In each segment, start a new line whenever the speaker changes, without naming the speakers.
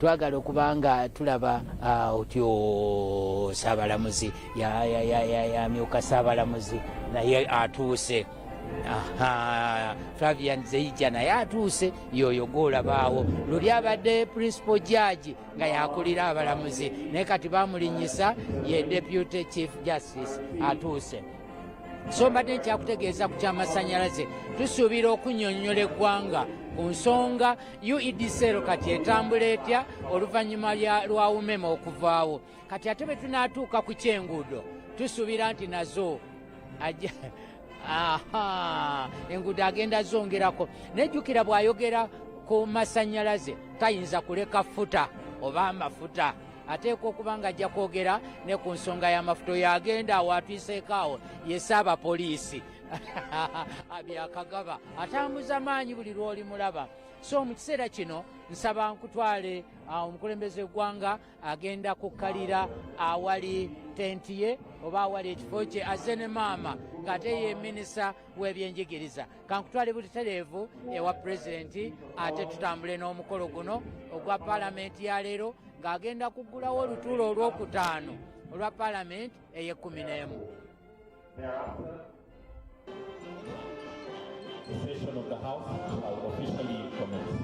twagala okubanga tulaba otyo Saabalamuzi yamyuka Saabalamuzi naye atuuse. Flavian Zeija naye atuuse, yoyo gwolabaawo luli abadde principal judge nga yakulira abalamuzi naye kati bamulinyisa ye deputy chief justice atuuse. So mbadde nkyakutegeeza ku kyamasannyalaze tusuubira okunnyonnyola eggwanga ku nsonga UEDCL kati etambula etya oluvannyuma lwa umeme okuvaawo. Kati ate bwe tunaatuuka ku kyenguudo tusuubira nti nazo enguudo agenda zongerako. Nejjukira bw'ayogera ku masannyalaze tayinza kuleka futa oba amafuta, ateekwa okuba nga ajja kwogera ne ku nsonga y'amafuta. Oyo agenda awo atwiseeko awo ye Ssaabapoliisi byakagaba atambuza maanyi buli lw'oli mulaba. So mu kiseera kino nsaba nkutwale omukulembeze w'eggwanga agenda kukkalira awali tenti ye oba awali ekifo kye azze ne maama ng'ate ye minisita w'ebyenjigiriza. Kankutwale butereevu ewa pulezidenti ate tutambule n'omukolo guno ogwa paalamenti ya leero ng'agenda kuggulawo olutuulo olwokutaano olwa paalamenti ey'e11.
The session of the House shall officially commence.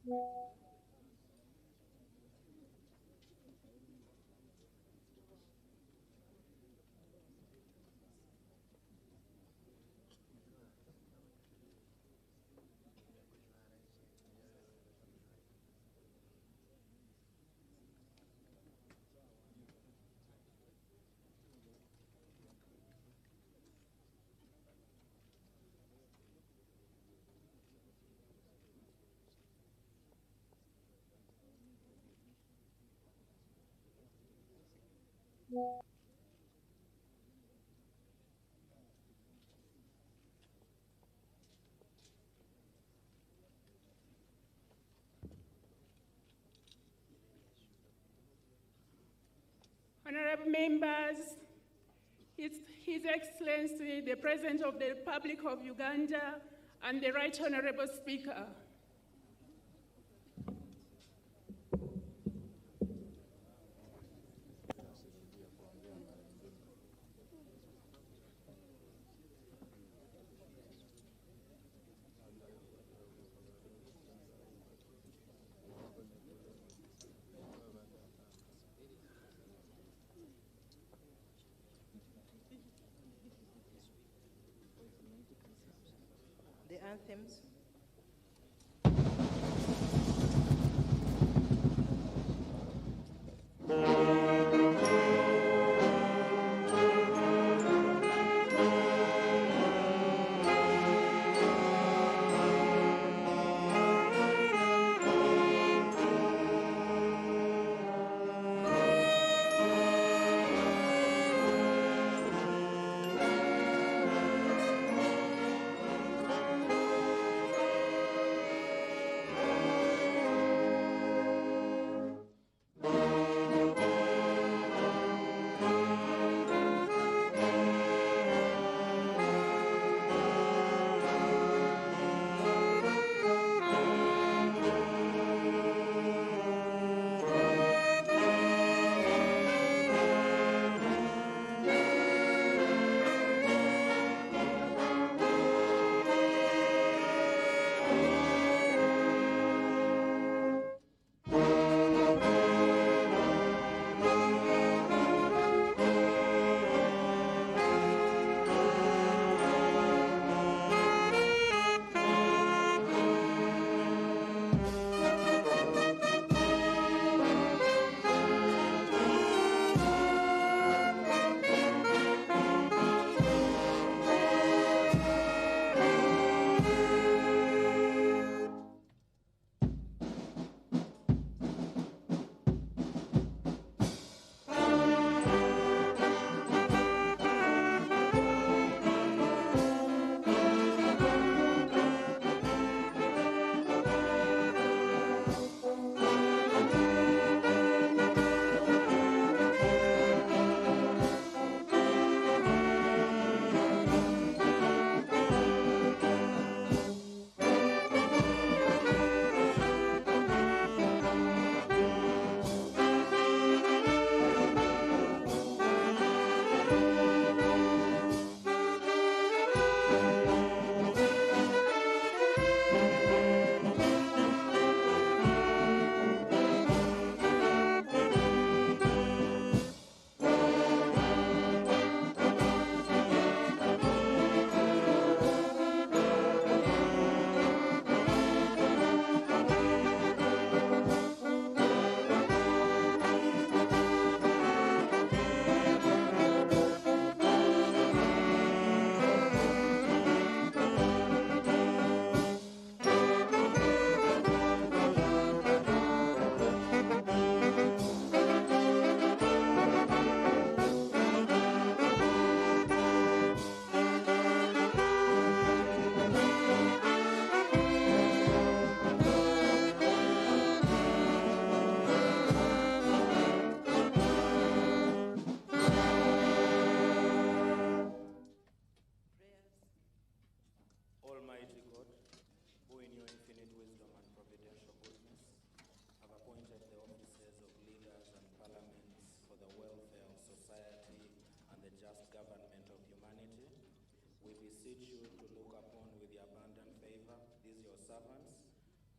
Thank you.
Honorable members, His Excellency, the President of the Republic of Uganda, and the Right Honorable Speaker.
the anthems.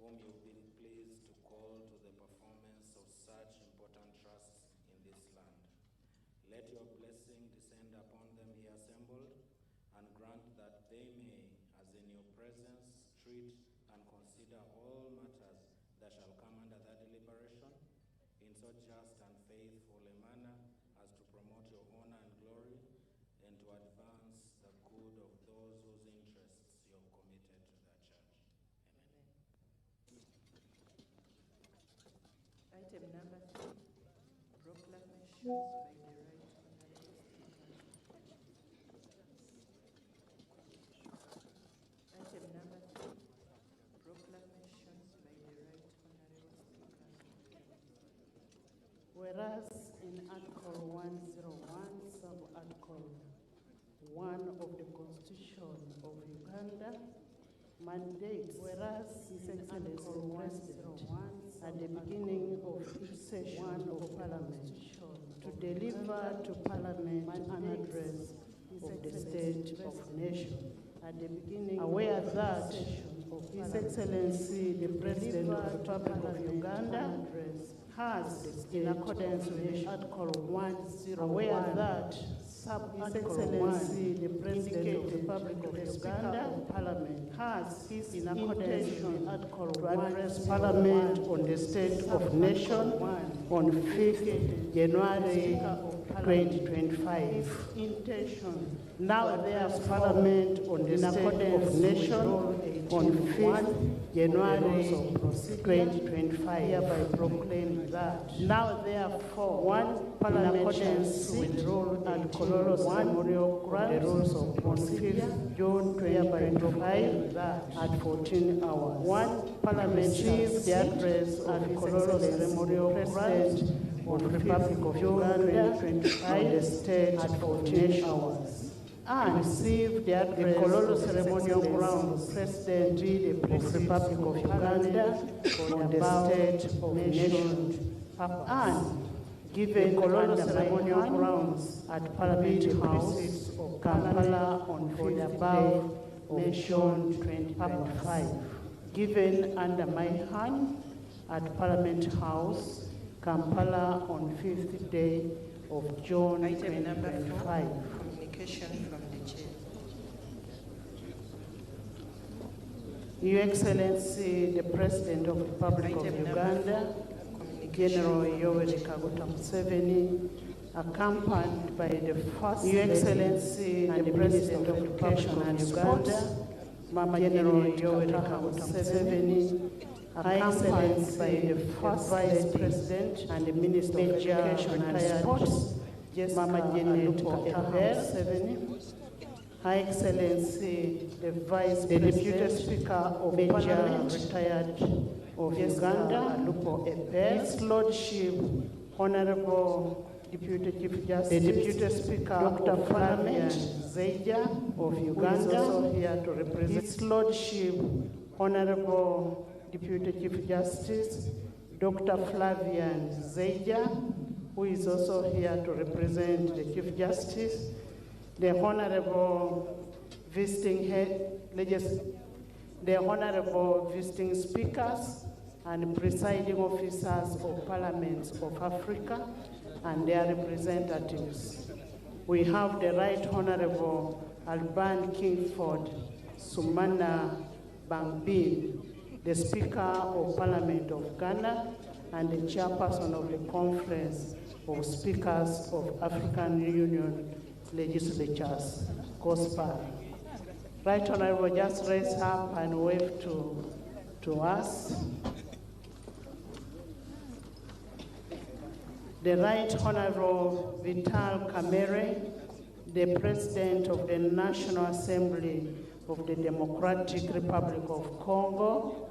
whom you will be pleased to call to the performance of such important trusts in this land. Let your blessing descend upon them here assembled, and grant that they may, as in your presence, treat and consider all matters that shall come under their deliberation in so just and faithful a manner as to promote your honor and glory, and to advance the good of those whose interests you have committed to their church. Amen.
Item number 3, proclamations by the right honorable speaker. Item number 3, proclamations by the right honorable speaker.
Whereas in Article 101, Sub-Article 1 of the Constitution of Uganda mandates, whereas His Excellency the President, at the beginning of each session of Parliament, to deliver to Parliament an address of the State of Nation, at the beginning aware that His Excellency the President of the Republic of Uganda has, in accordance with Article 101, aware that Sub-Article 1, the President of the Republic of Uganda, Parliament, has his in accordance with Article 1 to address Parliament on the state of nation on 5th January 2025. Intention. Now there's Parliament on the state of nation on 5th January 2025. Hereby proclaim that. Now therefore, one Parliamentary with rule and colorless memorial grant the rules of on 5th June 2025 at 14 hours. One Parliamentary the address and colorless memorial grant on the Republic of Uganda 2025 the state at 14 hours. And receive the colonial ceremonial grounds President of the Republic of Uganda on the state of nation and given colonial ceremonial grounds at Parliament House of Kampala on 5th above mentioned 2025. Given under my hand at Parliament House, Kampala on 5th day of June 2025.
From the chair.
Your Excellency, the President of the Republic of Uganda, General Yoweri Kaguta Museveni, accompanied by the First Your Excellency, the President of the Republic of Uganda, Mama General Yoweri Kaguta Museveni, accompanied by the First Vice President and the Minister of Education and Sports, Mama Janet Embeera, High Excellency, the Deputy Speaker of Parliament, retired of Uganda, His Lordship, Honorable Deputy Chief Justice, the Deputy Speaker Dr. Flavian Zeija of Uganda, also here to represent His Lordship, Honorable Deputy Chief Justice Dr. Flavian Zeija, who is also here to represent the Chief Justice, the Honorable Visiting Speakers and Presiding Officers of Parliaments of Africa and their representatives. We have the Right Honorable Alban Kingford Sumana Bangbin, the Speaker of Parliament of Ghana and the Chairperson of the Conference of Speakers of African Union Legislatures, COSPA. Right Honorable, just raise up and wave to us. The Right Honorable Vital Kamerhe, the President of the National Assembly of the Democratic Republic of Congo.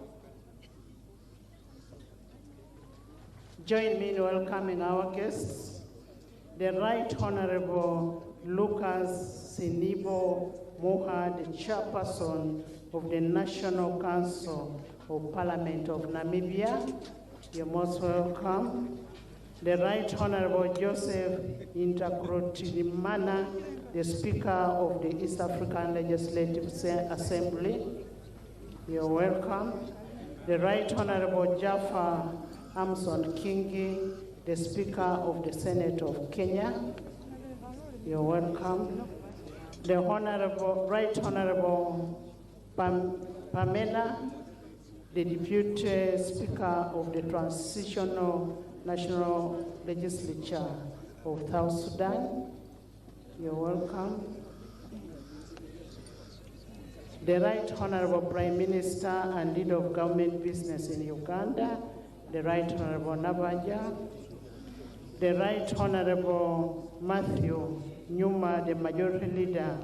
Join me in welcoming our guests, the Right Honorable Lucas Sinibo Moha, the Chairperson of the National Council of Parliament of Namibia. You're most welcome. The Right Honorable Joseph Intakrotirimana, the Speaker of the East African Legislative Assembly. You're welcome. The Right Honorable Gyaffe Amson Kingi, the Speaker of the Senate of Kenya. You're welcome. The Right Honorable Pamela, the Deputy Speaker of the Transitional National Legislature of South Sudan. You're welcome. The Right Honorable Prime Minister and Leader of Government Business in Uganda, the Right Honorable Nabaja, the Right Honorable Matthew Nyuma, the Majority Leader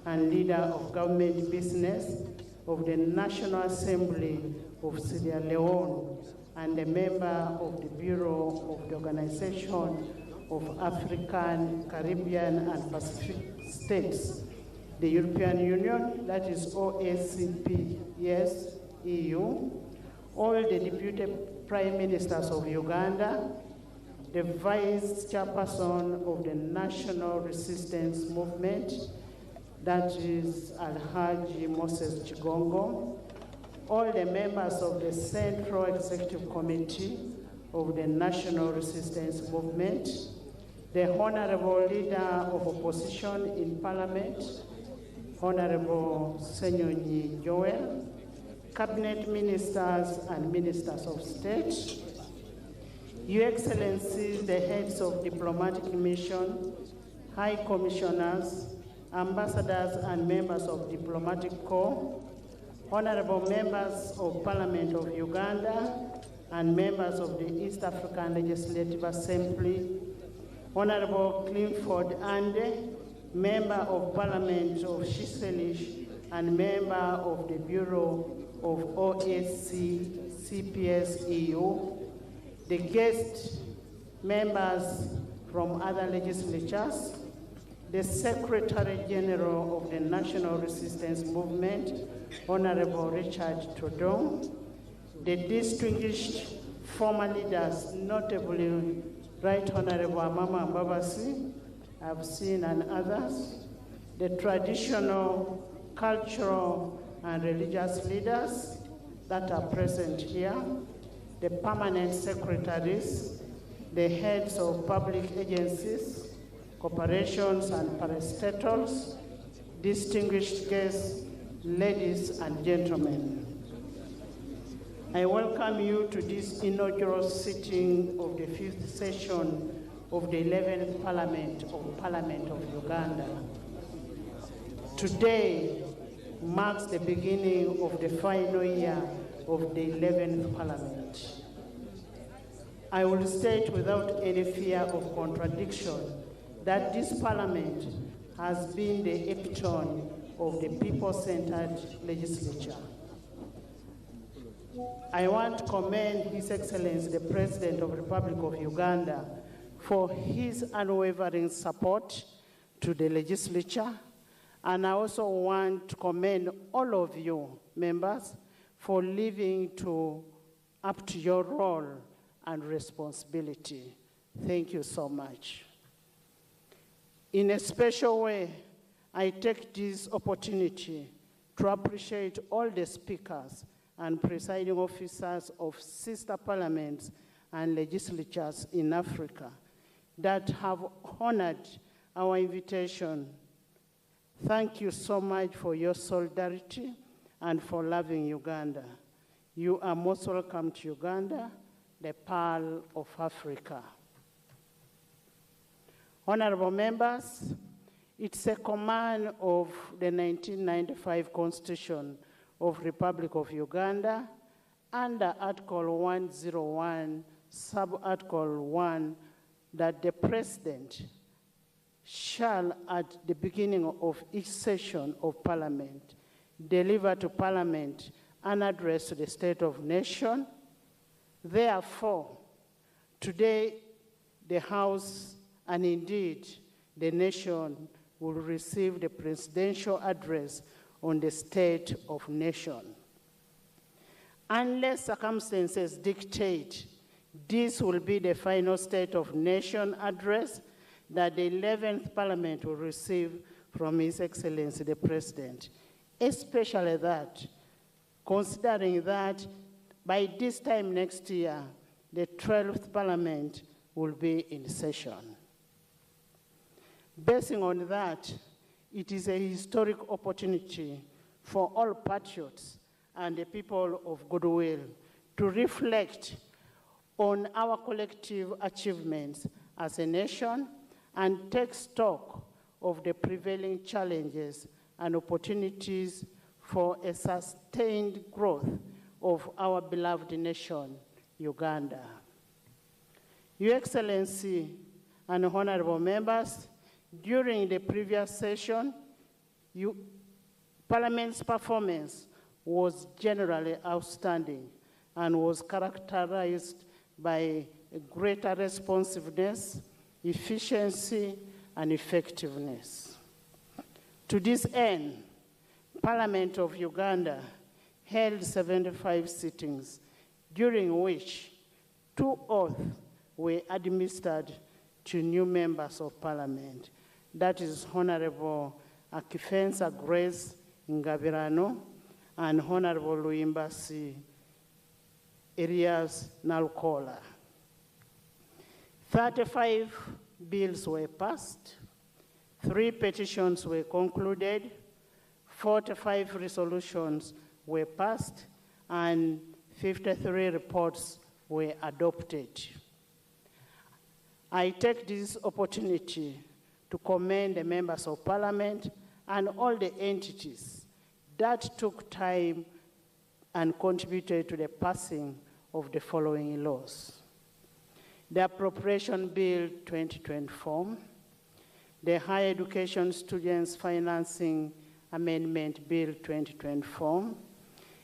and Leader of Government Business of the National Assembly of Sierra Leone, and a member of the Bureau of the Organization of African, Caribbean, and Pacific States, the European Union, that is OACP, yes, EU, all the Deputy Prime Ministers of Uganda, the Vice Chairperson of the National Resistance Movement, that is Alhaji Moses Chigongo, all the members of the Central Executive Committee, of the National Resistance Movement, the Honorable Leader of Opposition in Parliament, Honorable Senyonyi Joel, Cabinet Ministers and Ministers of State, Your Excellencies, the heads of diplomatic mission, High Commissioners, Ambassadors and members of Diplomatic Corps, Honorable members of Parliament of Uganda, and members of the East African Legislative Assembly, Honorable Clifford Ande, Member of Parliament of Shiselish and Member of the Bureau of OSC CPS EU, the guest members from other legislatures, the Secretary General of the National Resistance Movement, Honorable Richard Todong, the distinguished former leaders, notably Right Honorable Amama Mbabasi, I've seen, and others, the traditional, cultural, and religious leaders that are present here, the permanent secretaries, the heads of public agencies, corporations, and parastatals, distinguished guests, ladies and gentlemen. I welcome you to this inaugural sitting of the 5th session of the 11th Parliament of Uganda. Today marks the beginning of the final year of the 11th Parliament. I will state without any fear of contradiction that this Parliament has been the epitome of the people-centered legislature. I want to commend His Excellency, the President of the Republic of Uganda, for his unwavering support to the legislature. And I also want to commend all of you, members, for living up to your role and responsibility. Thank you so much. In a special way, I take this opportunity to appreciate all the speakers and presiding officers of sister parliaments and legislatures in Africa that have honored our invitation. Thank you so much for your solidarity and for loving Uganda. You are most welcome to Uganda, the Pearl of Africa. Honorable members, it's a command of the 1995 Constitution of Republic of Uganda under Article 101, Sub-Article 1, that the President shall, at the beginning of each session of Parliament, deliver to Parliament an address to the State of Nation. Therefore, today, the House and indeed the nation will receive the presidential address on the State of Nation. Unless circumstances dictate, this will be the final State of Nation address that the 11th Parliament will receive from His Excellency the President. Especially that, considering that by this time next year, the 12th Parliament will be in session. Basing on that, it is a historic opportunity for all patriots and the people of goodwill to reflect on our collective achievements as a nation and take stock of the prevailing challenges and opportunities for a sustained growth of our beloved nation, Uganda. Your Excellency and honorable members, during the previous session, Parliament's performance was generally outstanding and was characterized by greater responsiveness, efficiency, and effectiveness. To this end, Parliament of Uganda held 75 sittings, during which 2 oaths were administered to new members of Parliament. That is Honorable Akifensa Grace Ngabirano and Honorable Luimbasi Elias Nalukola. 35 bills were passed, 3 petitions were concluded, 45 resolutions were passed, and 53 reports were adopted. I take this opportunity to commend the members of Parliament and all the entities that took time and contributed to the passing of the following laws: the Appropriation Bill 2024, the Higher Education Students Financing Amendment Bill 2024,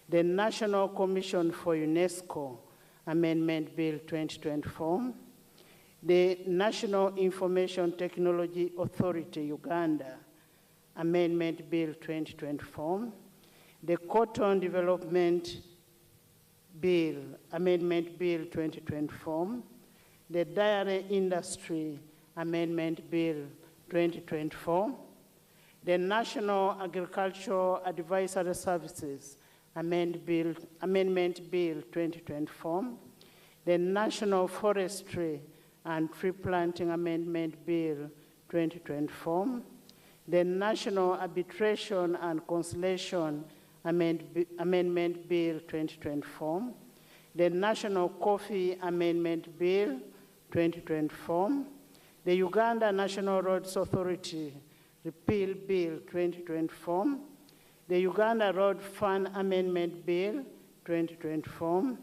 the National Commission for UNESCO Amendment Bill 2024, the National Information Technology Authority Uganda Amendment Bill 2024, the Cotton Development Bill Amendment Bill 2024, the Dairy Industry Amendment Bill 2024, the National Agricultural Advisory Services Amendment Bill 2024, the National Forestry and Tree Planting Amendment Bill 2024, the National Arbitration and Conciliation Amendment Bill 2024, the National Coffee Amendment Bill 2024, the Uganda National Roads Authority Repeal Bill 2024, the Uganda Road Fund Amendment Bill 2024,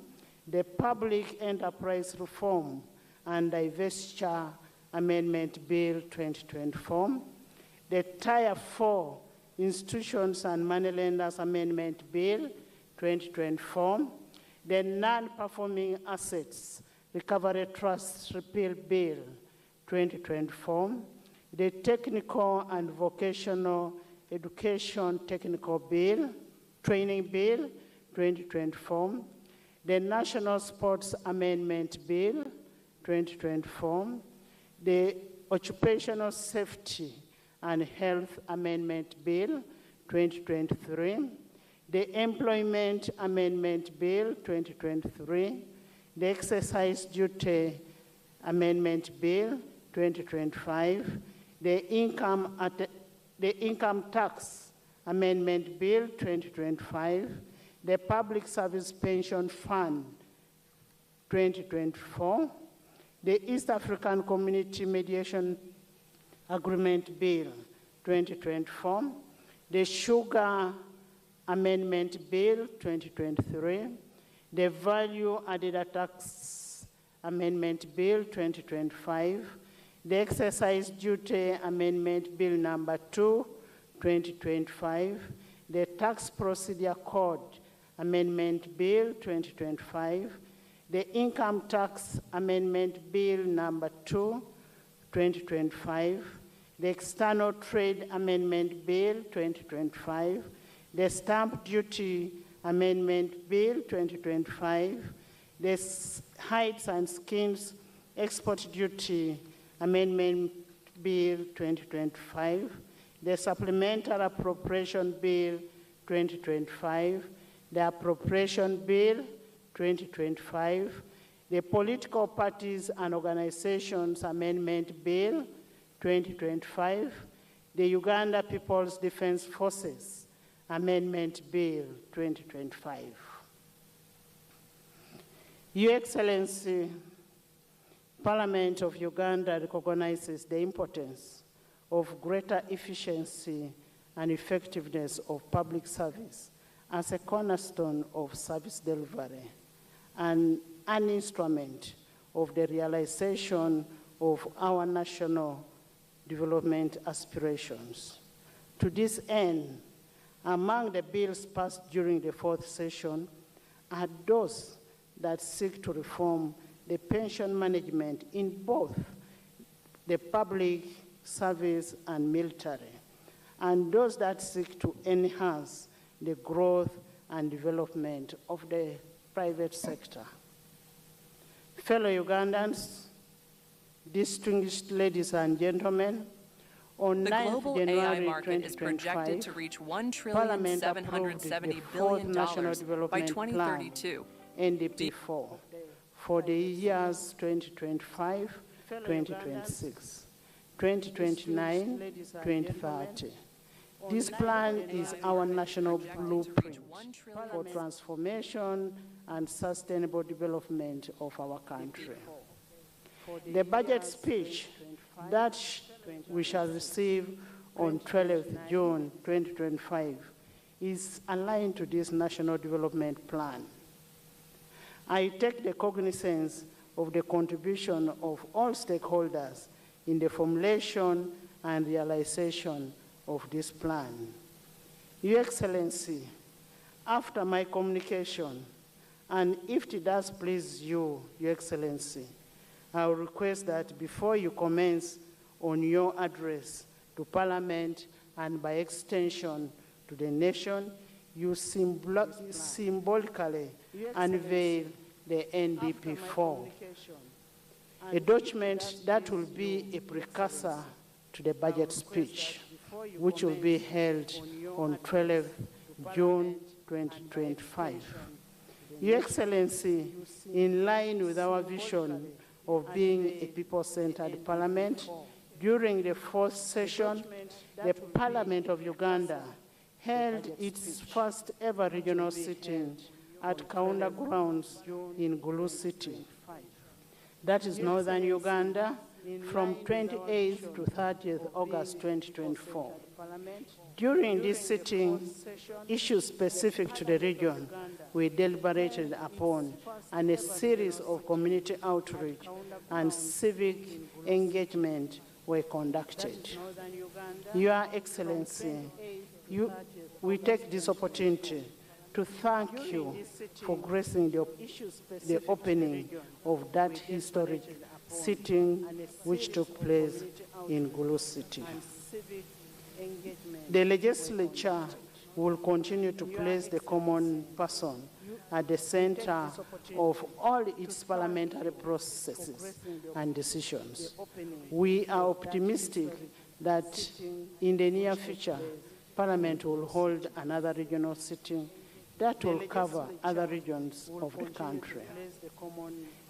the Public Enterprise Reform and Divestiture Amendment Bill 2024, the Tier 4 Institutions and Moneylenders Amendment Bill 2024, the Non-Performing Assets Recovery Trust Repeal Bill 2024, the Technical and Vocational Education Technical Bill, Training Bill 2024, the National Sports Amendment Bill 2024, the Occupational Safety and Health Amendment Bill 2023, the Employment Amendment Bill 2023, the Exercise Duty Amendment Bill 2025, the Income Tax Amendment Bill 2025, the Public Service Pension Fund 2024, the East African Community Mediation Agreement Bill 2024, the Sugar Amendment Bill 2023, the Value Added Tax Amendment Bill 2025, the Exercise Duty Amendment Bill number 2, 2025, the Tax Procedure Code Amendment Bill 2025, the Income Tax Amendment Bill number 2, 2025, the External Trade Amendment Bill 2025, the Stamp Duty Amendment Bill 2025, the Hides and Skins Export Duty Amendment Bill 2025, the Supplementary Appropriation Bill 2025, the Appropriation Bill 2025, the Political Parties and Organizations Amendment Bill 2025, the Uganda People's Defense Forces Amendment Bill 2025. Your Excellency, Parliament of Uganda recognizes the importance of greater efficiency and effectiveness of public service as a cornerstone of service delivery and an instrument of the realization of our national development aspirations. To this end, among the bills passed during the 4th session are those that seek to reform the pension management in both the public service and military, and those that seek to enhance the growth and development of the private sector. Fellow Ugandans, distinguished ladies and gentlemen, on
the
9th
global
January
AI market is projected to reach $1,770 billion by 2032.
NDP4 for the years 2025 2026, 2029, 2030. This plan is our national blueprint for transformation and sustainable development of our country. The budget speech that we shall receive on 12th June 2025 is aligned to this national development plan. I take the cognizance of the contribution of all stakeholders in the formulation and realization of this plan. Your Excellency, after my communication, and if it does please you, Your Excellency, I will request that before you commence on your address to Parliament and by extension to the nation, you symbolically unveil the NDP4, a document that will be a precursor to the budget speech, which will be held on 12th June 2025. Your Excellency, in line with our vision of being a people-centered parliament, during the fourth session, the Parliament of Uganda held its first ever regional sitting at Ggwanga grounds in Gulu City. That is northern Uganda, from 28th to 30th August 2024. During this sitting, issues specific to the region were deliberated upon, and a series of community outreach and civic engagement were conducted. Your Excellency, we take this opportunity to thank you for gracing the opening of that historic sitting which took place in Gulu City. The legislature will continue to place the common person at the center of all its parliamentary processes and decisions. We are optimistic that in the near future, Parliament will hold another regional sitting that will cover other regions of the country.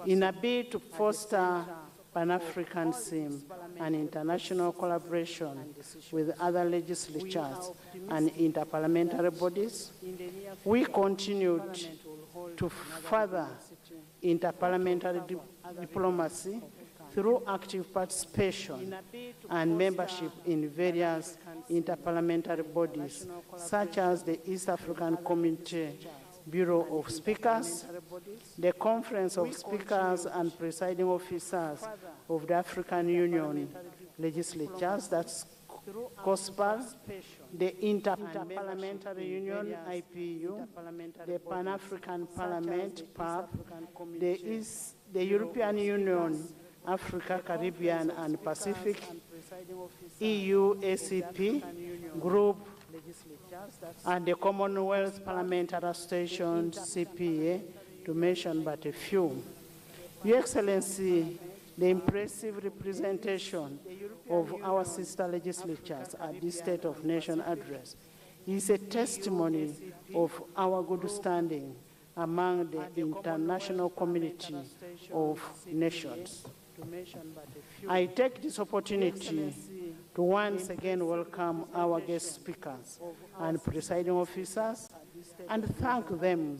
In a bid to foster Pan-Africanism and international collaboration with other legislatures and interparliamentary bodies, we continued to further interparliamentary diplomacy through active participation and membership in various interparliamentary bodies, such as the East African Community Bureau of Speakers, the Conference of Speakers and Presiding Officers of the African Union Legislatures, that's COSPAL, the Interparliamentary Union, IPU, the Pan-African Parliament, PAP, the European Union, Africa, Caribbean and Pacific, EU, ACP, Group, and the Commonwealth Parliamentary Association, CPA, to mention but a few. Your Excellency, the impressive representation of our sister legislatures at this State of Nation address is a testimony of our good standing among the international community of nations. I take this opportunity to once again welcome our guest speakers and presiding officers and thank them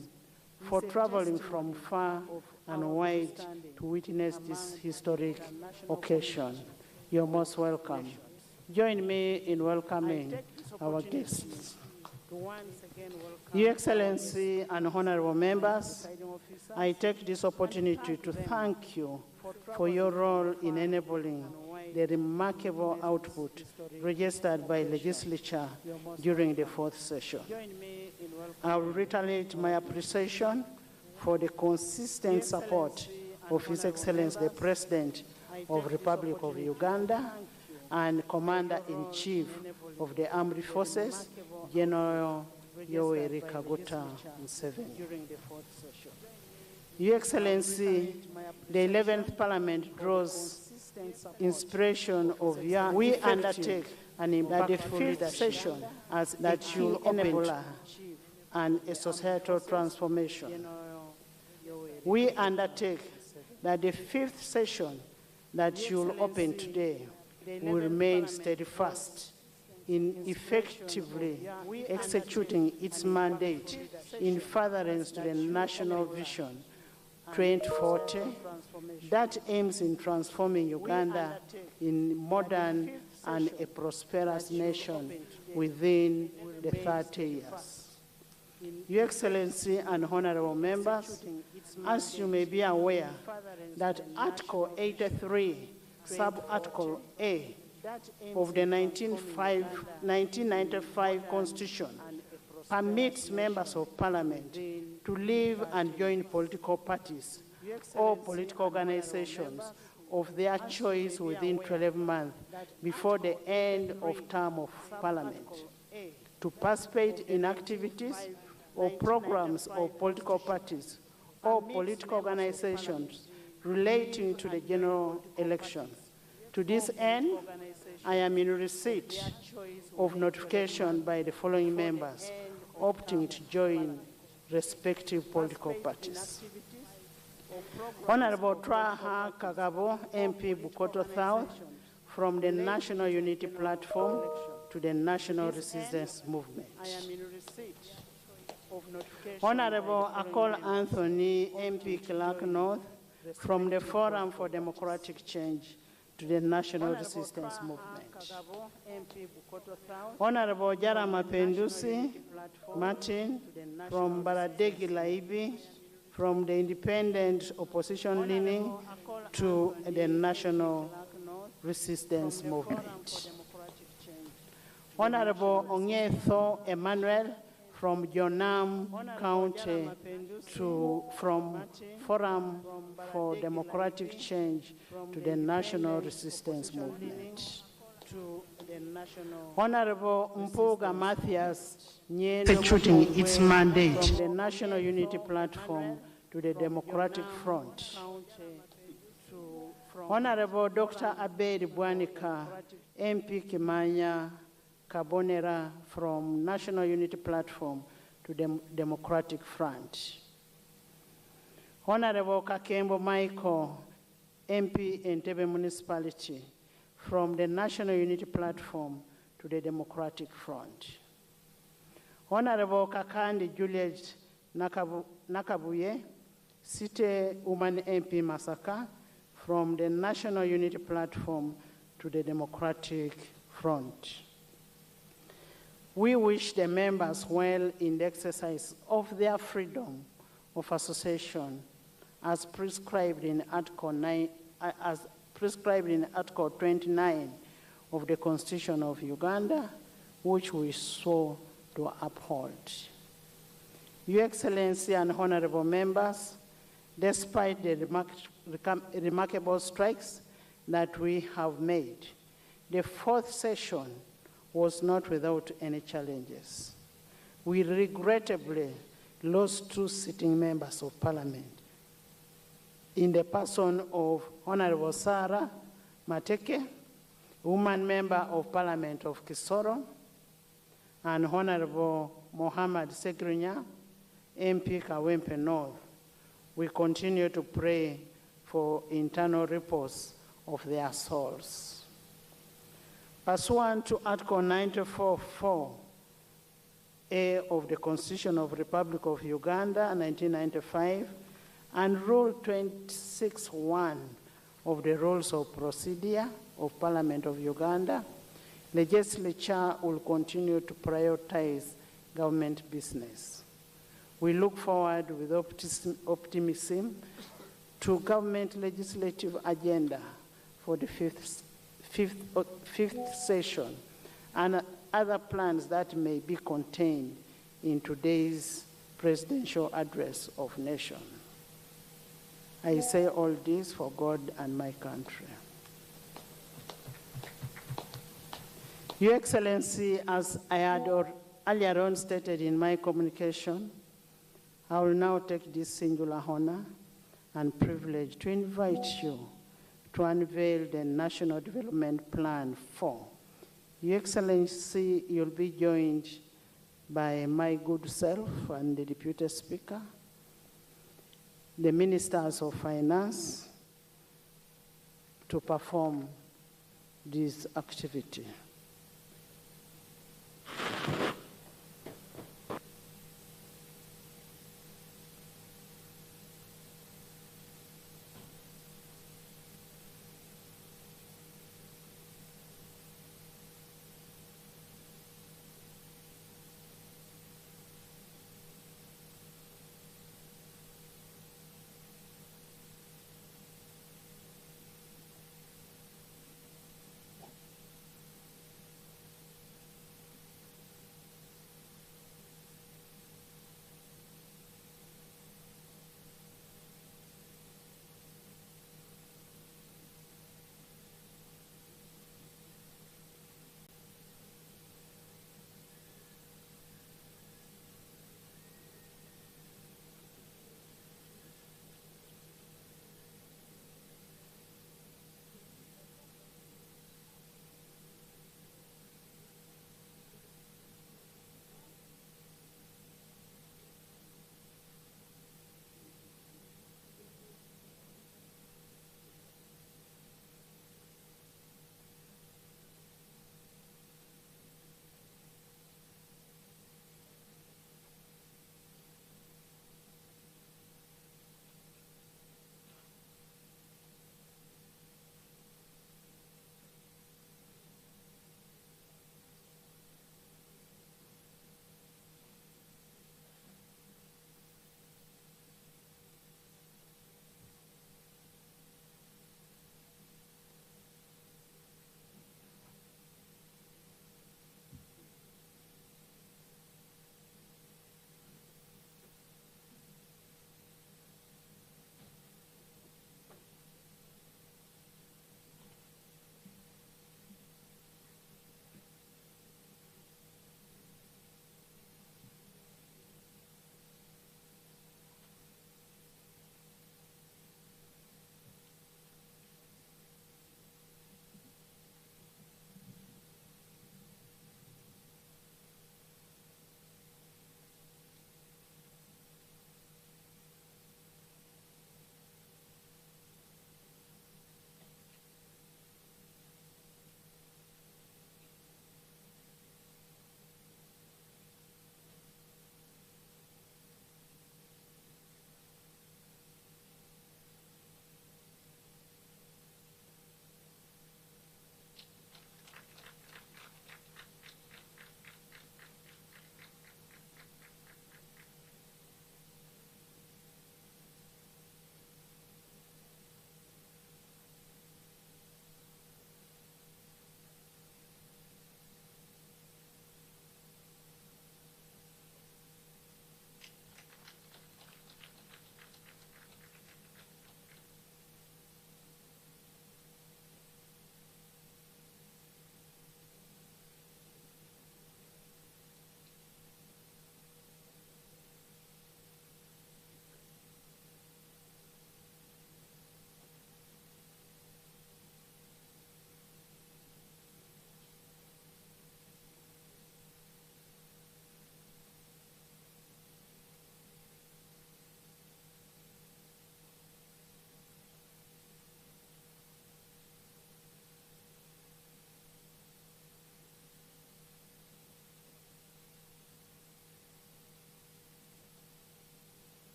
for traveling from far and wide to witness this historic occasion. You're most welcome. Join me in welcoming our guests. Your Excellency and honorable members, I take this opportunity to thank you for your role in enabling the remarkable output registered by legislature during the fourth session. I will reiterate my appreciation for the consistent support of His Excellency the President of the Republic of Uganda and Commander-in-Chief of the Armed Forces, General Yoweri Kaguta Museveni. Your Excellency, the 11th Parliament draws inspiration of your we undertake the fifth session as that you enable and a societal transformation. We undertake that the fifth session that you'll open today will remain steadfast in effectively executing its mandate in furtherance to the National Vision 2040 that aims in transforming Uganda in modern and a prosperous nation within the 30 years. Your Excellency and honorable members, as you may be aware that Article 83, Sub-Article A of the 1995 Constitution permits members of Parliament to leave and join political parties or political organizations of their choice within 12 months before the end of term of Parliament, to participate in activities or programs of political parties or political organizations relating to the general election. To this end, I am in receipt of notification by the following members opting to join respective political parties. Honorable Twaha Kagabo, MP Bukoto South, from the National Unity Platform to the National Resistance Movement. Honorable Akol Anthony, MP Clark North, from the Forum for Democratic Change to the National Resistance Movement. Honorable Jara Mapendusi Martin, from Baradegi Laibi, from the Independent Opposition Leaning to the National Resistance Movement. Honorable Ongetho Emmanuel, from Gyonna County from Forum for Democratic Change to the National Resistance Movement. Honorable Mpuga Matthias, executing its mandate from the National Unity Platform to the Democratic Front. Honorable Dr. Abed Bwanika, MP Kimanya Kabonera, from National Unity Platform to the Democratic Front. Honorable Kakembo Michael, MP Entebbe Municipality, from the National Unity Platform to the Democratic Front. Honorable Kakandi Juliet Nakabuye, City Woman MP Masaka, from the National Unity Platform to the Democratic Front. We wish the members well in the exercise of their freedom of association as prescribed in Article 29 of the Constitution of Uganda, which we swore to uphold. Your Excellency and honorable members, despite the remarkable strikes that we have made, the fourth session was not without any challenges. We regrettably lost 2 sitting members of Parliament in the person of Honorable Sarah Mateke, woman member of Parliament of Kisoro, and Honorable Mohammed Segrinya, MP Kawempe North. We continue to pray for internal reports of their souls. Pursuant to Article 94(4)A of the Constitution of the Republic of Uganda, 1995, and Rule 26(1) of the Rules of Procedure of Parliament of Uganda, the legislature will continue to prioritize government business. We look forward with optimism to government legislative agenda for the fifth session and other plans that may be contained in today's presidential address of nation. I say all this for God and my country. Your Excellency, as I had earlier on stated in my communication, I will now take this singular honor and privilege to invite you to unveil the National Development Plan 4. Your Excellency, you'll be joined by my good self and the Deputy Speaker, the Ministers of Finance, to perform this activity.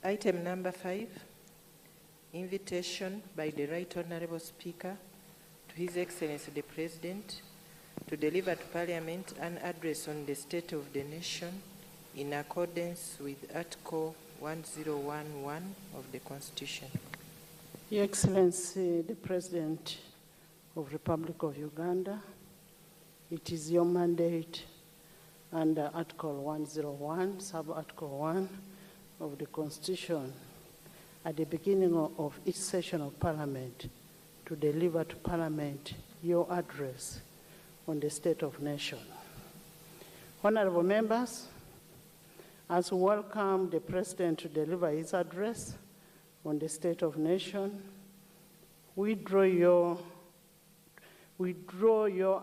Item number 5, invitation by the Right Honourable Speaker to His Excellency the President to deliver to Parliament an address on the state of the nation in accordance with Article 1011 of the Constitution.
Your Excellency, the President of Republic of Uganda. It is your mandate under Article 101, Sub-Article 1 of the Constitution at the beginning of each session of Parliament to deliver to Parliament your address on the state of nation. Honorable members, as we welcome the President to deliver his address on the state of nation, we draw your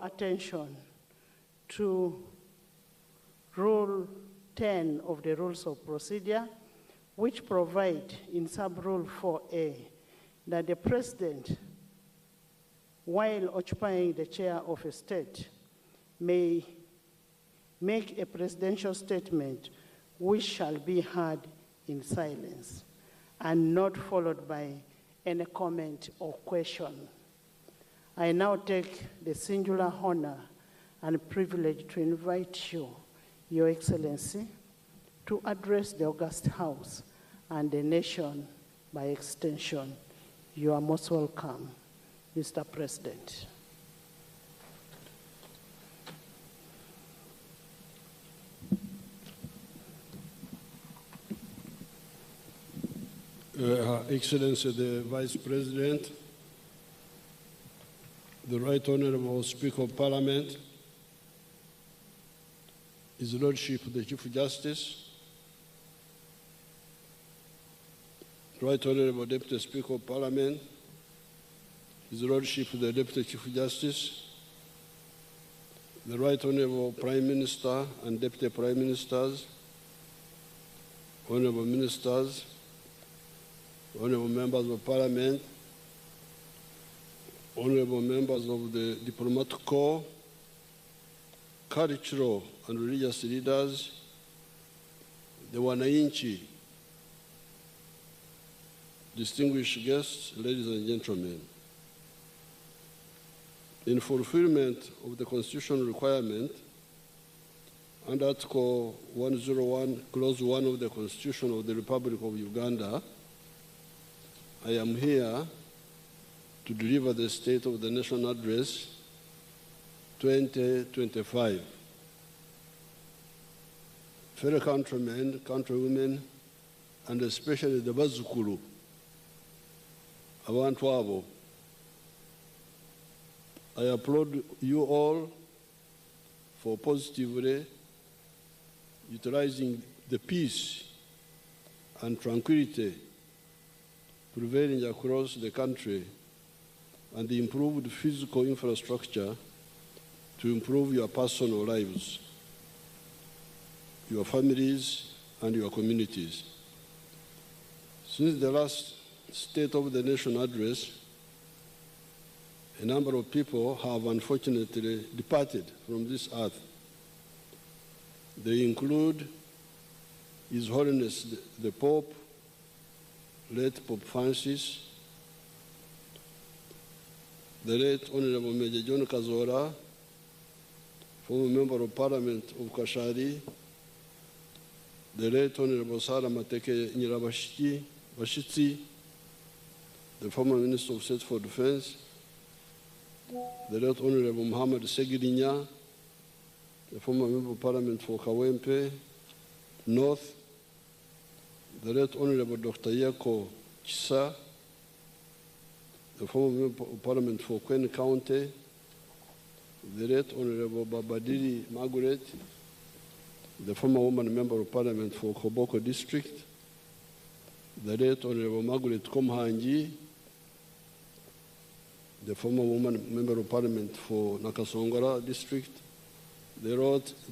attention to Rule 10 of the Rules of Procedure, which provide in Sub-Rule 4A that the President, while occupying the chair of a state, may make a presidential statement which shall be heard in silence and not followed by any comment or question. I now take the singular honor and privilege to invite you, Your Excellency, to address the August House and the nation by extension. You are most welcome, Mr. President.
Her Excellency the Vice President, the Right Honourable Speaker of Parliament, His Lordship the Chief Justice, Right Honourable Deputy Speaker of Parliament, His Lordship the Deputy Chief Justice, the Right Honourable Prime Minister and Deputy Prime Ministers, Honourable Ministers, Honourable Members of Parliament, Honourable Members of the Diplomatic Corps, cultural and religious leaders, the wananchi, distinguished guests, ladies and gentlemen. In fulfillment of the constitutional requirement under Article 101, Clause 1 of the Constitution of the Republic of Uganda, I am here to deliver the State of the Nation Address 2025. Fellow countrymen, countrywomen, and especially the Bazukulu, abantu abo, I applaud you all for positively utilizing the peace and tranquility prevailing across the country and the improved physical infrastructure to improve your personal lives, your families, and your communities. Since the last State of the Nation address, a number of people have unfortunately departed from this earth. They include His Holiness the Pope, late Pope Francis, the late Honorable Major John Kazora, former Member of Parliament of Kashari, the late Honorable Sarah Mateke Nyirabashitsi, the former Minister of State for Defense, the late Honorable Muhammad Segirinya, the former Member of Parliament for Kawempe North, the late Honorable Dr. Yako Chisa, the former Member of Parliament for Queen County, the late Honorable Babadiri Margaret, the former woman Member of Parliament for Koboko District, the late Honorable Margaret Komhanji, the former woman Member of Parliament for Nakasongora District, the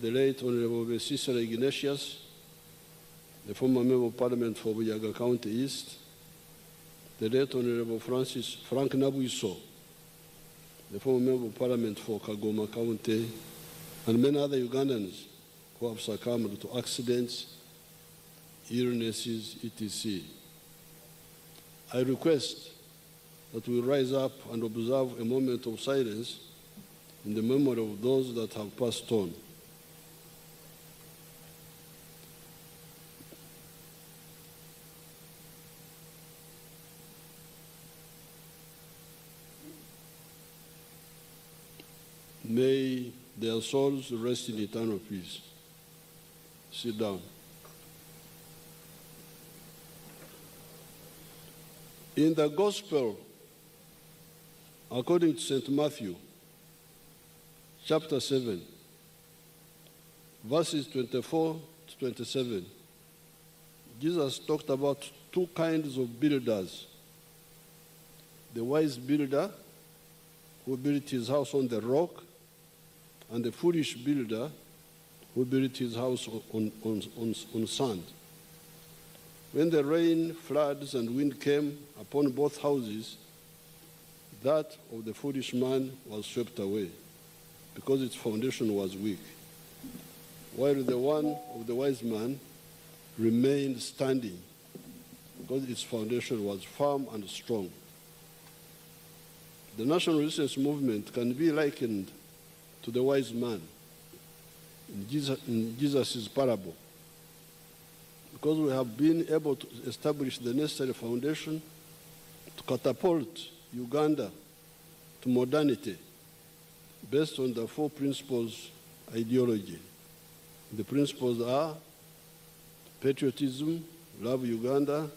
late Honorable Cicero Ignatius, the former Member of Parliament for Buyaga County East, the late Honorable Frank Nabuiso, the former Member of Parliament for Kagoma County, and many other Ugandans who have succumbed to accidents, illnesses, etc. I request that we rise up and observe a moment of silence in the memory of those that have passed on. May their souls rest in eternal peace. Sit down. In the Gospel, according to St. Matthew, chapter 7, verses 24 to 27, Jesus talked about two kinds of builders. The wise builder, who built his house on the rock, and the foolish builder, who built his house on sand. When the rain, floods, and wind came upon both houses, that of the foolish man was swept away, because its foundation was weak, while the one of the wise man remained standing, because its foundation was firm and strong. The national resistance movement can be likened to the wise man in Jesus' parable, because we have been able to establish the necessary foundation to catapult Uganda to modernity based on the four principles ideology. The principles are patriotism, love Uganda;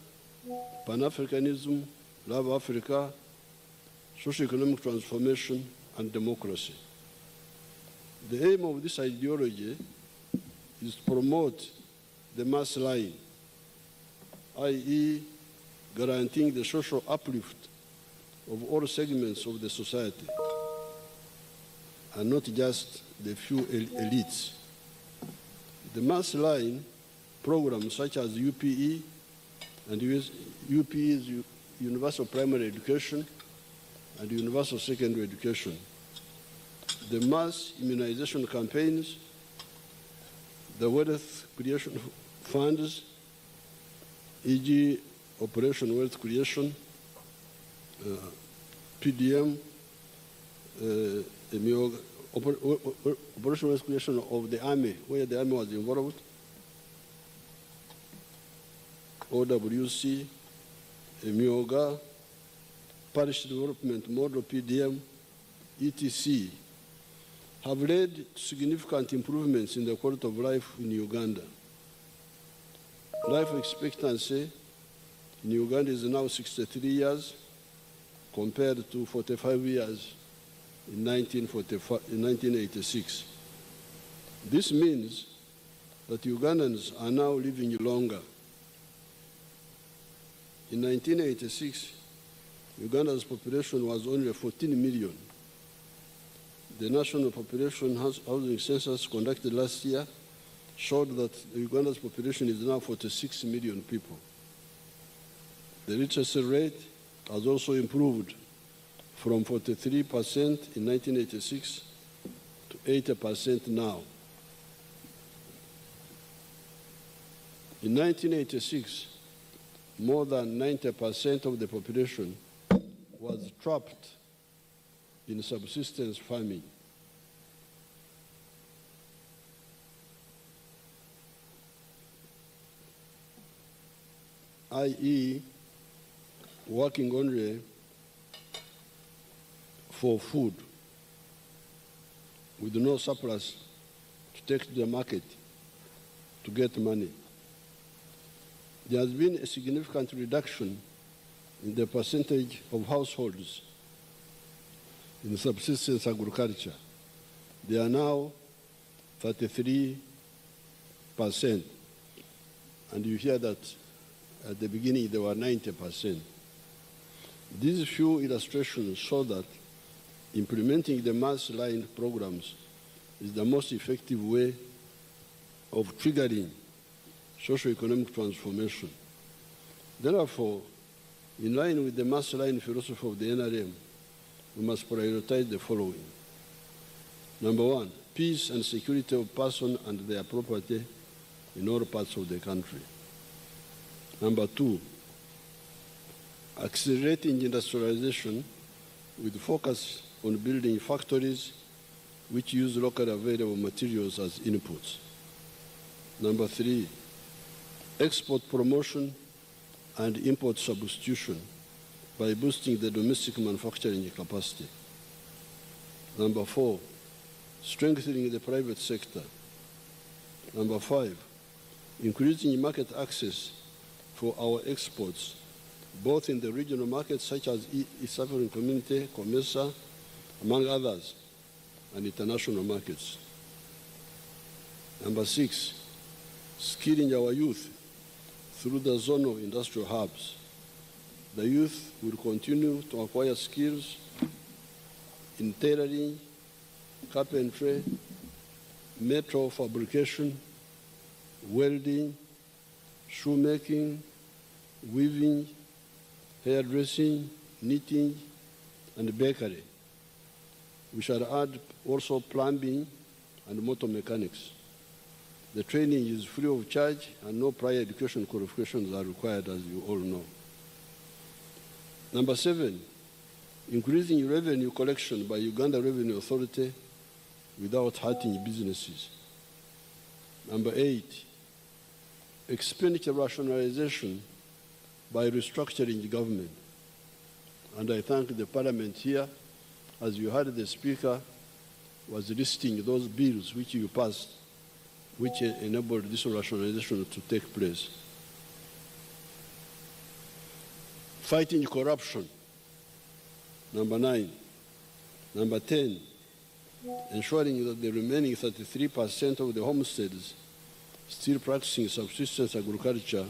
Pan-Africanism, love Africa; socio-economic transformation, and democracy. The aim of this ideology is to promote the mass line, i.e., guaranteeing the social uplift of all segments of the society, and not just the few elites. The mass line programs such as UPE and UPE's Universal Primary Education and Universal Secondary Education, the mass immunization campaigns, the wealth creation funds, e.g. Operation Wealth Creation, PDM, Operation Wealth Creation of the Army, where the Army was involved, OWC, Emyoga, Parish Development Model, PDM, etc., have led to significant improvements in the quality of life in Uganda. Life expectancy in Uganda is now 63 years compared to 45 years in 1986. This means that Ugandans are now living longer. In 1986, Uganda's population was only 14 million. The National Population Housing Census conducted last year showed that Uganda's population is now 46 million people. The literacy rate has also improved from 43% in 1986 to 80% now. In 1986, more than 90% of the population was trapped in subsistence farming. i.e., working only for food with no surplus to take to the market to get money. There has been a significant reduction in the percentage of households in subsistence agriculture. They are now 33%. And you hear that at the beginning they were 90%. These few illustrations show that implementing the mass line programs is the most effective way of triggering socio-economic transformation. Therefore, in line with the mass line philosophy of the NRM, we must prioritize the following. Number one, peace and security of person and their property in all parts of the country. Number two, accelerating industrialization with focus on building factories which use locally available materials as inputs. Number three, export promotion and import substitution by boosting the domestic manufacturing capacity. Number four, strengthening the private sector. Number 5, increasing market access for our exports, both in the regional markets such as East African Community, COMESA, among others, and international markets. Number 6, skilling our youth through the zonal industrial hubs. The youth will continue to acquire skills in tailoring, carpentry, metal fabrication, welding, shoemaking, weaving, hairdressing, knitting, and bakery. We shall add also plumbing and motor mechanics. The training is free of charge and no prior education qualifications are required, as you all know. Number 7, increasing revenue collection by Uganda Revenue Authority without hurting businesses. Number 8, expenditure rationalization by restructuring the government. And I thank the Parliament here, as you heard the Speaker was listing those bills which you passed, which enabled this rationalization to take place. Fighting corruption. Number 9. Number 10, ensuring that the remaining 33% of the homesteads still practicing subsistence agriculture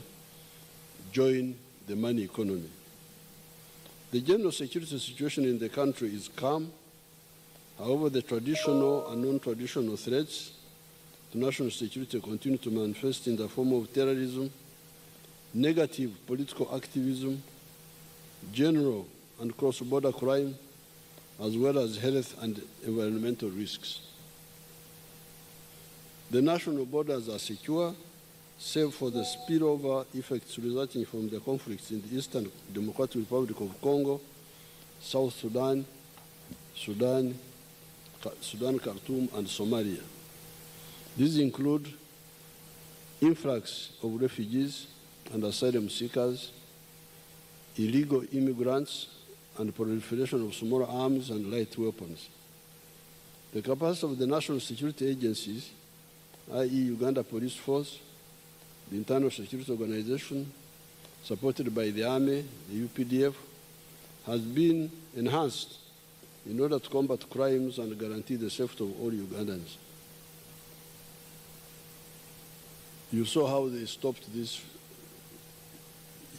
join the money economy. The general security situation in the country is calm. However, the traditional and non-traditional threats to national security continue to manifest in the form of terrorism, negative political activism, general and cross-border crime, as well as health and environmental risks. The national borders are secure, save for the spillover effects resulting from the conflicts in the Eastern Democratic Republic of Congo, South Sudan, Sudan, Khartoum, and Somalia. These include influx of refugees and asylum seekers, illegal immigrants, and proliferation of small arms and light weapons. The capacity of the national security agencies, i.e. Uganda Police Force, the Internal Security Organization, supported by the Army, the UPDF, has been enhanced in order to combat crimes and guarantee the safety of all Ugandans. You saw how they stopped this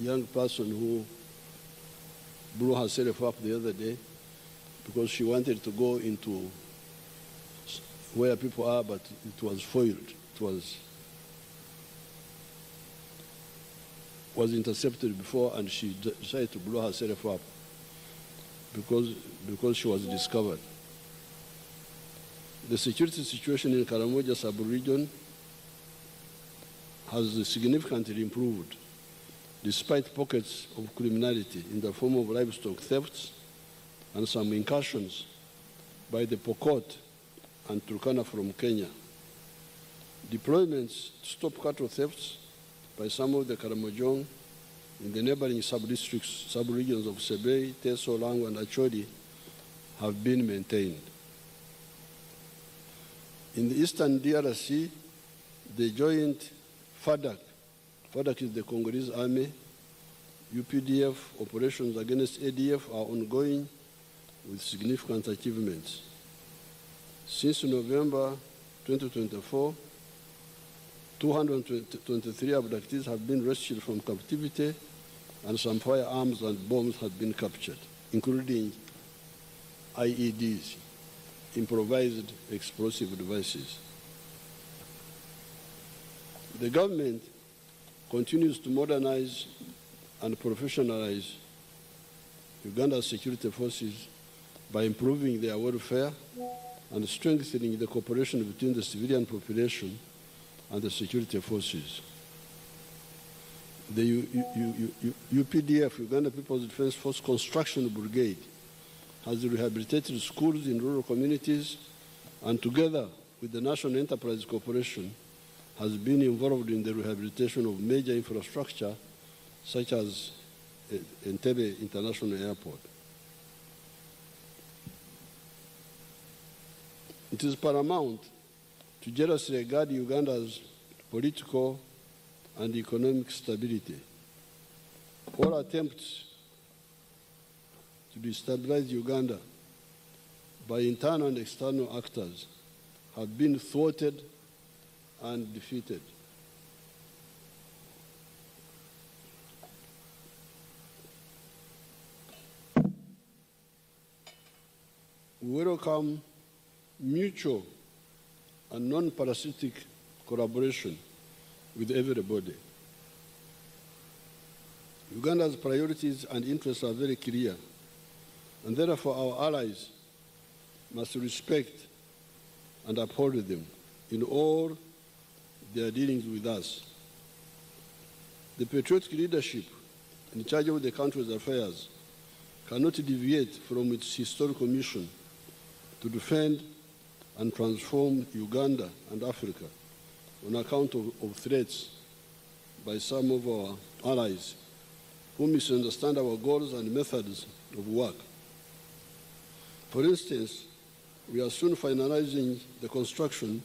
young person who blew herself up the other day because she wanted to go into where people are, but it was foiled. It was intercepted before, and she decided to blow herself up because she was discovered. The security situation in Karamoja sub-region has significantly improved, despite pockets of criminality in the form of livestock thefts and some incursions by the Pokot and Turkana from Kenya. Deployments to stop cattle thefts by some of the Karamojong in the neighboring sub-districts, sub-regions of Sebei, Teso, Lango, and Acholi have been maintained. In the eastern DRC, the joint FADC is the Congolese army, UPDF operations against ADF are ongoing with significant achievements. Since November 2024, 223 abductees have been rescued from captivity and some firearms and bombs have been captured, including IEDs, improvised explosive devices. The government continues to modernize and professionalize Uganda's security forces by improving their welfare and strengthening the cooperation between the civilian population and the security forces. The UPDF, Uganda People's Defense Force Construction Brigade, has rehabilitated schools in rural communities and together with the National Enterprise Corporation has been involved in the rehabilitation of major infrastructure such as Entebbe International Airport. It is paramount to jealously guard Uganda's political and economic stability. All attempts to destabilize Uganda by internal and external actors have been thwarted and defeated. We welcome mutual and non-parasitic collaboration with everybody. Uganda's priorities and interests are very clear, and therefore our allies must respect and uphold them in all their dealings with us. The patriotic leadership in charge of the country's affairs cannot deviate from its historical mission to defend and transform Uganda and Africa on account of threats by some of our allies who misunderstand our goals and methods of work. For instance, we are soon finalizing the construction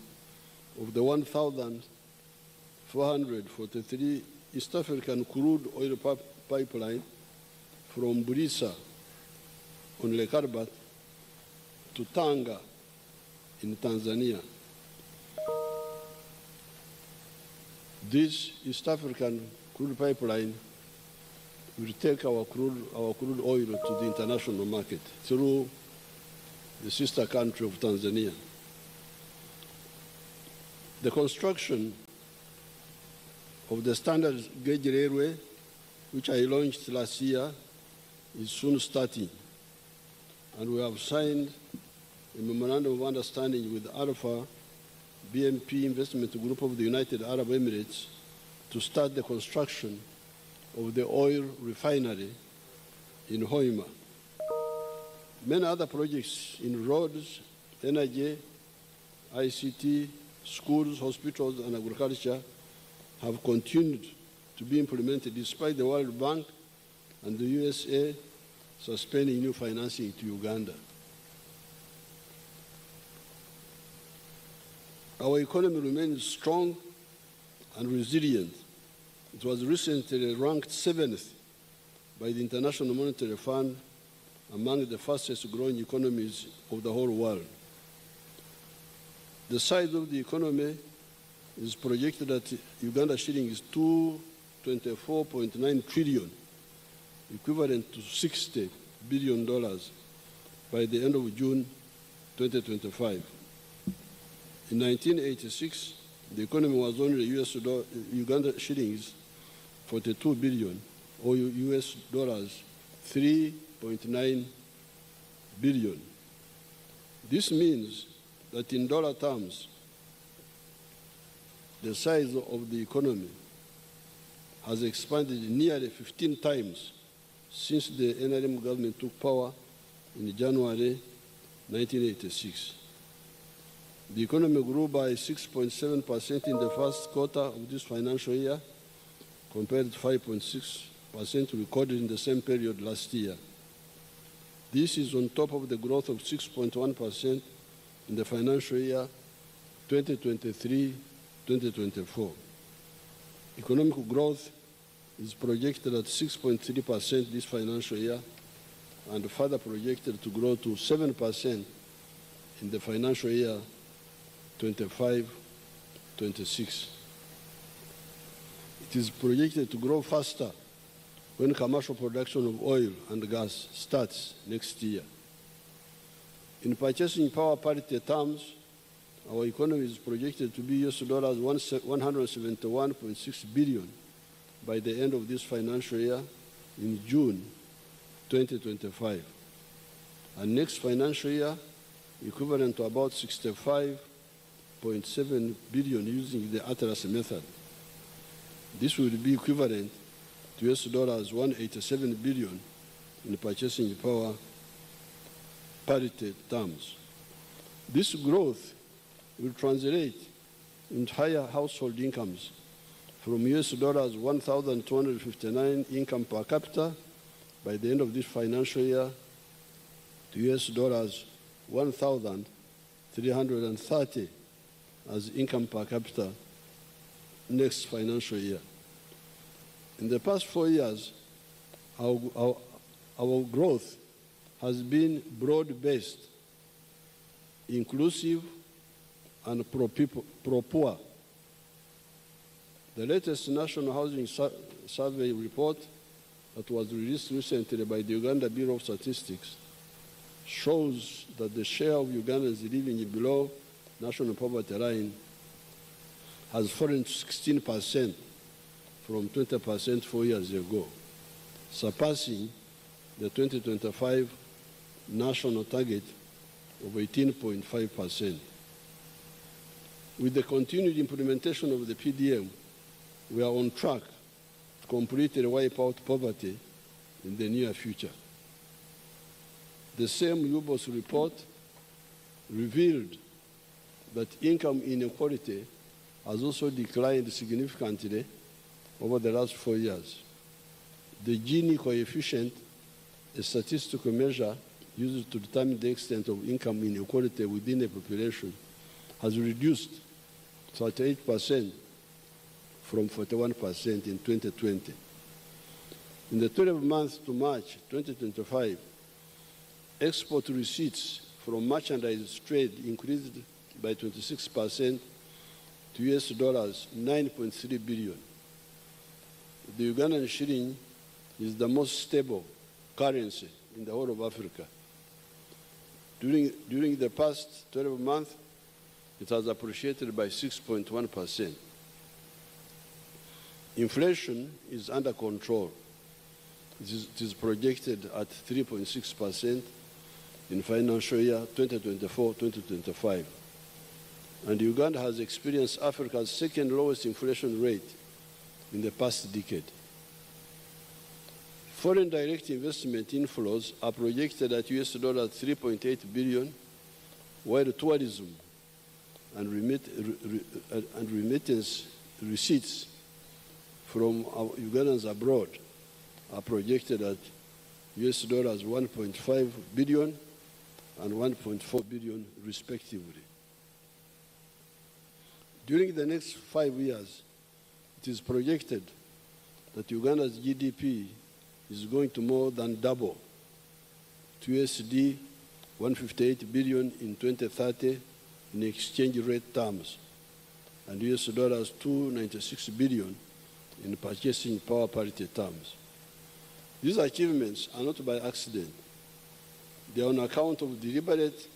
of the 1,443 East African crude oil pipeline from Burisa on Lake Albert to Tanga in Tanzania. This East African crude pipeline will take our crude oil to the international market through the sister country of Tanzania. The construction of the standard gauge railway, which I launched last year, is soon starting, and we have signed a memorandum of understanding with Alpha BMP Investment Group of the United Arab Emirates to start the construction of the oil refinery in Hoima. Many other projects in roads, energy, ICT, schools, hospitals, and agriculture have continued to be implemented despite the World Bank and the USA suspending new financing to Uganda. Our economy remains strong and resilient. It was recently ranked 7th by the International Monetary Fund among the fastest growing economies of the whole world. The size of the economy is projected at Uganda shillings $224.9 trillion, equivalent to $60 billion by the end of June 2025. In 1986, the economy was only Uganda shillings 42 billion, or US dollars 3.9 billion. This means that in dollar terms, the size of the economy has expanded nearly 15 times since the NRM government took power in January 1986. The economy grew by 6.7% in the first quarter of this financial year, compared to 5.6% recorded in the same period last year. This is on top of the growth of 6.1% in the financial year 2023-2024. Economic growth is projected at 6.3% this financial year and further projected to grow to 7% in the financial year 25-26. It is projected to grow faster when commercial production of oil and gas starts next year. In purchasing power parity terms, our economy is projected to be US dollars $171.6 billion by the end of this financial year in June 2025. And next financial year, equivalent to about $65.7 billion using the Atlas method. This will be equivalent to US dollars $187 billion in purchasing power parity terms. This growth will translate into higher household incomes from US dollars $1,259 income per capita by the end of this financial year to US dollars $1,000 330 as income per capita next financial year. In the past 4 years, our growth has been broad-based, inclusive, and pro-poor. The latest National Housing Survey report that was released recently by the Uganda Bureau of Statistics shows that the share of Ugandans living below national poverty line has fallen to 16% from 20% 4 years ago, surpassing the 2025 national target of 18.5%. With the continued implementation of the PDM, we are on track to completely wipe out poverty in the near future. The same UBOS report revealed that income inequality has also declined significantly over the last 4 years. The Gini coefficient, a statistical measure used to determine the extent of income inequality within a population, has reduced 38% from 41% in 2020. In the 12 months to March 2025, export receipts from merchandise trade increased by 26% to US dollars 9.3 billion. The Ugandan shilling is the most stable currency in the whole of Africa. During the past 12 months, it has appreciated by 6.1%. Inflation is under control. It is projected at 3.6% in financial year 2024-2025. And Uganda has experienced Africa's second lowest inflation rate in the past decade. Foreign direct investment inflows are projected at US dollars 3.8 billion, while tourism and remittance receipts from Ugandans abroad are projected at US dollars 1.5 billion and 1.4 billion respectively. During the next 5 years, it is projected that Uganda's GDP is going to more than double to USD 158 billion in 2030 in exchange rate terms, and US dollars 296 billion in purchasing power parity terms. These achievements are not by accident. They are on account of deliberate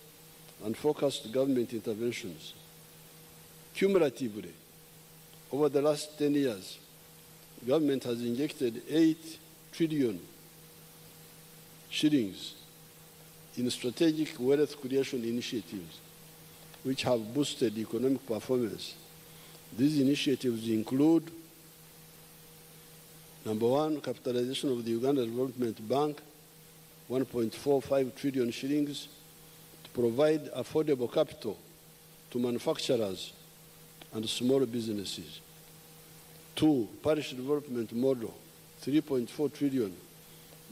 and focused government interventions. Cumulatively, over the last 10 years, government has injected 8 trillion shillings in strategic wealth creation initiatives, which have boosted economic performance. These initiatives include: number one, capitalization of the Uganda Development Bank, 1.45 trillion shillings, to provide affordable capital to manufacturers and small businesses. 2, parish development model, 3.4 trillion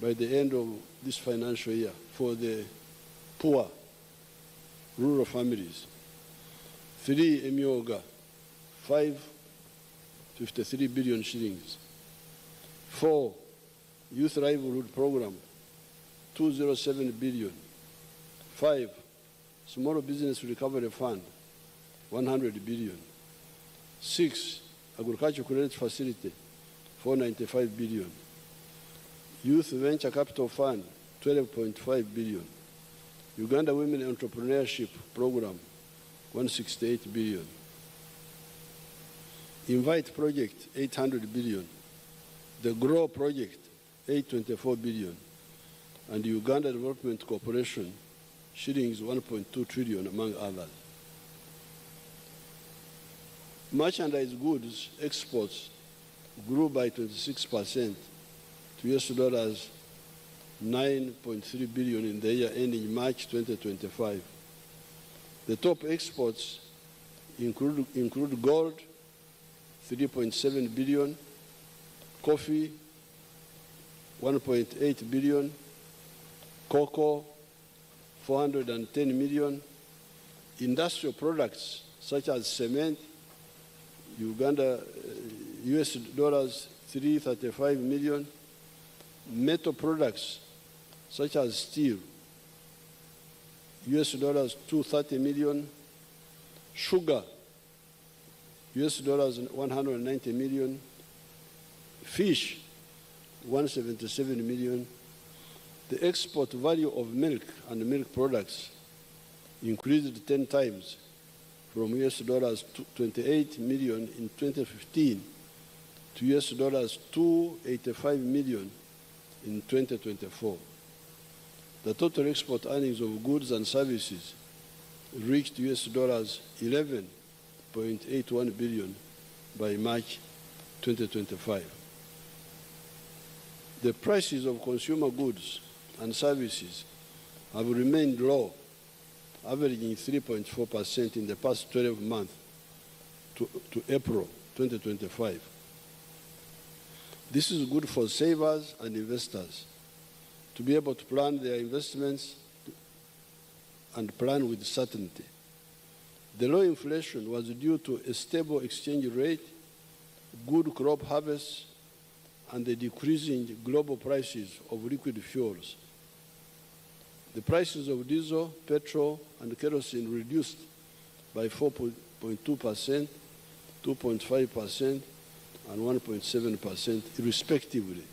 by the end of this financial year for the poor rural families. 3, Emyoga, 553 billion shillings. 4, youth livelihood program, 207 billion. 5, small business recovery fund, 100 billion. 6, agricultural credit facility, 495 billion. Youth venture capital fund, 12.5 billion. Uganda Women Entrepreneurship Program, 168 billion. Invite project, 800 billion. The Grow project, 824 billion. And the Uganda Development Corporation, shillings 1.2 trillion, among others. Merchandise goods exports grew by 26% to US dollars 9.3 billion in the year ending March 2025. The top exports include gold, 3.7 billion, coffee, 1.8 billion, cocoa, 410 million, industrial products such as cement, Uganda, US dollars 335 million, metal products such as steel, US dollars 230 million, sugar, US dollars 190 million, fish, 177 million. The export value of milk and milk products increased 10 times from US dollars 28 million in 2015 to US dollars 285 million in 2024. The total export earnings of goods and services reached US dollars 11.81 billion by March 2025. The prices of consumer goods and services have remained low, averaging 3.4% in the past 12 months to April 2025. This is good for savers and investors to be able to plan their investments and plan with certainty. The low inflation was due to a stable exchange rate, good crop harvests, and the decreasing global prices of liquid fuels. The prices of diesel, petrol, and kerosene reduced by 4.2%, 2.5%, and 1.7% respectively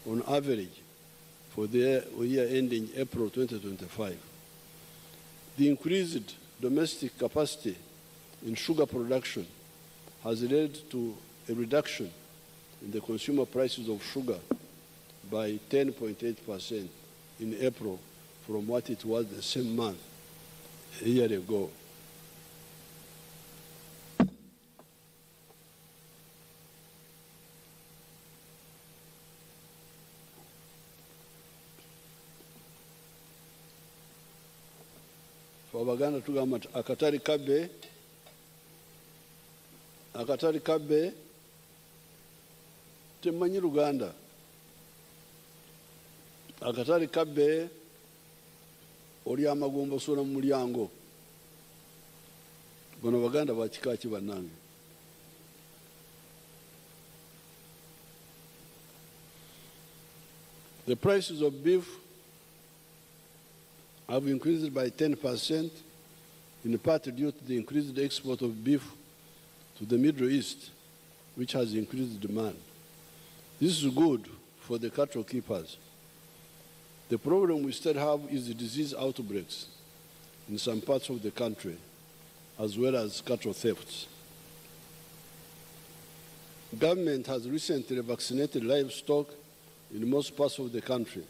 on average for the year ending April 2025. The increased domestic capacity in sugar production has led to a reduction in the consumer prices of sugar by 10.8% in April from what it was the same month a year ago. Abaganda tugamba nti akatali kabbe temanyi Luganda. Akatali kabbe oli amagombo sola mu mulyango. Bano Baganda bakika ki bannange? The prices of beef have increased by 10%, in part due to the increased export of beef to the Middle East, which has increased demand. This is good for the cattle keepers. The problem we still have is the disease outbreaks in some parts of the country, as well as cattle thefts. Government has recently vaccinated livestock in most parts of the country,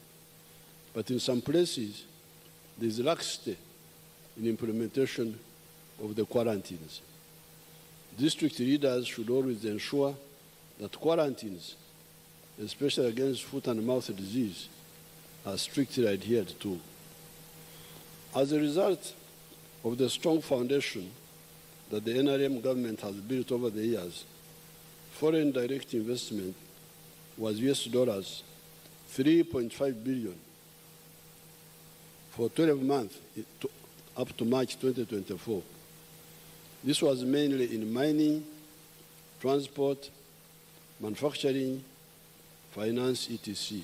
but in some places, there is laxity in implementation of the quarantines. District leaders should always ensure that quarantines, especially against foot and mouth disease, are strictly adhered to. As a result of the strong foundation that the NRM government has built over the years, foreign direct investment was US dollars 3.5 billion for 12 months up to March 2024. This was mainly in mining, transport, manufacturing, finance, etc.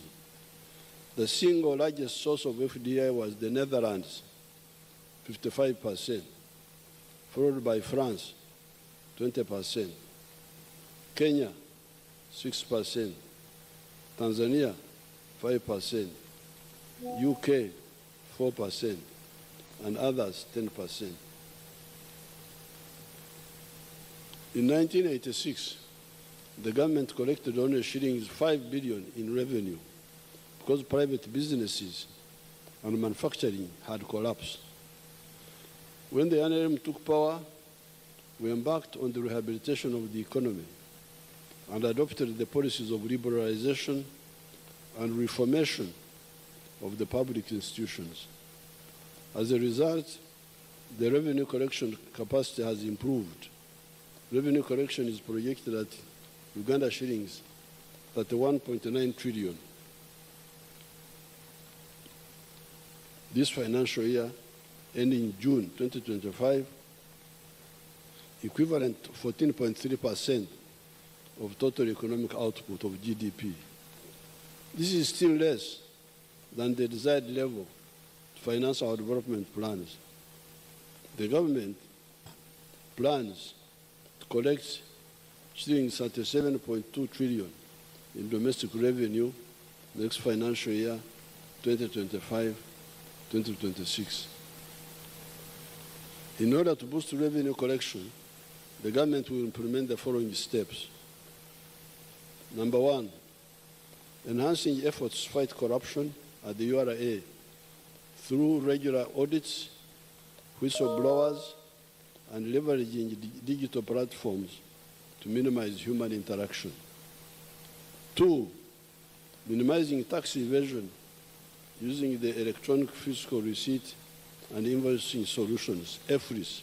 The single largest source of FDI was the Netherlands, 55%, followed by France, 20%, Kenya, 6%, Tanzania, 5%, UK, 4%, and others 10%. In 1986, the government collected only shillings 5 billion in revenue because private businesses and manufacturing had collapsed. When the NRM took power, we embarked on the rehabilitation of the economy and adopted the policies of liberalization and reformation of the public institutions. As a result, the revenue collection capacity has improved. Revenue collection is projected at Uganda shillings 31.9 trillion. This financial year, ending June 2025, equivalent to 14.3% of total economic output of GDP. This is still less than the desired level to finance our development plans. The government plans to collect shillings 37.2 trillion in domestic revenue next financial year, 2025-2026. In order to boost revenue collection, the government will implement the following steps. Number one, enhancing efforts to fight corruption at the URA through regular audits, whistleblowers, and leveraging digital platforms to minimize human interaction. Two, minimizing tax evasion using the electronic fiscal receipt and invoicing solutions, EFRIS,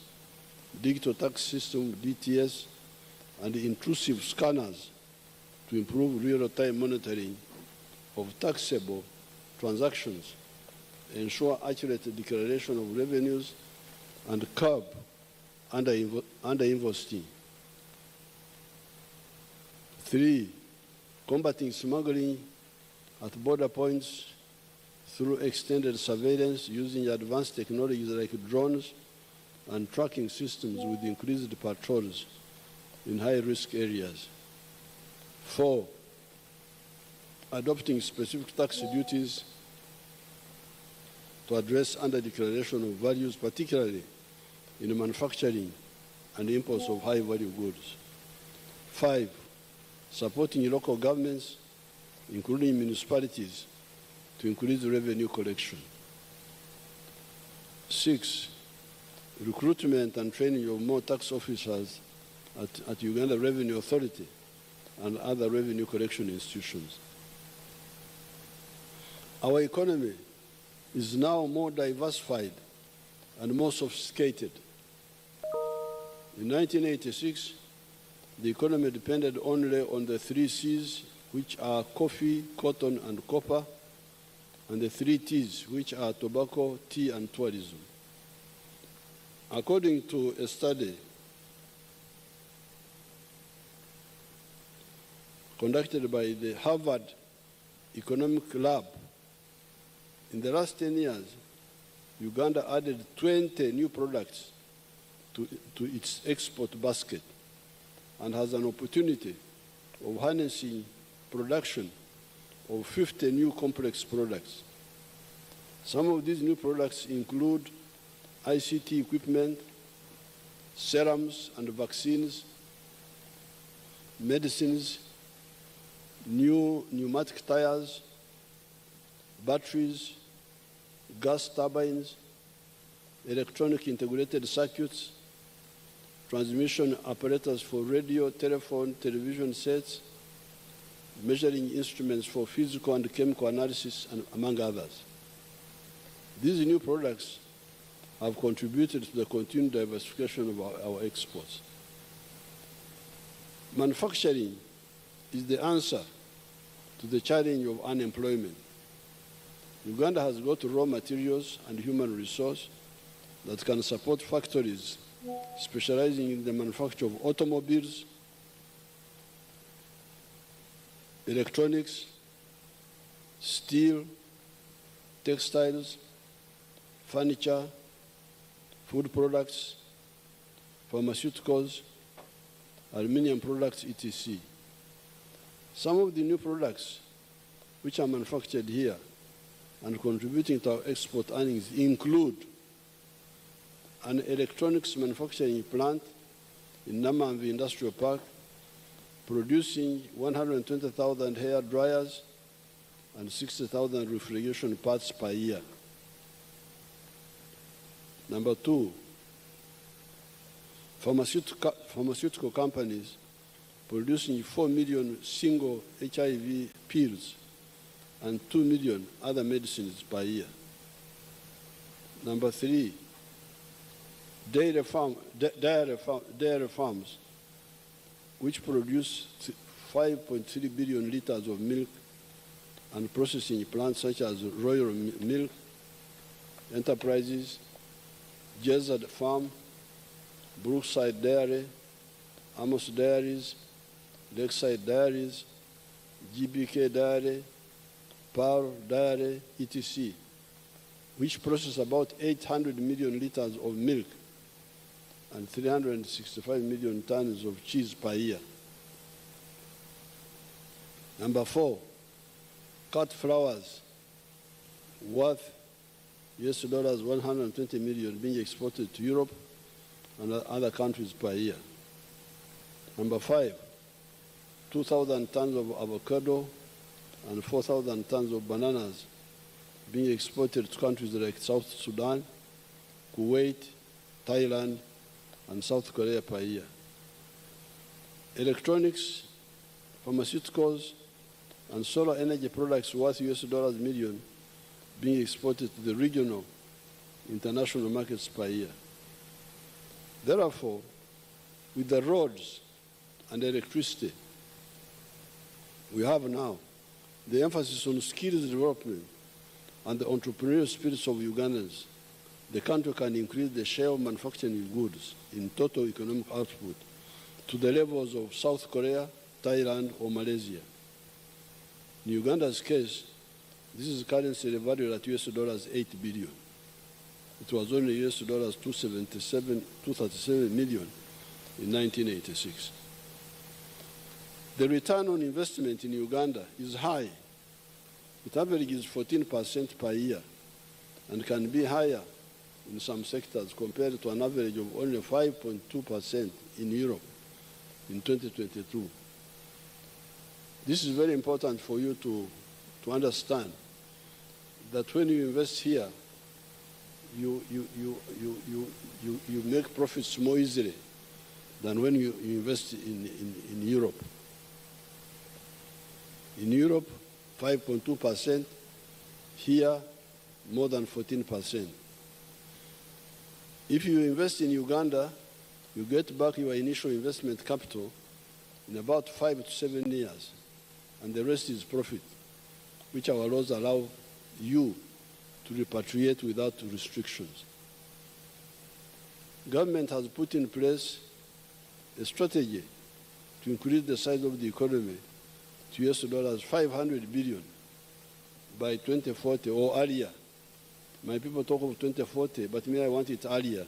digital tax system, DTS, and intrusive scanners to improve real-time monitoring of taxable transactions, ensure accurate declaration of revenues, and curb under-invoicing. Three, combating smuggling at border points through extended surveillance using advanced technologies like drones and tracking systems with increased patrols in high-risk areas. Four, adopting specific tax duties to address under-declaration of values, particularly in manufacturing and imports of high-value goods. Five, supporting local governments, including municipalities, to increase revenue collection. Six, recruitment and training of more tax officers at Uganda Revenue Authority and other revenue collection institutions. Our economy is now more diversified and more sophisticated. In 1986, the economy depended only on the 3 C's, which are coffee, cotton, and copper, and the 3 T's, which are tobacco, tea, and tourism. According to a study conducted by the Harvard Economic Lab, in the last 10 years, Uganda added 20 new products to its export basket and has an opportunity of harnessing production of 50 new complex products. Some of these new products include ICT equipment, serums and vaccines, medicines, new pneumatic tires, batteries, gas turbines, electronic integrated circuits, transmission apparatus for radio, telephone, television sets, measuring instruments for physical and chemical analysis, and among others. These new products have contributed to the continued diversification of our exports. Manufacturing is the answer to the challenge of unemployment. Uganda has got raw materials and human resource that can support factories specializing in the manufacture of automobiles, electronics, steel, textiles, furniture, food products, pharmaceuticals, aluminium products, etc. Some of the new products which are manufactured here and contributing to our export earnings include an electronics manufacturing plant in Namamvi Industrial Park, producing 120,000 hair dryers and 60,000 refrigeration parts per year. Number two, pharmaceutical companies producing 4 million single HIV pills and 2 million other medicines per year. Number three, dairy farms, which produce 5.3 billion liters of milk, and processing plants such as Royal Milk Enterprises, Jezzard Farm, Brookside Dairy, Amos Dairies, Lakeside Dairies, GBK Dairy, Pearl Dairy, etc., which process about 800 million liters of milk and 365 million tons of cheese per year. Number 4, cut flowers worth US dollars 120 million being exported to Europe and other countries per year. Number 5, 2,000 tons of avocado and 4,000 tons of bananas being exported to countries like South Sudan, Kuwait, Thailand, and South Korea per year. Electronics, pharmaceuticals, and solar energy products worth US dollars million being exported to the regional international markets per year. Therefore, with the roads and electricity we have now, the emphasis on skills development and the entrepreneurial spirits of Ugandans, the country can increase the share of manufacturing goods in total economic output to the levels of South Korea, Thailand, or Malaysia. In Uganda's case, this is currently valued at US dollars 8 billion. It was only US dollars 237 million in 1986. The return on investment in Uganda is high. It averages 14% per year and can be higher in some sectors compared to an average of only 5.2% in Europe in 2022. This is very important for you to understand that when you invest here, you make profits more easily than when you invest in Europe. In Europe, 5.2%, here more than 14%. If you invest in Uganda, you get back your initial investment capital in about 5 to 7 years, and the rest is profit, which our laws allow you to repatriate without restrictions. Government has put in place a strategy to increase the size of the economy to US dollars 500 billion by 2040 or earlier. My people talk of 2040, but me, I want it earlier.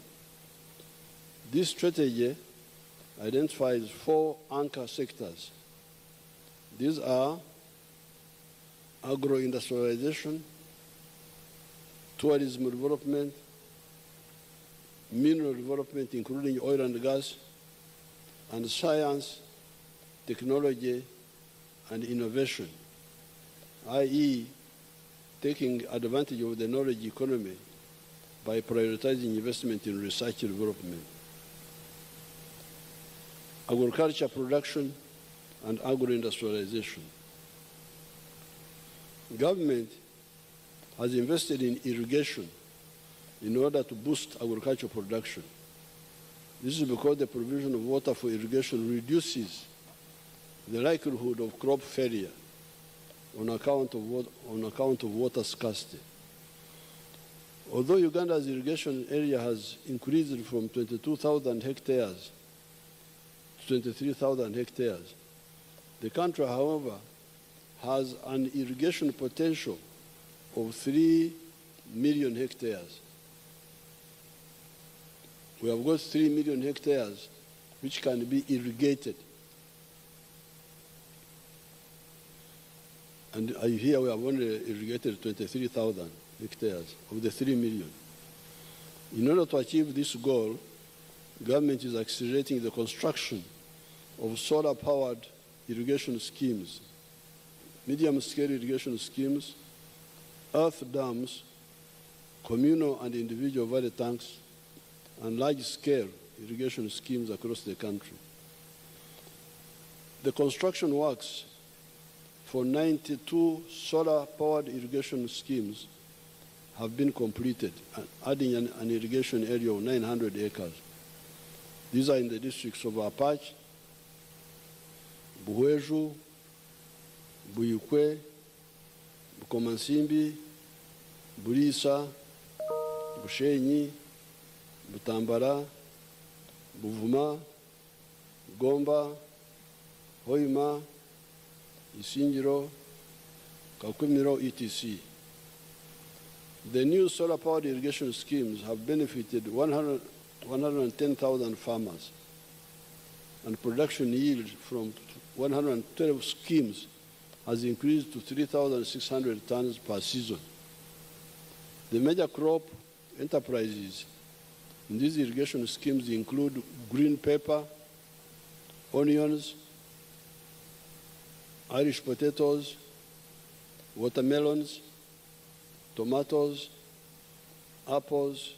This strategy identifies 4 anchor sectors. These are agro-industrialization, tourism development, mineral development, including oil and gas, and science, technology, and innovation, i.e., taking advantage of the knowledge economy by prioritizing investment in research and development. Agriculture production and agro-industrialization. Government has invested in irrigation in order to boost agricultural production. This is because the provision of water for irrigation reduces the likelihood of crop failure on account of water scarcity. Although Uganda's irrigation area has increased from 22,000 hectares to 23,000 hectares, the country, however, has an irrigation potential of 3 million hectares. We have got 3 million hectares which can be irrigated. And here we have only irrigated 23,000 hectares of the 3 million. In order to achieve this goal, government is accelerating the construction of solar-powered irrigation schemes, medium-scale irrigation schemes, earth dams, communal and individual valley tanks, and large-scale irrigation schemes across the country. The construction works for 92 solar-powered irrigation schemes have been completed, adding an irrigation area of 900 acres. These are in the districts of Apache, Buhweju, Buyukwe, Bukomansimbi, Bulisa, Bushenyi, Butambara, Buvuma, Gomba, Hoima, Isingiro, Kakumiro, etc. The new solar-powered irrigation schemes have benefited 110,000 farmers, and production yield from 112 schemes has increased to 3,600 tons per season. The major crop enterprises in these irrigation schemes include green pepper, onions, Irish potatoes, watermelons, tomatoes, apples,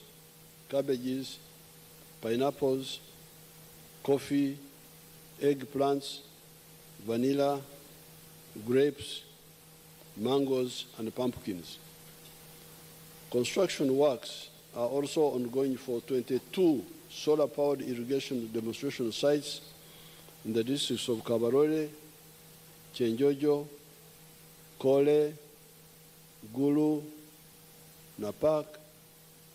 cabbages, pineapples, coffee, eggplants, vanilla, grapes, mangoes, and pumpkins. Construction works are also ongoing for 22 solar-powered irrigation demonstration sites in the districts of Kabarole, Chenjojo, Kole, Gulu, Napak,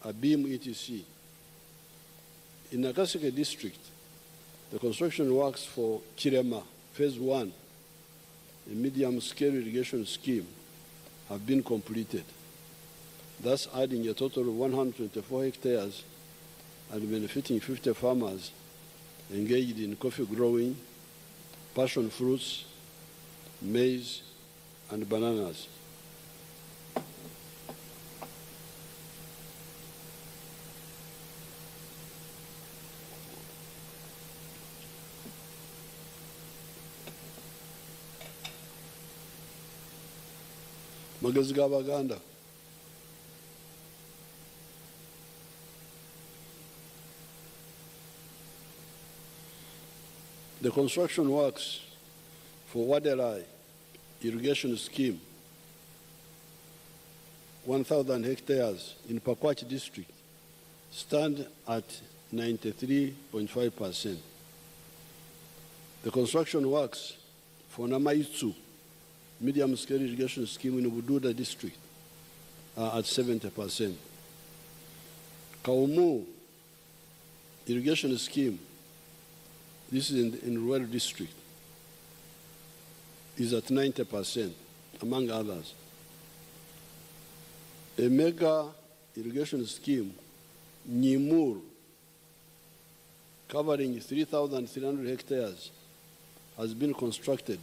Abim, etc. In Nakaseke district, the construction works for Chirema, Phase 1, a medium-scale irrigation scheme, have been completed, thus adding a total of 124 hectares and benefiting 50 farmers engaged in coffee growing, passion fruits, maize, and bananas. Magezi g'Abaganda. The construction works for Wadelai irrigation scheme, 1,000 hectares in Pakwach district, stand at 93.5%. The construction works for Namaitsu medium-scale irrigation scheme in Bududa district are at 70%. Kaumu irrigation scheme, this is in rural district, is at 90%, among others. A mega irrigation scheme, Nyimur, covering 3,300 hectares, has been constructed.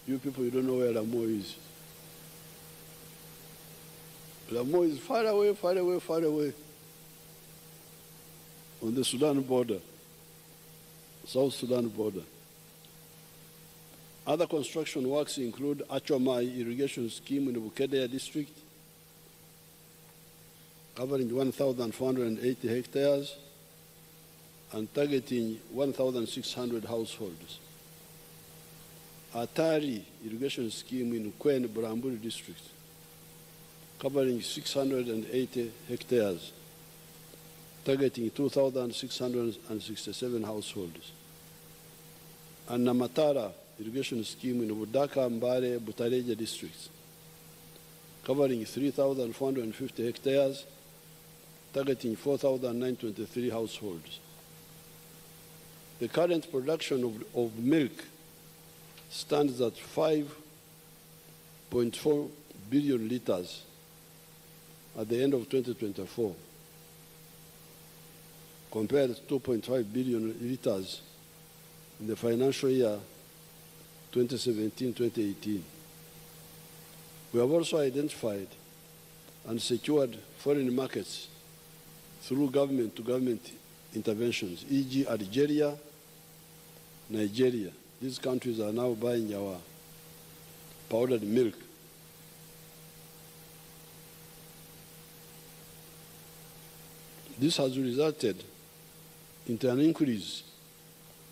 You people, you don't know where Lamo is. Lamo is far away, far away, far away. On the Sudan border, South Sudan border. Other construction works include Achomai irrigation scheme in the Bukedde district, covering 1,480 hectares and targeting 1,600 households. Atari irrigation scheme in Kwen, Bramburi district, covering 680 hectares, targeting 2,667 households. And Namatara irrigation scheme in Budaka, Mbare, Butareja districts, covering 3,450 hectares, targeting 4,923 households. The current production of milk stands at 5.4 billion liters at the end of 2024, compared to 2.5 billion liters in the financial year 2017-2018. We have also identified and secured foreign markets through government-to-government interventions, e.g. Algeria, Nigeria. These countries are now buying our powdered milk. This has resulted into an increase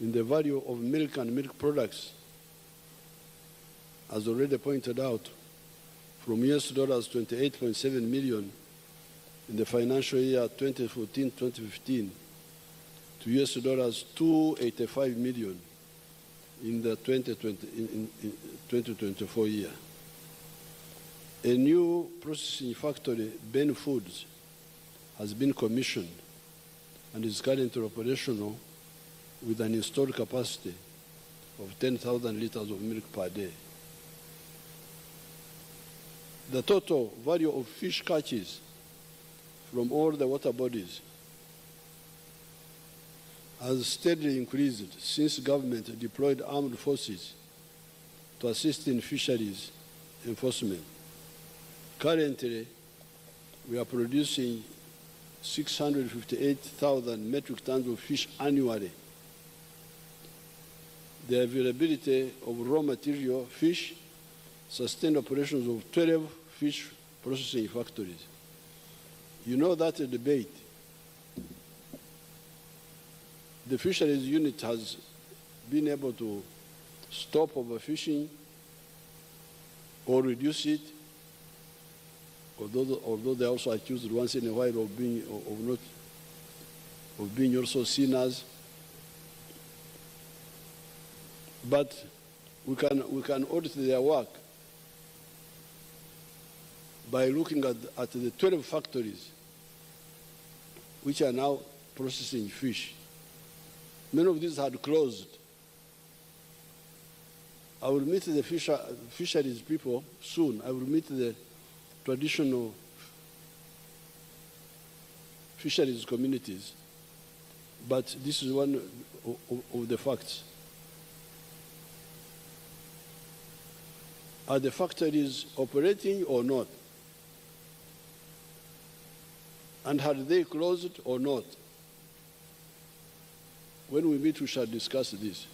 in the value of milk and milk products, as already pointed out, from US $28.7 million in the financial year 2014-2015 to US $285 million in the 2024 year. A new processing factory, Ben Foods, has been commissioned and is currently operational with an installed capacity of 10,000 litres of milk per day. The total value of fish catches from all the water bodies has steadily increased since government deployed armed forces to assist in fisheries enforcement. Currently, we are producing 658,000 metric tons of fish annually. The availability of raw material, fish, sustained operations of 12 fish processing factories. You know that debate. The fisheries unit has been able to stop overfishing or reduce it, although they also accused once in a while of being also sinners. But we can audit their work by looking at the 12 factories which are now processing fish. Many of these had closed. I will meet the fisheries people soon. I will meet the traditional fisheries communities. But this is one of the facts. Are the factories operating or not? And had they closed or not? When we meet, we shall discuss this.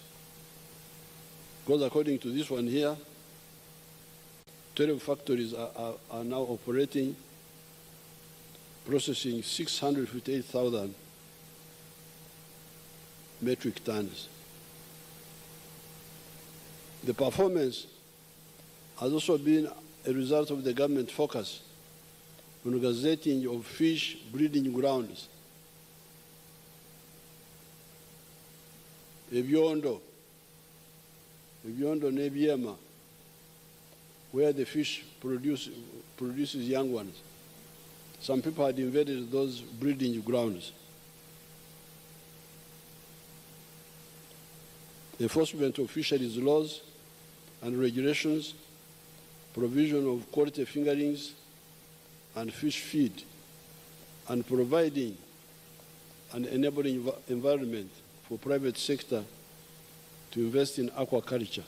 Because according to this one here, 12 factories are now operating, processing 658,000 metric tons. The performance has also been a result of the government focus on gazetting of fish breeding grounds. Ebyondo nebyema, where the fish produces young ones. Some people had invaded those breeding grounds. Enforcement of fisheries laws and regulations, provision of quality fingerlings and fish feed, and providing an enabling environment for private sector to invest in aquaculture.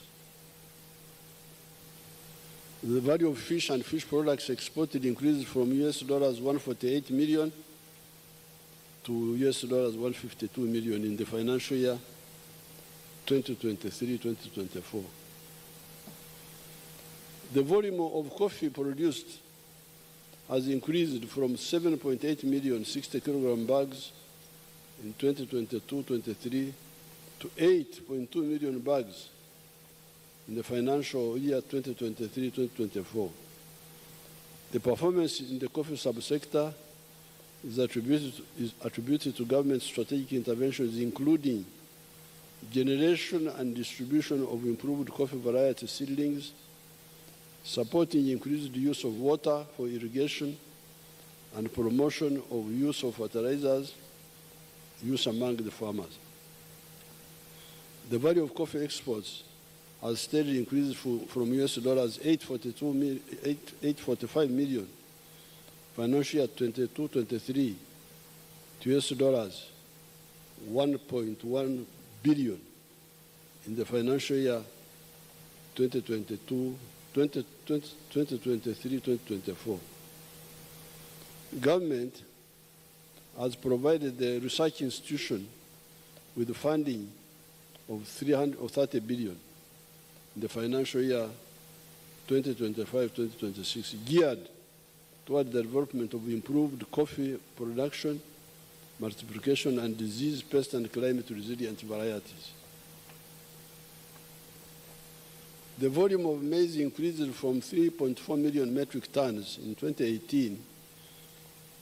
The value of fish and fish products exported increased from US dollars 148 million to US dollars 152 million in the financial year 2023-2024. The volume of coffee produced has increased from 7.8 million 60 kilogram bags in 2022-23 to 8.2 million bags in the financial year 2023-2024. The performance in the coffee subsector is attributed to government strategic interventions, including generation and distribution of improved coffee variety seedlings, supporting increased use of water for irrigation, and promotion of use of fertilizers use among the farmers. The value of coffee exports has steadily increased from US dollars 845 million financial year 22-23 to US dollars 1.1 billion in the financial year 2023-2024. Government has provided the research institution with funding of 30 billion in the financial year 2025-2026, geared toward the development of improved coffee production, multiplication, and disease, pest, and climate-resilient varieties. The volume of maize increased from 3.4 million metric tons in 2018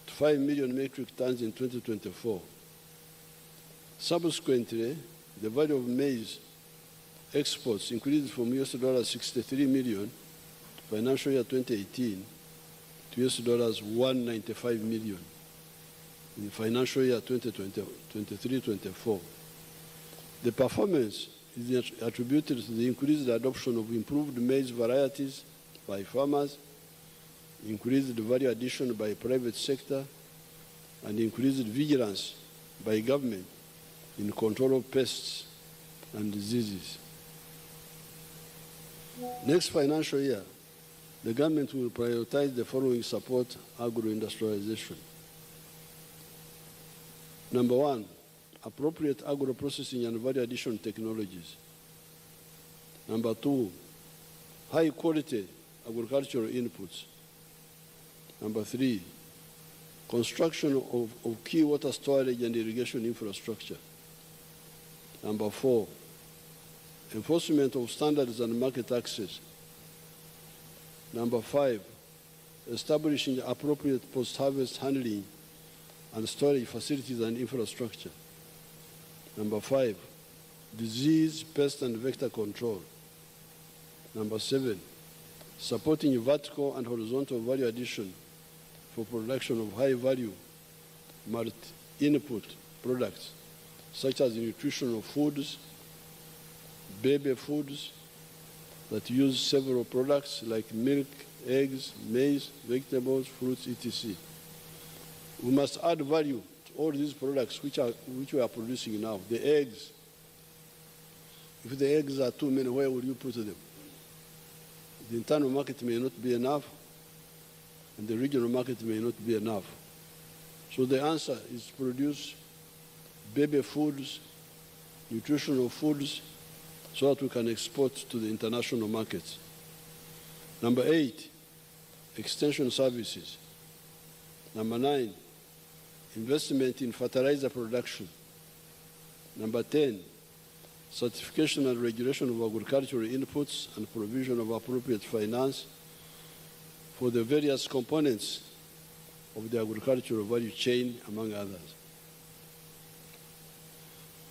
to 5 million metric tons in 2024. Subsequently, the value of maize exports increased from US $63 million financial year 2018 to $195 million in financial year 2023-24. The performance is attributed to the increased adoption of improved maize varieties by farmers, increased value addition by private sector, and increased vigilance by government in control of pests and diseases. Next financial year, the government will prioritize the following support agro-industrialization. Number one, appropriate agro-processing and value addition technologies. Number two, high-quality agricultural inputs. Number three, construction of key water storage and irrigation infrastructure. Number four, enforcement of standards and market access. Number five, establishing appropriate post-harvest handling and storage facilities and infrastructure. Number five, disease, pest, and vector control. Number seven, supporting vertical and horizontal value addition for production of high-value multi-input products, such as nutritional foods, baby foods that use several products like milk, eggs, maize, vegetables, fruits, etc. We must add value to all these products which we are producing now. The eggs, if the eggs are too many, where will you put them? The internal market may not be enough, and the regional market may not be enough. So the answer is to produce baby foods, nutritional foods, so that we can export to the international markets. Number eight, extension services. Number nine, investment in fertilizer production. Number 10, certification and regulation of agricultural inputs and provision of appropriate finance for the various components of the agricultural value chain, among others.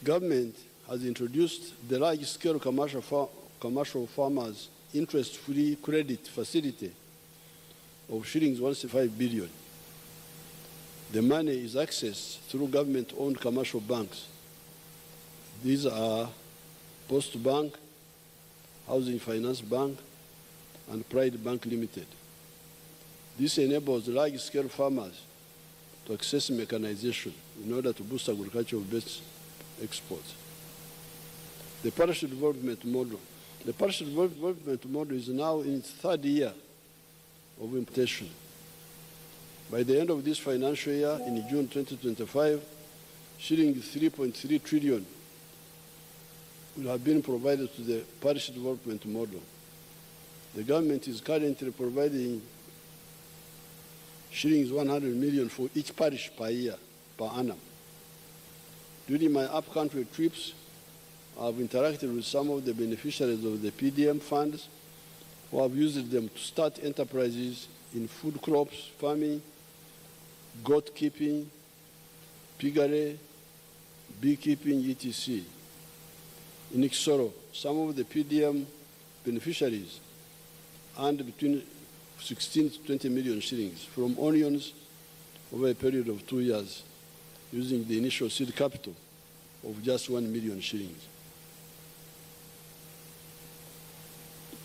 Government has introduced the large-scale commercial farmers interest-free credit facility of shillings 1.5 billion. The money is accessed through government-owned commercial banks. These are Post Bank, Housing Finance Bank, and Pride Bank Limited. This enables large-scale farmers to access mechanization in order to boost agricultural-based exports. The partnership development model. The partnership development model is now in its third year of implementation. By the end of this financial year, in June 2025, shilling 3.3 trillion will have been provided to the parish development model. The government is currently providing shillings 100 million for each parish per year, per annum. During my up-country trips, I have interacted with some of the beneficiaries of the PDM funds who have used them to start enterprises in food crops, farming, goat keeping, piggery, beekeeping, etc. In Iksoro, some of the PDM beneficiaries earned between 16 to 20 million shillings from onions over a period of 2 years, using the initial seed capital of just 1 million shillings.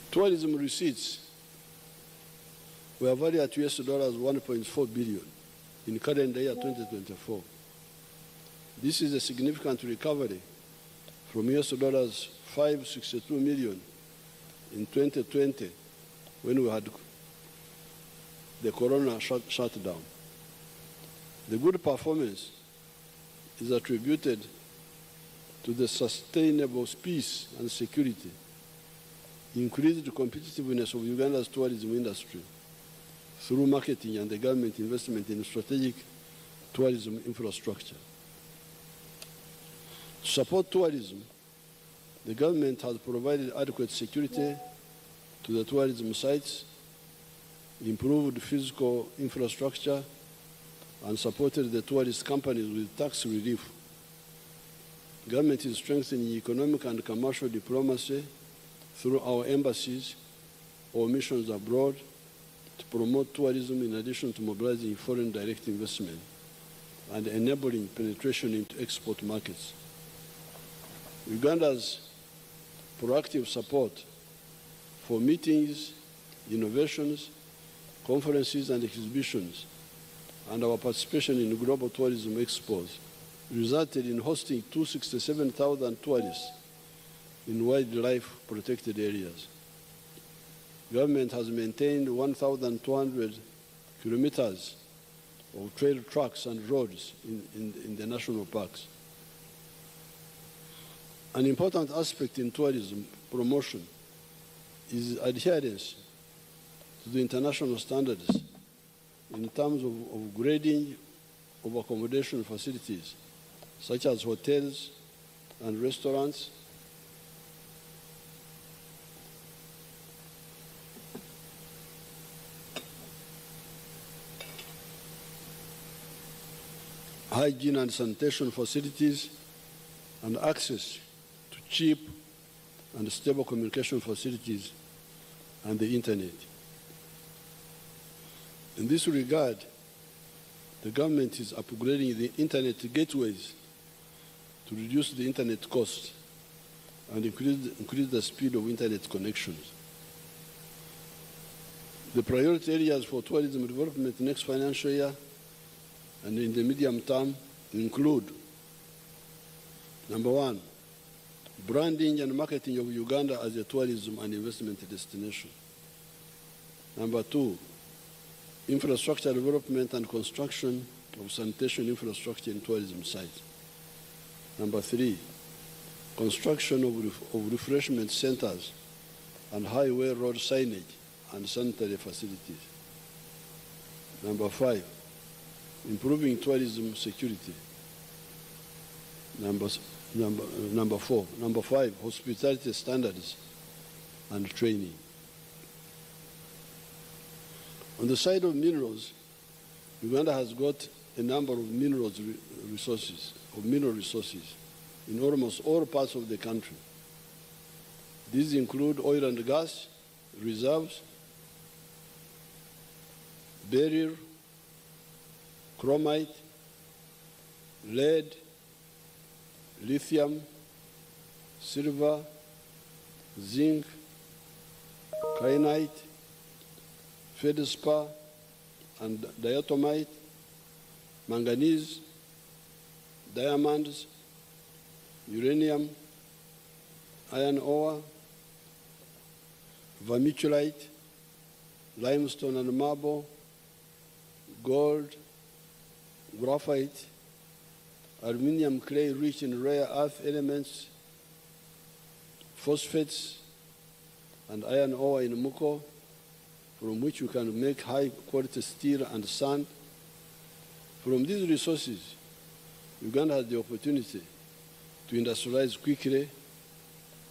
Tourism receipts were valued at $1.4 billion in calendar year 2024. This is a significant recovery from $562 million in 2020 when we had the corona shutdown. The good performance is attributed to the sustainable peace and security, increased competitiveness of Uganda's tourism industry through marketing and the government investment in strategic tourism infrastructure. To support tourism, the government has provided adequate security to the tourism sites, improved physical infrastructure, and supported the tourist companies with tax relief. Government is strengthening economic and commercial diplomacy through our embassies or missions abroad to promote tourism in addition to mobilizing foreign direct investment and enabling penetration into export markets. Uganda's proactive support for meetings, innovations, conferences and exhibitions, and our participation in global tourism expos resulted in hosting 267,000 tourists in wildlife protected areas. Government has maintained 1,200 kilometers of trail tracks and roads in the national parks. An important aspect in tourism promotion is adherence to the international standards in terms of grading of accommodation facilities, such as hotels and restaurants, hygiene and sanitation facilities, and access to cheap and stable communication facilities and the internet. In this regard, the government is upgrading the internet gateways to reduce the internet costs and increase the speed of internet connections. The priority areas for tourism development next financial year and in the medium term include: number one, branding and marketing of Uganda as a tourism and investment destination. Number two, infrastructure development and construction of sanitation infrastructure in tourism sites. Number three, construction of refreshment centers and highway road signage and sanitary facilities. Number five, improving tourism security. Number five, hospitality standards and training. On the side of minerals, Uganda has got a number of mineral resources in almost all parts of the country. These include oil and gas reserves, beryl, chromite, lead, lithium, silver, zinc, kyanite, feldspar and diatomite, manganese, diamonds, uranium, iron ore, vermiculite, limestone and marble, gold, graphite, aluminium clay rich in rare earth elements, phosphates, and iron ore in Muko, from which you can make high-quality steel and sand. From these resources, Uganda has the opportunity to industrialize quickly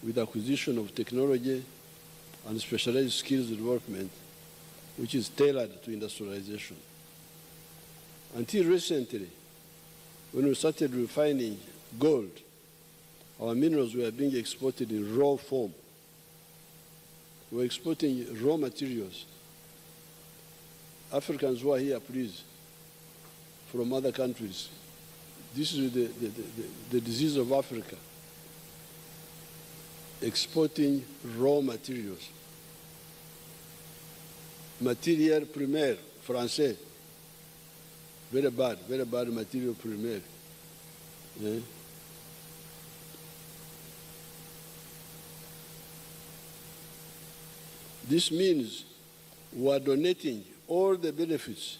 with acquisition of technology and specialized skills development, which is tailored to industrialization. Until recently, when we started refining gold, our minerals were being exported in raw form. We were exporting raw materials. Africans who are here, please, from other countries, this is the disease of Africa, exporting raw materials. Matière primaire, français, very bad material primaire. Yeah. This means we are donating all the benefits,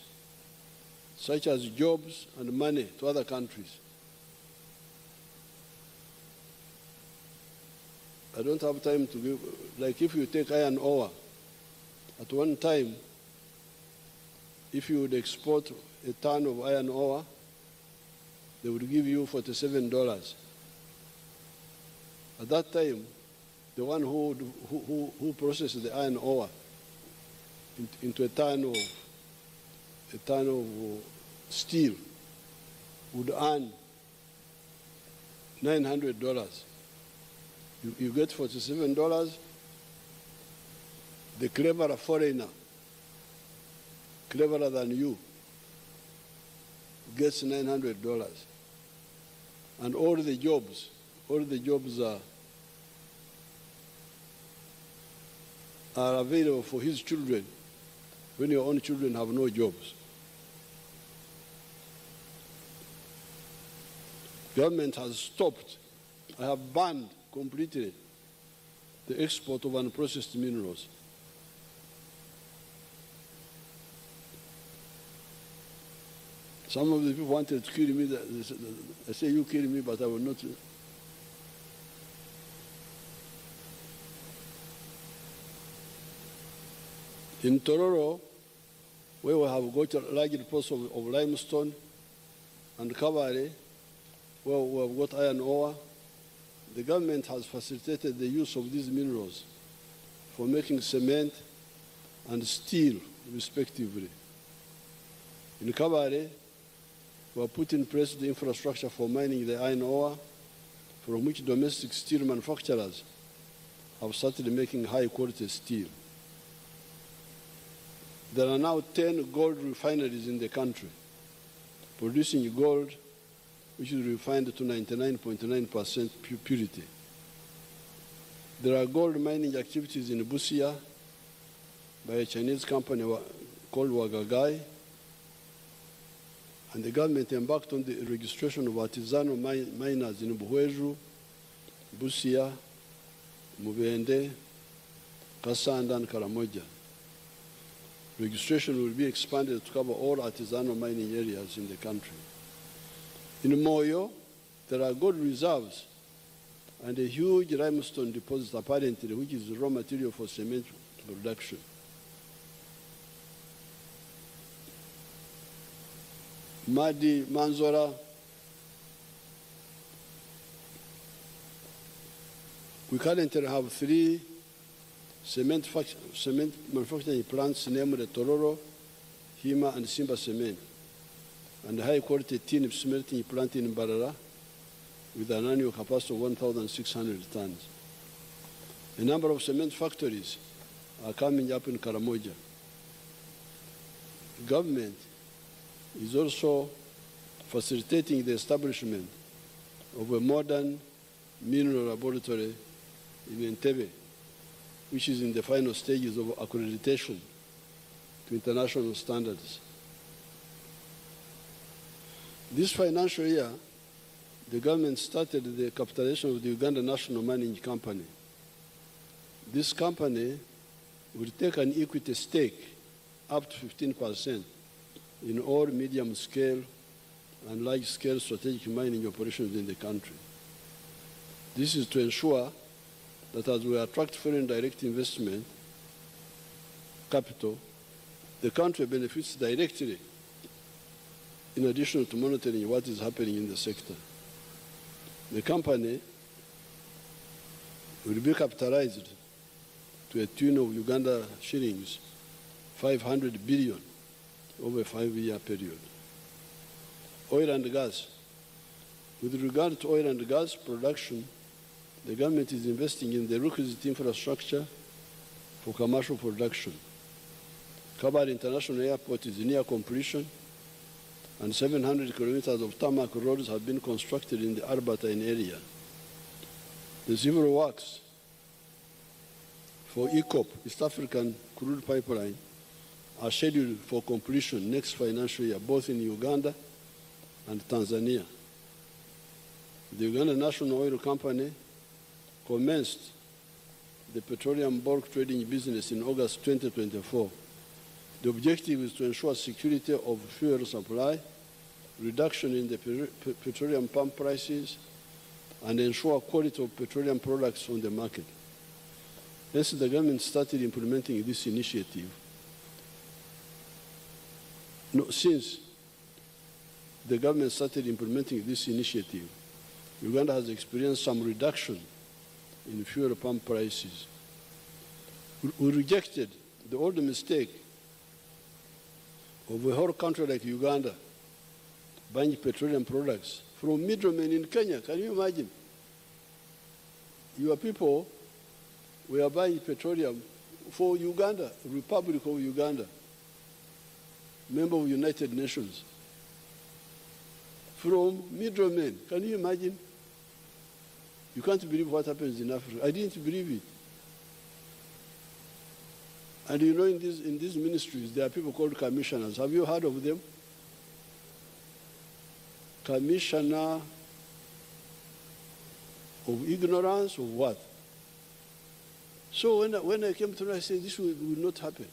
such as jobs and money, to other countries. I don't have time to give, like if you take iron ore, at one time, if you would export a ton of iron ore, they would give you $47. At that time, the one who processed the iron ore into a ton of steel would earn $900. You get $47, the cleverer foreigner, cleverer than you, gets $900. And all the jobs are available for his children when your own children have no jobs. Government has stopped, I have banned completely the export of unprocessed minerals. Some of the people wanted to kill me. I say, you kill me, but I will not. In Tororo, where we have got a large deposit of limestone, and Kavare, where we have got iron ore, the government has facilitated the use of these minerals for making cement and steel, respectively. In Kavare, we have put in place the infrastructure for mining the iron ore, from which domestic steel manufacturers have started making high-quality steel. There are now 10 gold refineries in the country, producing gold which is refined to 99.9% purity. There are gold mining activities in Busia by a Chinese company called Wagagai, and the government embarked on the registration of artisanal miners in Buhweju, Busia, Mubende, Kasanda, and Karamoja. Registration will be expanded to cover all artisanal mining areas in the country. In Moyo, there are gold reserves and a huge limestone deposit apparently, which is raw material for cement production. Madi, Manzora, we currently have 3 cement manufacturing plants, namely Tororo, Hima, and Simba Cement, and a high-quality tin smelting plant in Mbeera with an annual capacity of 1,600 tons. A number of cement factories are coming up in Karamoja. Government is also facilitating the establishment of a modern mineral laboratory in Entebbe, which is in the final stages of accreditation to international standards. This financial year, the government started the capitalization of the Uganda National Mining Company. This company will take an equity stake up to 15% in all medium-scale and large-scale strategic mining operations in the country. This is to ensure that as we attract foreign direct investment capital, the country benefits directly in addition to monitoring what is happening in the sector. The company will be capitalized to a tune of Uganda shillings 500 billion over a 5-year period. Oil and gas. With regard to oil and gas production, the government is investing in the requisite infrastructure for commercial production. Kabale International Airport is near completion, and 700 kilometers of tarmac roads have been constructed in the Albertine area. The civil works for EACOP, East African Crude Pipeline, are scheduled for completion next financial year, both in Uganda and Tanzania. The Uganda National Oil Company commenced the petroleum bulk trading business in August 2024. The objective is to ensure security of fuel supply, reduction in the petroleum pump prices, and ensure quality of petroleum products on the market. Hence, the government started implementing this initiative. Since the government started implementing this initiative, Uganda has experienced some reduction in fuel pump prices. We rejected the old mistake of a whole country like Uganda buying petroleum products from middlemen in Kenya. Can you imagine? Your people were buying petroleum for Uganda, Republic of Uganda, member of United Nations, from middlemen. Can you imagine? You can't believe what happens in Africa. I didn't believe it. And you know, in these ministries, there are people called commissioners. Have you heard of them? Commissioner of ignorance of what? So when I came to know, I said, this will not happen.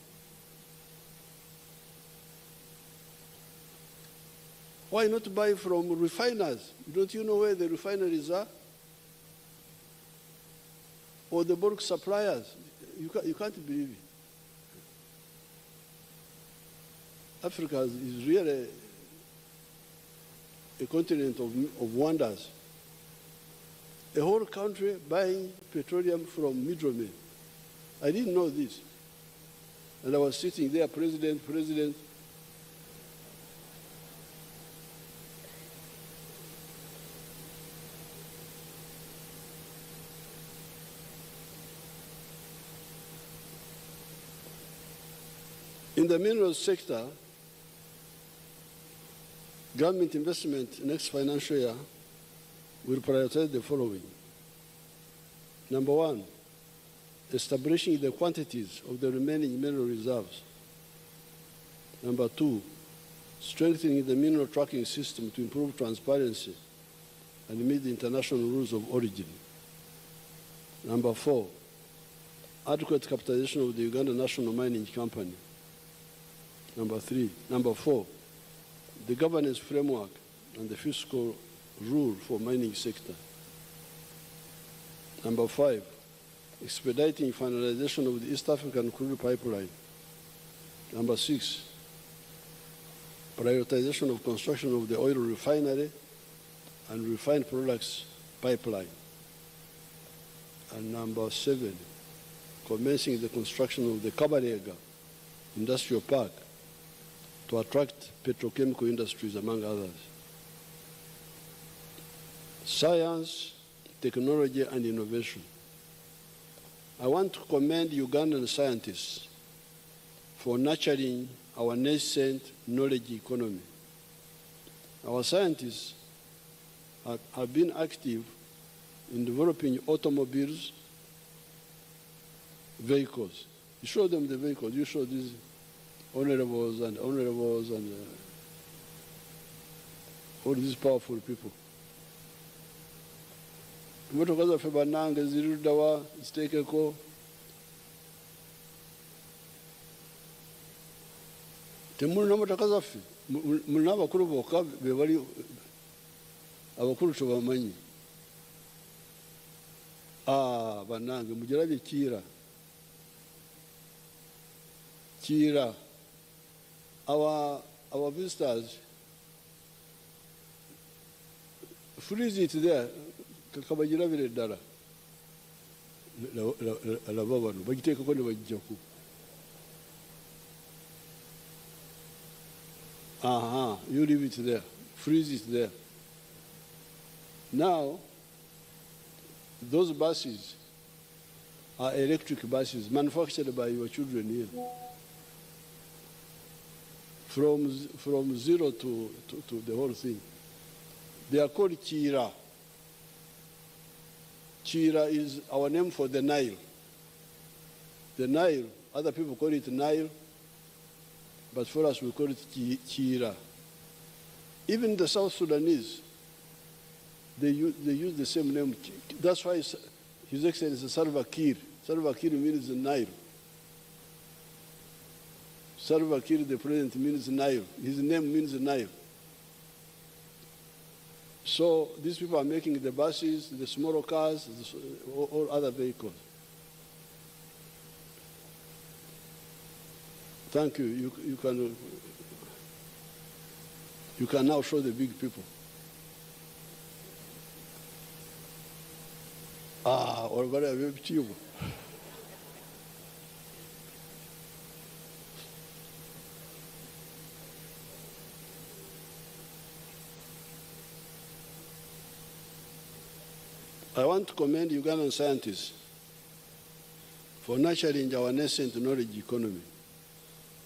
Why not buy from refiners? Don't you know where the refineries are? Or the bulk suppliers? You can't believe it. Africa is really a continent of wonders. A whole country buying petroleum from middlemen. I didn't know this. And I was sitting there, president. In the minerals sector, government investment next financial year will prioritize the following. Number one, establishing the quantities of the remaining mineral reserves. Number two, strengthening the mineral tracking system to improve transparency and meet the international rules of origin. Number four, adequate capitalization of the Uganda National Mining Company. Number four, the governance framework and the fiscal rule for mining sector. Number five, expediting finalization of the East African crude pipeline. Number six, prioritization of construction of the oil refinery and refined products pipeline. And number seven, commencing the construction of the Kabarega Industrial Park to attract petrochemical industries, among others. Science, technology, and innovation. I want to commend Ugandan scientists for nurturing our nascent knowledge economy. Our scientists have been active in developing automobiles, vehicles. You show them the vehicles, you show these honorables and all these powerful people. Motoka zaffe bannange ziri luddawa ziteekeko. Temulina motoka zaffe, mulina abakulu bokka be bali abakulu tebamanyi. Bannange mugirabye Kiira. Our visitors, freeze it there. Kabagirabire ddala. Alaba bano bagiteekako ne bajjaku. You leave it there. Freeze it there. Now, those buses are electric buses manufactured by your children here. From zero to the whole thing. They are called Kiira. Kiira is our name for the Nile. The Nile, other people call it Nile, but for us we call it Kiira. Even the South Sudanese, they use the same name. That's why His Excellency Salva Kiir. Salva Kiir means the Nile. Salva Kiir, the president, means Nile. His name means Nile. So these people are making the buses, the smaller cars, all other vehicles. Thank you. You can now show the big people. I want to commend Ugandan scientists for nurturing our nascent knowledge economy.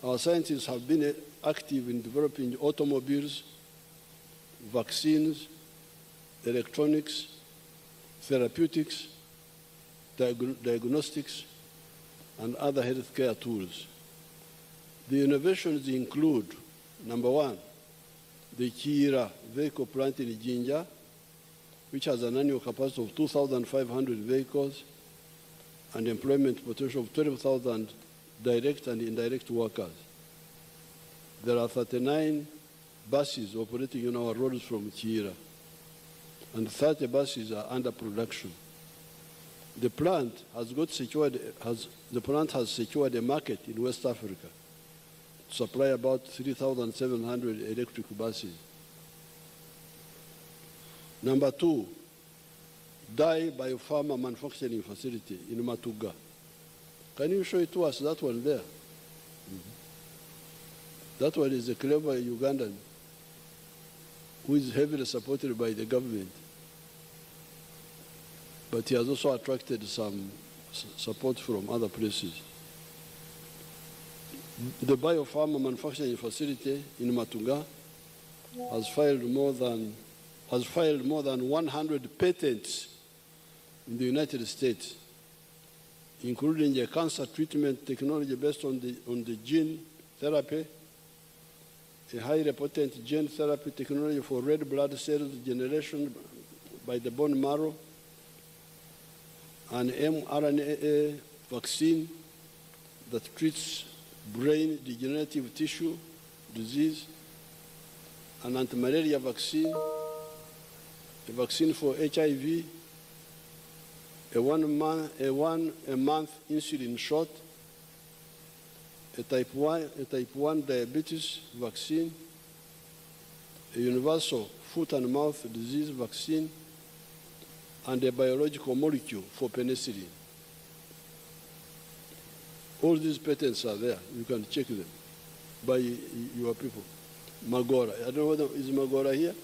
Our scientists have been active in developing automobiles, vaccines, electronics, therapeutics, diagnostics, and other healthcare tools. The innovations include, number one, the Kira vehicle plant in Jinja, which has an annual capacity of 2,500 vehicles and employment potential of 12,000 direct and indirect workers. There are 39 buses operating on our roads from Kira, and 30 buses are under production. The plant has secured a market in West Africa to supply about 3,700 electric buses. Number two, dye biopharma manufacturing facility in Matuga. Can you show it to us, that one there? That one is a clever Ugandan who is heavily supported by the government. But he has also attracted some support from other places. The biopharma manufacturing facility in Matuga has filed more than 100 patents in the United States, including a cancer treatment technology based on the gene therapy, a highly potent gene therapy technology for red blood cells generation by the bone marrow, an mRNA vaccine that treats brain degenerative tissue disease, an anti-malaria vaccine, a vaccine for HIV, a one-month insulin shot, a type 1 diabetes vaccine, a universal foot and mouth disease vaccine, and a biological molecule for penicillin. All these patents are there. You can check them by your people. Magora. I don't know whether is Magora here.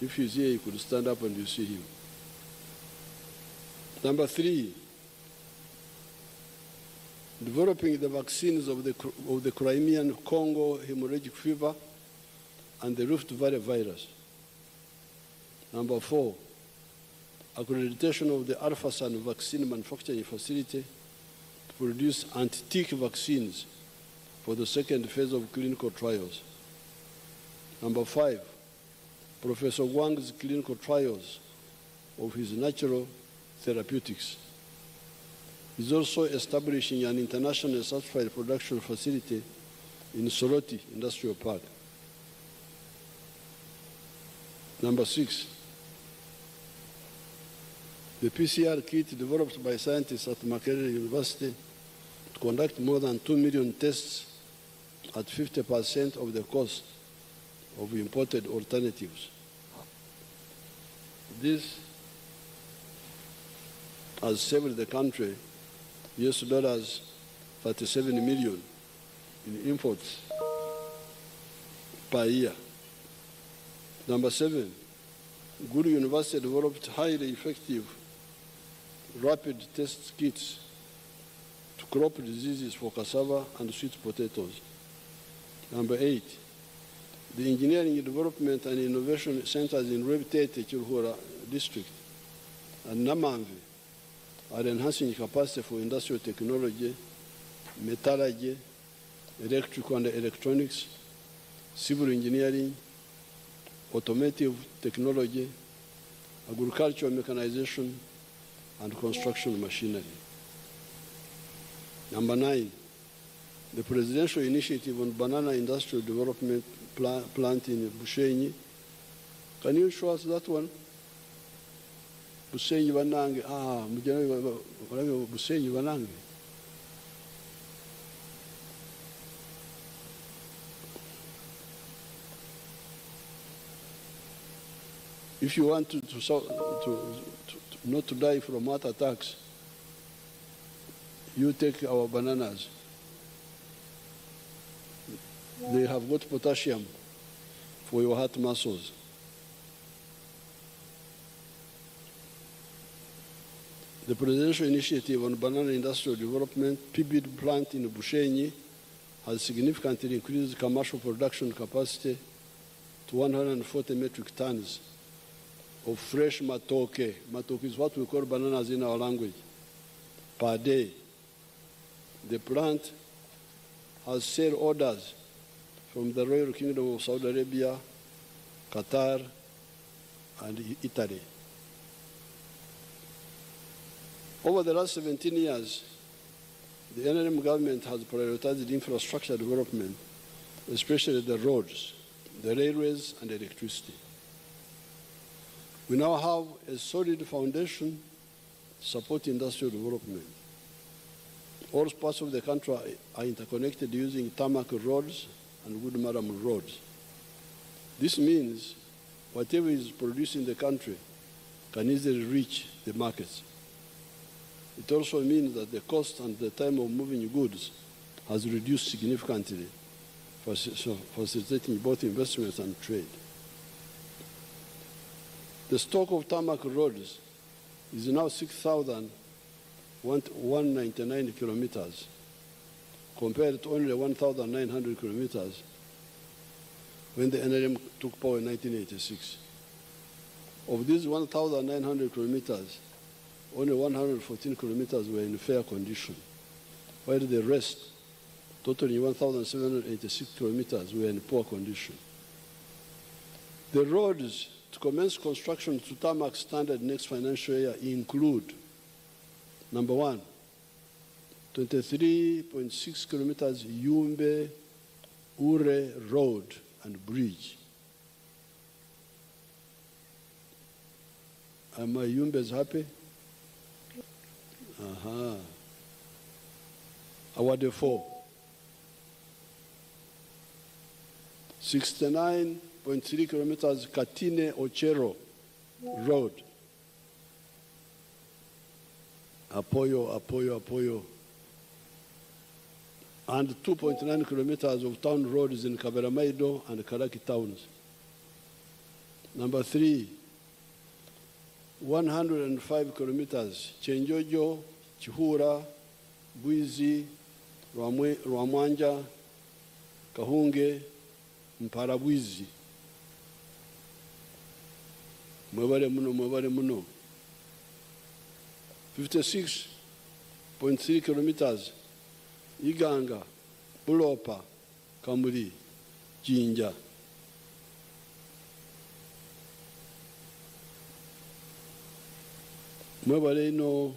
If he's here, you could stand up and you see him. Number three, developing the vaccines of the Crimean Congo hemorrhagic fever and the Rift Valley virus. Number four, accreditation of the Alphasan vaccine manufacturing facility to produce anti-tick vaccines for the second phase of clinical trials. Number five, Professor Ggwanga's clinical trials of his natural therapeutics. He's also establishing an international certified production facility in Soroti Industrial Park. Number six, the PCR kit developed by scientists at Makerere University to conduct more than 2 million tests at 50% of the cost of imported alternatives. This has saved the country US dollars 37 million in imports per year. Number seven, Guru University developed highly effective rapid test kits to crop diseases for cassava and sweet potatoes. Number eight, the Engineering Development and Innovation Centers in Rwebitete, Chilhura District, and Namanvi are enhancing capacity for industrial technology, metallurgy, electrical and electronics, civil engineering, automotive technology, agricultural mechanization, and construction machinery. Number nine, the presidential initiative on banana industrial development plant in Bushenyi. Can you show us that one? Bushenyi Banange. Bushenyi Banange. If you want to not to die from heart attacks, you take our bananas. They have got potassium for your heart muscles. The Presidential Initiative on Banana Industrial Development, PBID plant in Bushenyi, has significantly increased commercial production capacity to 140 metric tons of fresh matoke. Matoke is what we call bananas in our language, per day. The plant has sale orders from the Royal Kingdom of Saudi Arabia, Qatar, and Italy. Over the last 17 years, the NRM government has prioritized infrastructure development, especially the roads, the railways, and electricity. We now have a solid foundation to support industrial development. All parts of the country are interconnected using tarmac roads and wood maram roads. This means whatever is produced in the country can easily reach the markets. It also means that the cost and the time of moving goods has reduced significantly, facilitating both investments and trade. The stock of tarmac roads is now 6,199 kilometers, compared to only 1,900 kilometers when the NRM took power in 1986. Of these 1,900 kilometers, only 114 kilometers were in fair condition, while the rest, totaling 1,786 kilometers, were in poor condition. The roads to commence construction to tarmac standard next financial year include, number one, 23.6 kilometers Yumbe Ure Road and Bridge. Are my Yumbes happy? Award 4. 69.3 kilometers Katine Ochero Road. Apoyo. And 2.9 kilometers of town roads in Kaberamaido and Karaki towns. Number 3, 105 kilometers Chenjojo, Chihura, Buizi, Rwamwanja, Kahunge, Mparabwizi. Mwebale muno. 56.3 kilometers Ggwanga, Bulopa, Kamuli, Jinja. Mwebale ino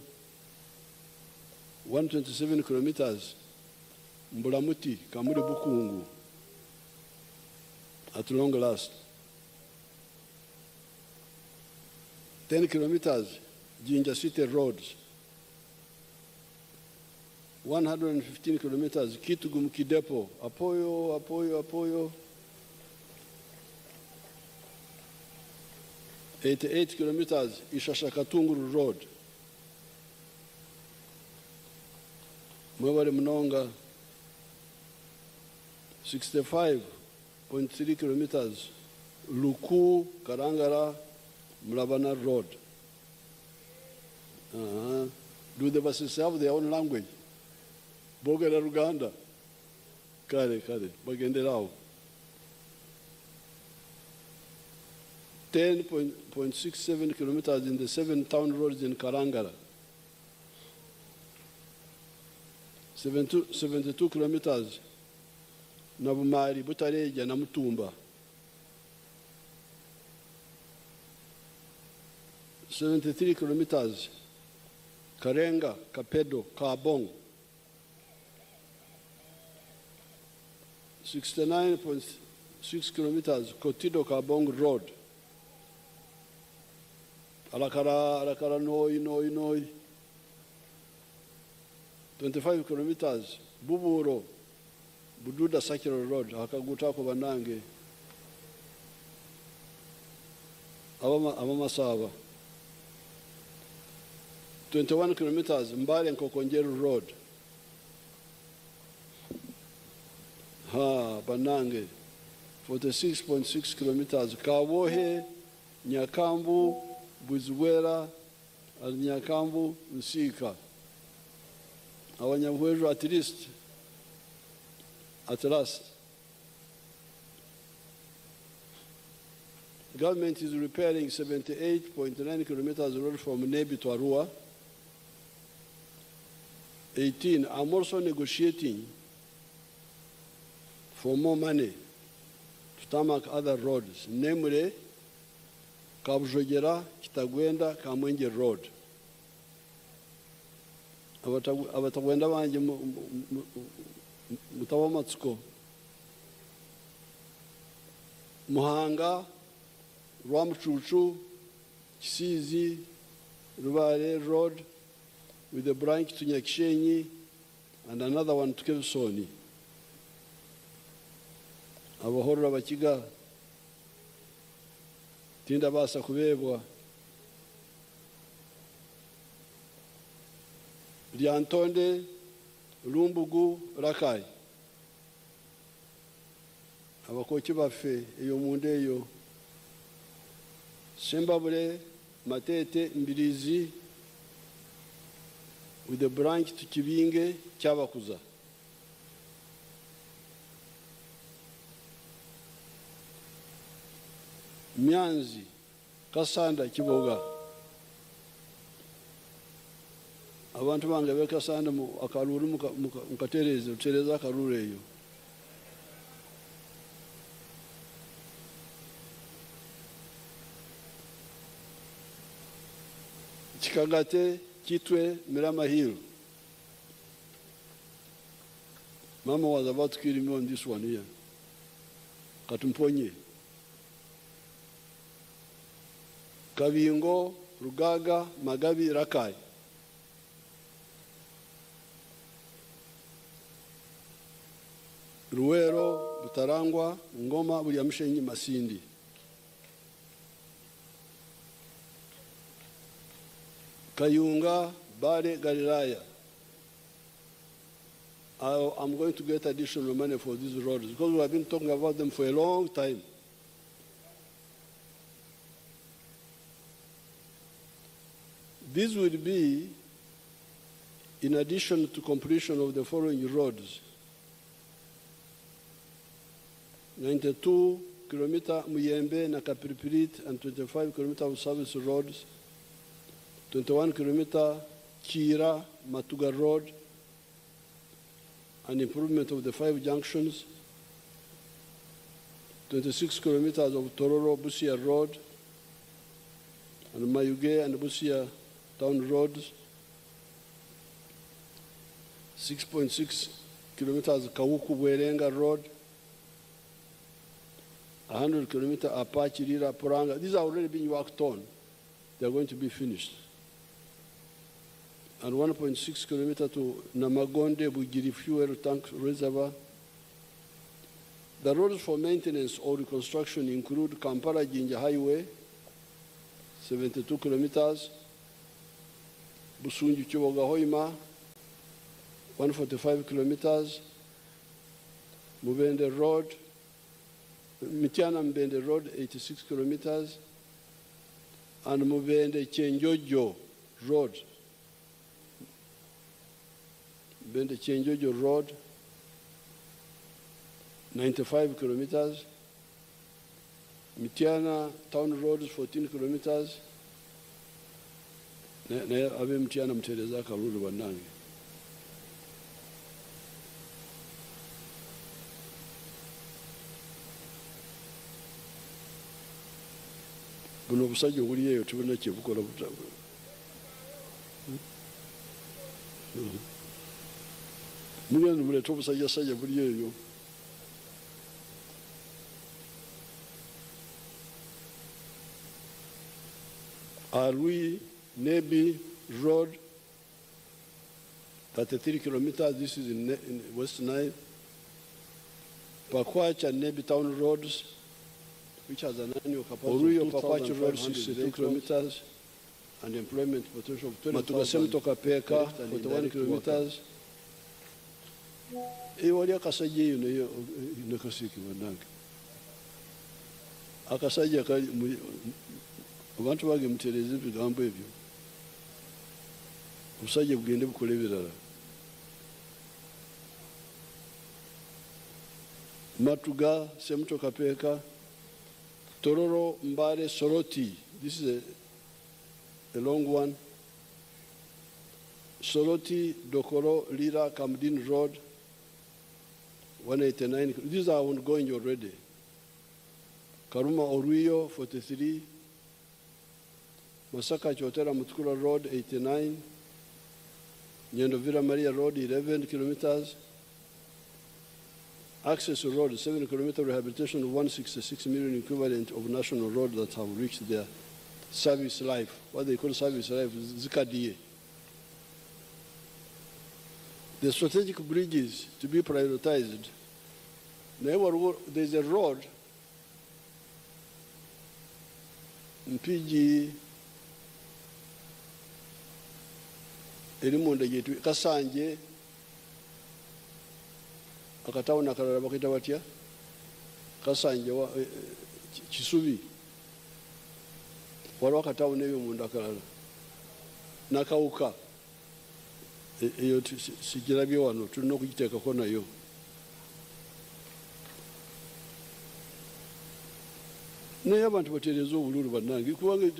127 kilometers Mbulamuti, Kamuli Bukungu, at long last. 10 kilometers Jinja City roads. 115 kilometers Kitugum Kidepo, Apoyo. 88 kilometers Ishashakatunguru Road. Mwebale Mnonga, 65.3 kilometers Luku Karangara Mlabana Road. Do the buses have their own language? Bogera Uganda. Kare, bagenderao. 10.67 kilometers in the 7 town roads in Karangara. 72 kilometers Nabumari, Butareja, Namutumba. 73 kilometers Karenga, Kapedo, Kabong. 69.6 kilometers Kotido Kabong Road. Alakara, Noi. 25 kilometers Buburo, Bududa Sakiro Road, Hakagutako Banange, Avamasava. 21 kilometers Mbale and Kokonjeru Road. Banange. 46.6 kilometers Kawohe, Nyakambu, Buzwera, Alinyakambu, Nsika. Awanyabweru at least, at last. The government is repairing 78.9 kilometers of road from Nebi to Arua. 18, I'm also negotiating for more money to tarmac other roads, namely Okwogera, Kitagwenda, Kamwenje Road. Abatagwenda banje mutawa matsuko. Muhanga, Rwamchuchu, Kisizi, Rubare Road, with a branch to Nyakishenyi and another one to Kevsoni. Abahorra bakiga tinda basa kubebwa Lyantonde, Lumbugu, Rakai. Abakochi baffe eyo munde eyo Sembabule, Matete, Mbirizi, with a branch to Kibinge, Chavakuza. Myanzi, Kasanda, Kiboga. Abantu bange bekasanda mu akaluru mukatereze utereza akaluru eyo. Chikagate, Kitwe, Mirama Hill. Mama was about to kill me on this one here. Katumponye. Kavingo, Rugaga, Magabi, Rakai. Ruero, Butarangwa, Ngoma, Buyamshenyi, Masindi. Kayunga, Bade, Galilaya. I'm going to get additional money for these roads because we have been talking about them for a long time. This will be in addition to completion of the following roads. 92 kilometer Muyembe na Kapiripirit and 25 kilometer of service roads. 21 kilometer Kira, Matuga Road, an improvement of the 5 junctions. 26 kilometers of Tororo, Busia Road, and Mayuge and Busia Town Roads. 6.6 kilometers Kawuku Bwerenga Road. 100 kilometers Apache Rira Poranga. These are already being worked on. They are going to be finished. And 1.6 kilometers to Namagonde Bugiri Fuel Tank Reservoir. The roads for maintenance or reconstruction include Kampala-Jinja Highway, 72 kilometers, Busunju-Kiboga-Hoima, 145 kilometers, Mubende Road, Mitiana-Mbende Road, 86 kilometers, and Mubende-Chenjojo Road, Bende Chenjojo Road, 95 kilometers. Mitiana Town Road, 14 kilometers. Abe Mitiana Mtereza Kalulu Banangi. Buno busajja buli eyo tubona kyebukola butabula. Mugenda muleta obusajjasajja buli eyo. Arui, Nebi Road, 33 kilometers. This is in West Nile. Pakwach and Nebi Town Roads, which has an annual capacity of 2,562 kilometers and employment potential of 20,000. Matugasem Peka, 41 kilometers. Ewali akasajja eyo nayo nakasiki banange. Akasajja kali abantu bage mutereze ebigambo ebyo. obusajja bugende bukole ebirala. Matuga, Semuto Kapeka, Tororo, Mbare, Soroti. This is a long one. Soroti, Dokoro, Lira, Kamdin Road, 189. These are ongoing already. Karuma Oruyo, 43. Masaka Chotera Mutukura Road, 89. Nyendovira Maria Road, 11 kilometers. Access Road, 7 kilometer rehabilitation of 166 million equivalent of national road that have reached their service life. What they call service life is Zikadiye. The strategic bridges to be prioritized. There's a road in PG Erimunda Yetu Kasanje akatawuna akalala bakita batya Kasanje wa Kisubi waliwo akatawuna ebyo munda akalala nakawuka eyo sigirabye wano tulina okugiteekako nayo. Naye abantu batereeza obululu bannange kubanga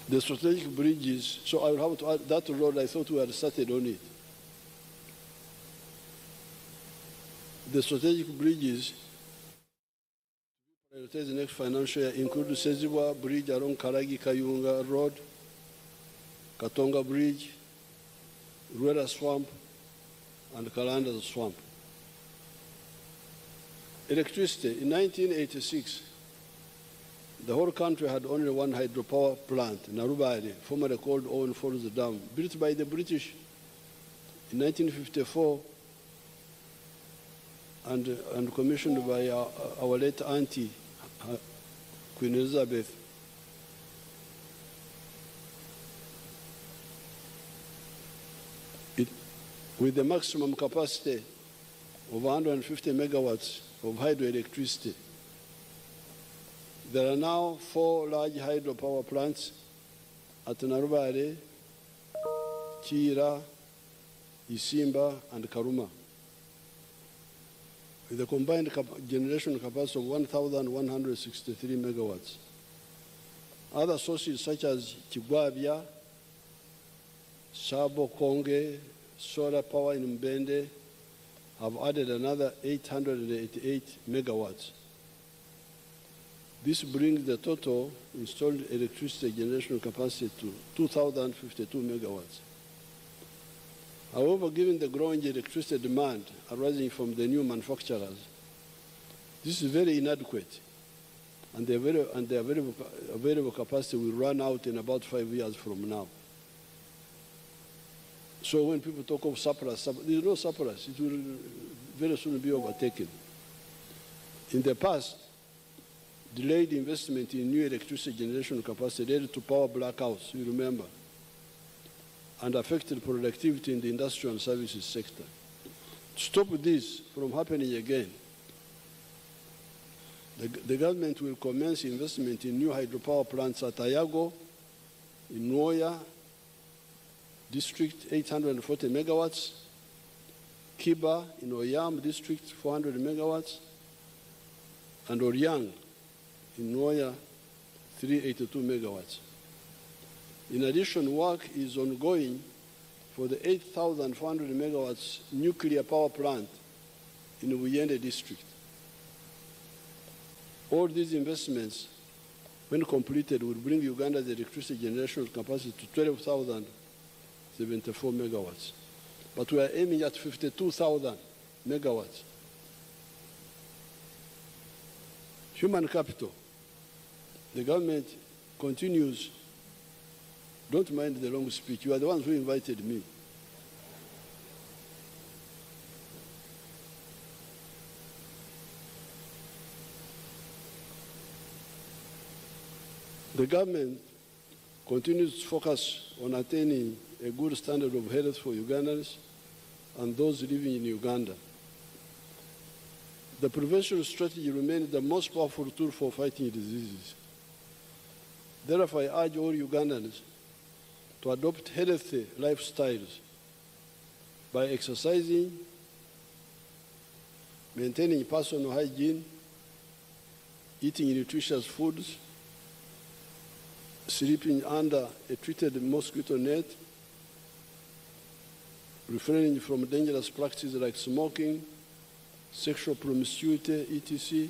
the strategic bridges, so I will have to add that road. I thought we had started on it. The strategic bridges prioritize the next financial year include Sezibwa Bridge along Karagi Kayunga Road, Katonga Bridge, Rueda Swamp, and Kalanda Swamp. Electricity. In 1986, the whole country had only one hydropower plant, Narubari, formerly called Owen Falls Dam, built by the British in 1954 and commissioned by our late auntie, Queen Elizabeth. With the maximum capacity of 150 megawatts of hydroelectricity. There are now 4 large hydropower plants at Narubare, Kira, Isimba, and Karuma, with a combined generation capacity of 1,163 megawatts. Other sources such as Ggwanga, Sabo Konge, solar power in Mbende have added another 888 megawatts. This brings the total installed electricity generation capacity to 2,052 megawatts. However, given the growing electricity demand arising from the new manufacturers, this is very inadequate, and the available capacity will run out in about 5 years from now. So when people talk of surplus, there is no surplus. It will very soon be overtaken. In the past, delayed investment in new electricity generation capacity led to power blackouts, you remember, and affected productivity in the industrial and services sector. To stop this from happening again, the government will commence investment in new hydropower plants at Ayago, in Nwoya District, 840 megawatts, Kiba in Oyam District, 400 megawatts, and Oryang in Nwoya, 382 megawatts. In addition, work is ongoing for the 8,400 megawatts nuclear power plant in Bukedde District. All these investments, when completed, will bring Uganda's electricity generation capacity to 12,074 megawatts. But we are aiming at 52,000 megawatts. Human capital. The government continues. Don't mind the long speech. You are the ones who invited me. The government continues to focus on attaining a good standard of health for Ugandans and those living in Uganda. The prevention strategy remains the most powerful tool for fighting diseases. Therefore, I urge all Ugandans to adopt healthy lifestyles by exercising, maintaining personal hygiene, eating nutritious foods, sleeping under a treated mosquito net, refraining from dangerous practices like smoking, sexual promiscuity, etc.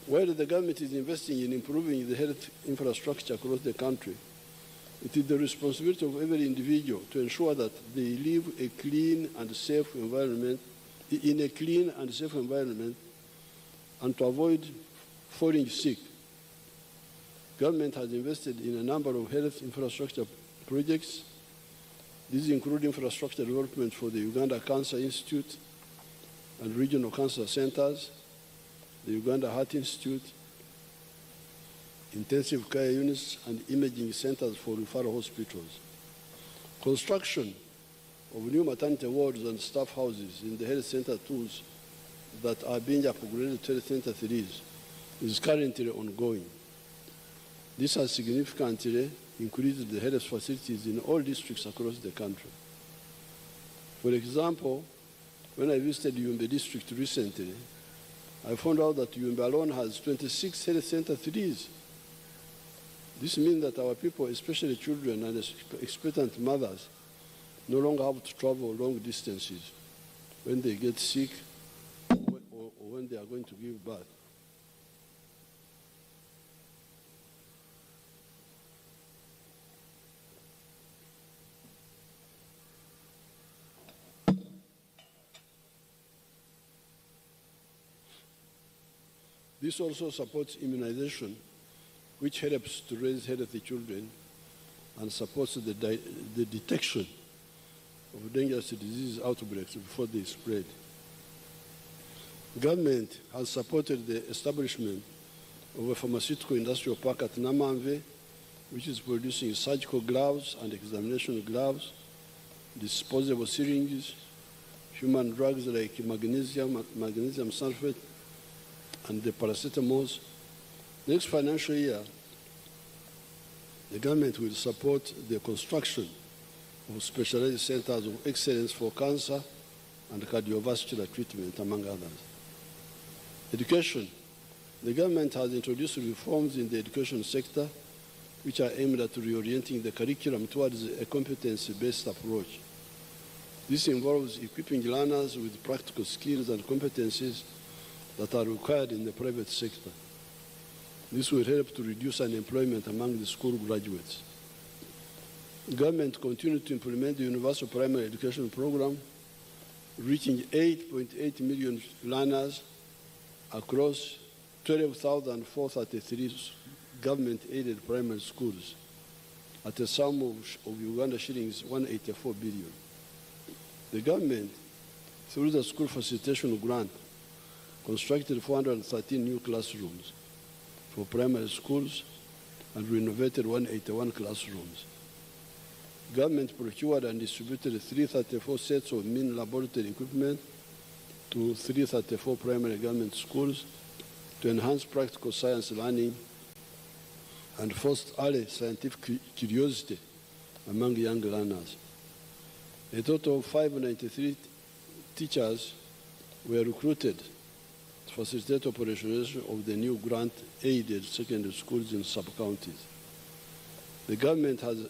While the government is investing in improving the health infrastructure across the country, it is the responsibility of every individual to ensure that they live a clean and safe environment, in a clean and safe environment, and to avoid falling sick. Government has invested in a number of health infrastructure projects. These include infrastructure development for the Uganda Cancer Institute and regional cancer centers, the Uganda Heart Institute, intensive care units, and imaging centers for referral hospitals. Construction of new maternity wards and staff houses in the health center tools that are being upgraded to Health Center 3 is currently ongoing. This has significantly increased the health facilities in all districts across the country. For example, when I visited Yumbe district recently, I found out that Yumbe alone has 26 Health Center 3s. This means that our people, especially children and expectant mothers, no longer have to travel long distances when they get sick or when they are going to give birth. This also supports immunization, which helps to raise healthy children and supports the detection of dangerous disease outbreaks before they spread. Government has supported the establishment of a pharmaceutical industrial park at Namanve, which is producing surgical gloves and examination gloves, disposable syringes, human drugs like magnesium sulfate, and the paracetamols. Next financial year, the government will support the construction of specialized centers of excellence for cancer and cardiovascular treatment, among others. Education. The government has introduced reforms in the education sector which are aimed at reorienting the curriculum towards a competency-based approach. This involves equipping learners with practical skills and competencies that are required in the private sector. This will help to reduce unemployment among the school graduates. The government continued to implement the Universal Primary Education Program, reaching 8.8 million learners across 12,433 government-aided primary schools at a sum of Uganda shillings 184 billion. The government, through the school facilitation grant, constructed 413 new classrooms for primary schools and renovated 181 classrooms. Government procured and distributed 334 sets of mean laboratory equipment to 334 primary government schools to enhance practical science learning and foster early scientific curiosity among young learners. A total of 593 teachers were recruited to facilitate operationalization of the new grant-aided secondary schools in sub-counties. The government has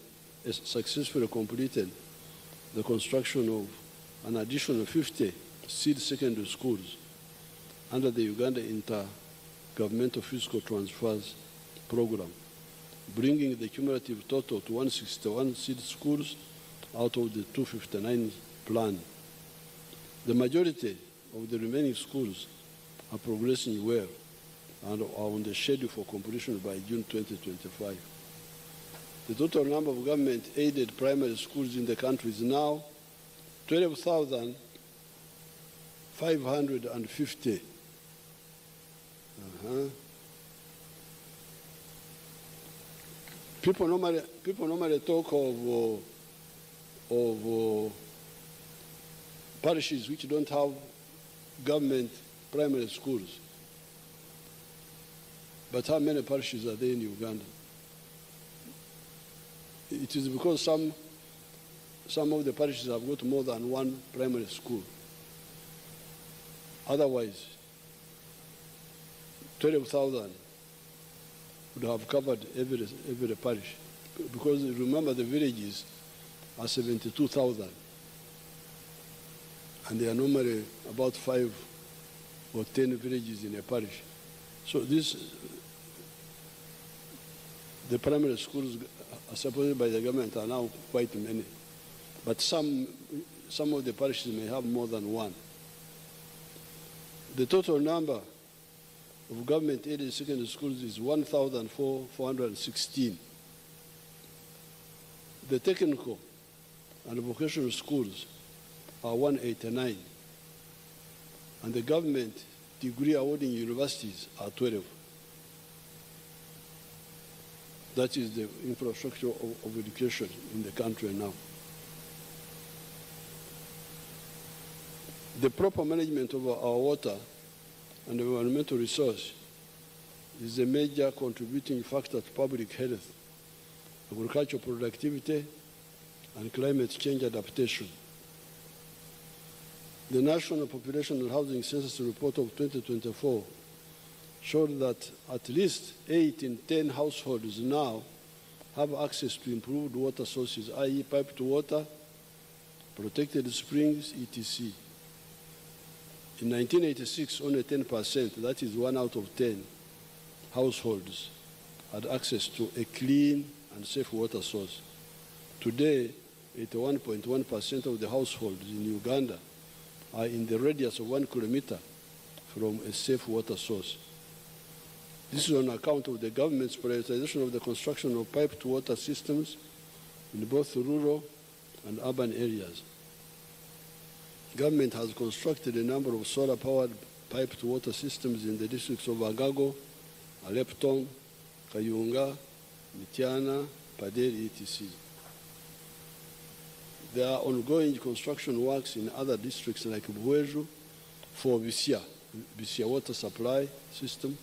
successfully completed the construction of an additional 50 seed secondary schools under the Uganda Intergovernmental Fiscal Transfers Program, bringing the cumulative total to 161 seed schools out of the 259 planned. The majority of the remaining schools are progressing well and are on the schedule for completion by June 2025. The total number of government-aided primary schools in the country is now 12,550. People normally talk of of parishes which don't have government primary schools. But how many parishes are there in Uganda? It is because some of the parishes have got more than one primary school. Otherwise, 12,000 would have covered every parish. Because remember, the villages are 72,000. And there are normally about 5 or 10 villages in a parish. So the primary schools supported by the government are now quite many. But some of the parishes may have more than one. The total number of government-aided secondary schools is 1,416. The technical and vocational schools are 189. And the government degree awarding universities are 12. That is the infrastructure of education in the country now. The proper management of our water and environmental resource is a major contributing factor to public health, agricultural productivity, and climate change adaptation. The National Population and Housing Census Report of 2024 showed that at least 8 in 10 households now have access to improved water sources, i.e. piped water, protected springs, etc. In 1986, only 10%, that is 1 out of 10 households, had access to a clean and safe water source. Today, 81.1% of the households in Uganda are in the radius of 1 kilometer from a safe water source. This is on account of the government's prioritization of the construction of piped water systems in both rural and urban areas. Government has constructed a number of solar-powered piped water systems in the districts of Agago, Alepton, Kayunga, Mityana, Paderi, etc. There are ongoing construction works in other districts like Bweri for Bisia water supply system,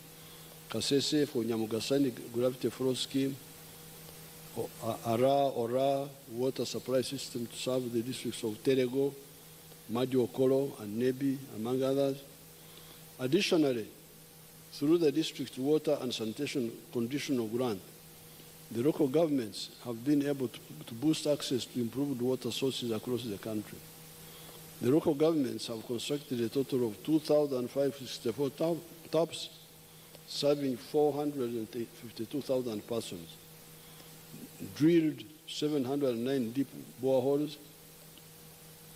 Kasese for Nyamugasani gravity flow scheme, Ora water supply system to serve the districts of Terego, Madyokolo, and Nebi, among others. Additionally, through the district water and sanitation conditional grant, the local governments have been able to boost access to improved water sources across the country. The local governments have constructed a total of 2,564 taps, serving 452,000 persons, drilled 709 deep boreholes,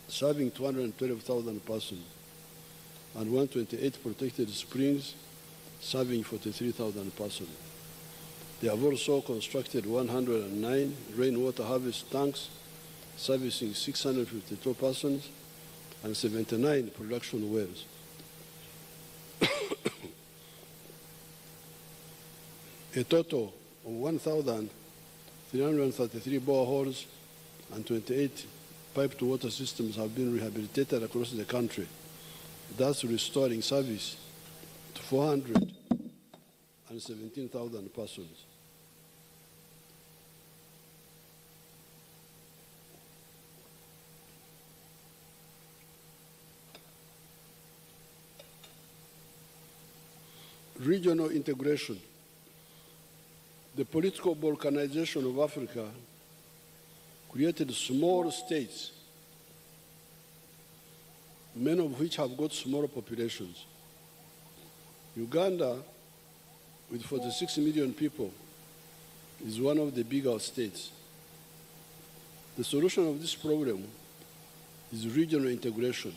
serving 212,000 persons, and 128 protected springs, serving 43,000 persons. They have also constructed 109 rainwater harvest tanks, servicing 652 persons, and 79 production wells. A total of 1,333 boreholes and 28 piped water systems have been rehabilitated across the country, thus restoring service to 417,000 persons. Regional integration. The political balkanization of Africa created small states, many of which have got smaller populations. Uganda, with 46 million people, is one of the bigger states. The solution of this problem is regional integration.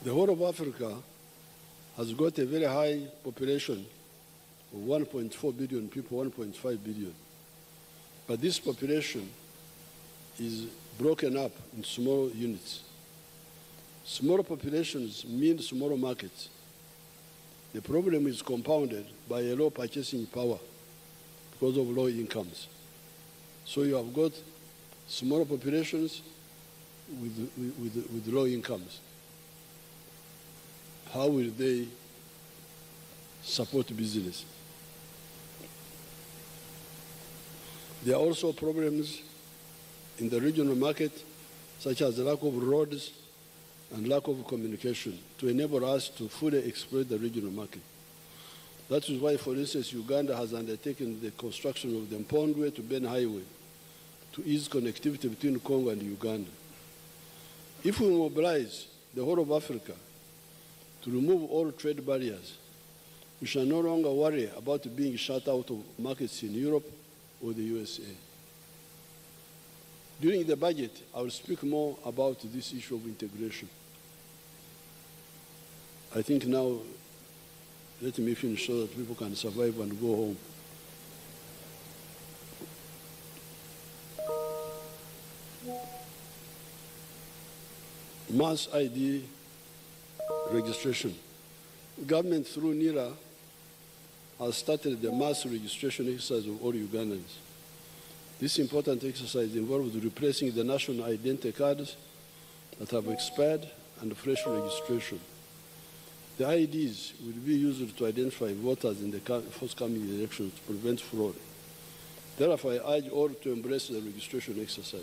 The whole of Africa has got a very high population of 1.4 billion people, 1.5 billion. But this population is broken up in small units. Smaller populations mean smaller markets. The problem is compounded by a low purchasing power because of low incomes. So you have got smaller populations with low incomes. How will they support business? There are also problems in the regional market, such as the lack of roads and lack of communication to enable us to fully exploit the regional market. That is why, for instance, Uganda has undertaken the construction of the Mpondwe to Ben Highway to ease connectivity between Congo and Uganda. If we mobilize the whole of Africa to remove all trade barriers, we shall no longer worry about being shut out of markets in Europe or the USA. During the budget, I will speak more about this issue of integration. I think now, let me finish so that people can survive and go home. Mass ID registration. Government through NIRA has started the mass registration exercise of all Ugandans. This important exercise involves replacing the national identity cards that have expired and fresh registration. The IDs will be used to identify voters in the forthcoming elections to prevent fraud. Therefore, I urge all to embrace the registration exercise.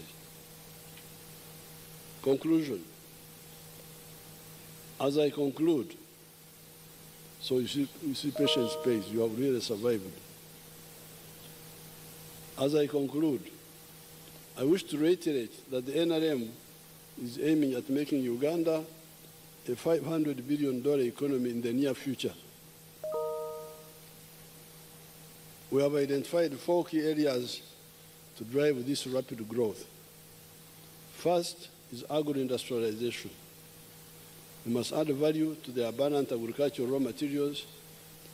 Conclusion. As I conclude, so you see patience pays, you have really survived. As I conclude, I wish to reiterate that the NRM is aiming at making Uganda a $500 billion economy in the near future. We have identified 4 key areas to drive this rapid growth. First is agro-industrialization. We must add value to the abundant agricultural raw materials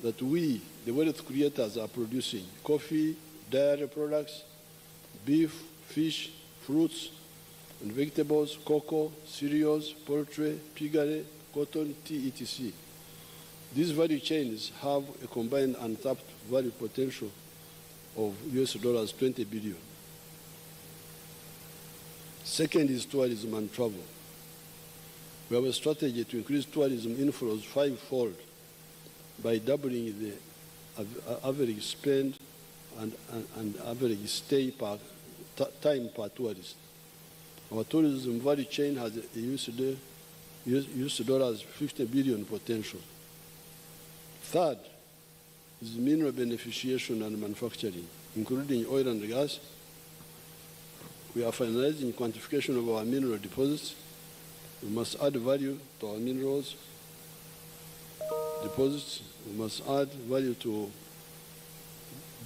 that we, the wealth creators, are producing: coffee, dairy products, beef, fish, fruits and vegetables, cocoa, cereals, poultry, piggery, cotton, tea, etc. These value chains have a combined untapped value potential of US $20 billion. Second is tourism and travel. We have a strategy to increase tourism inflows 5-fold by doubling the average spend and average stay time per tourist. Our tourism value chain has a US $50 billion potential. Third is mineral beneficiation and manufacturing, including oil and gas. We are finalizing quantification of our mineral deposits. We must add value to our minerals deposits. We must add value to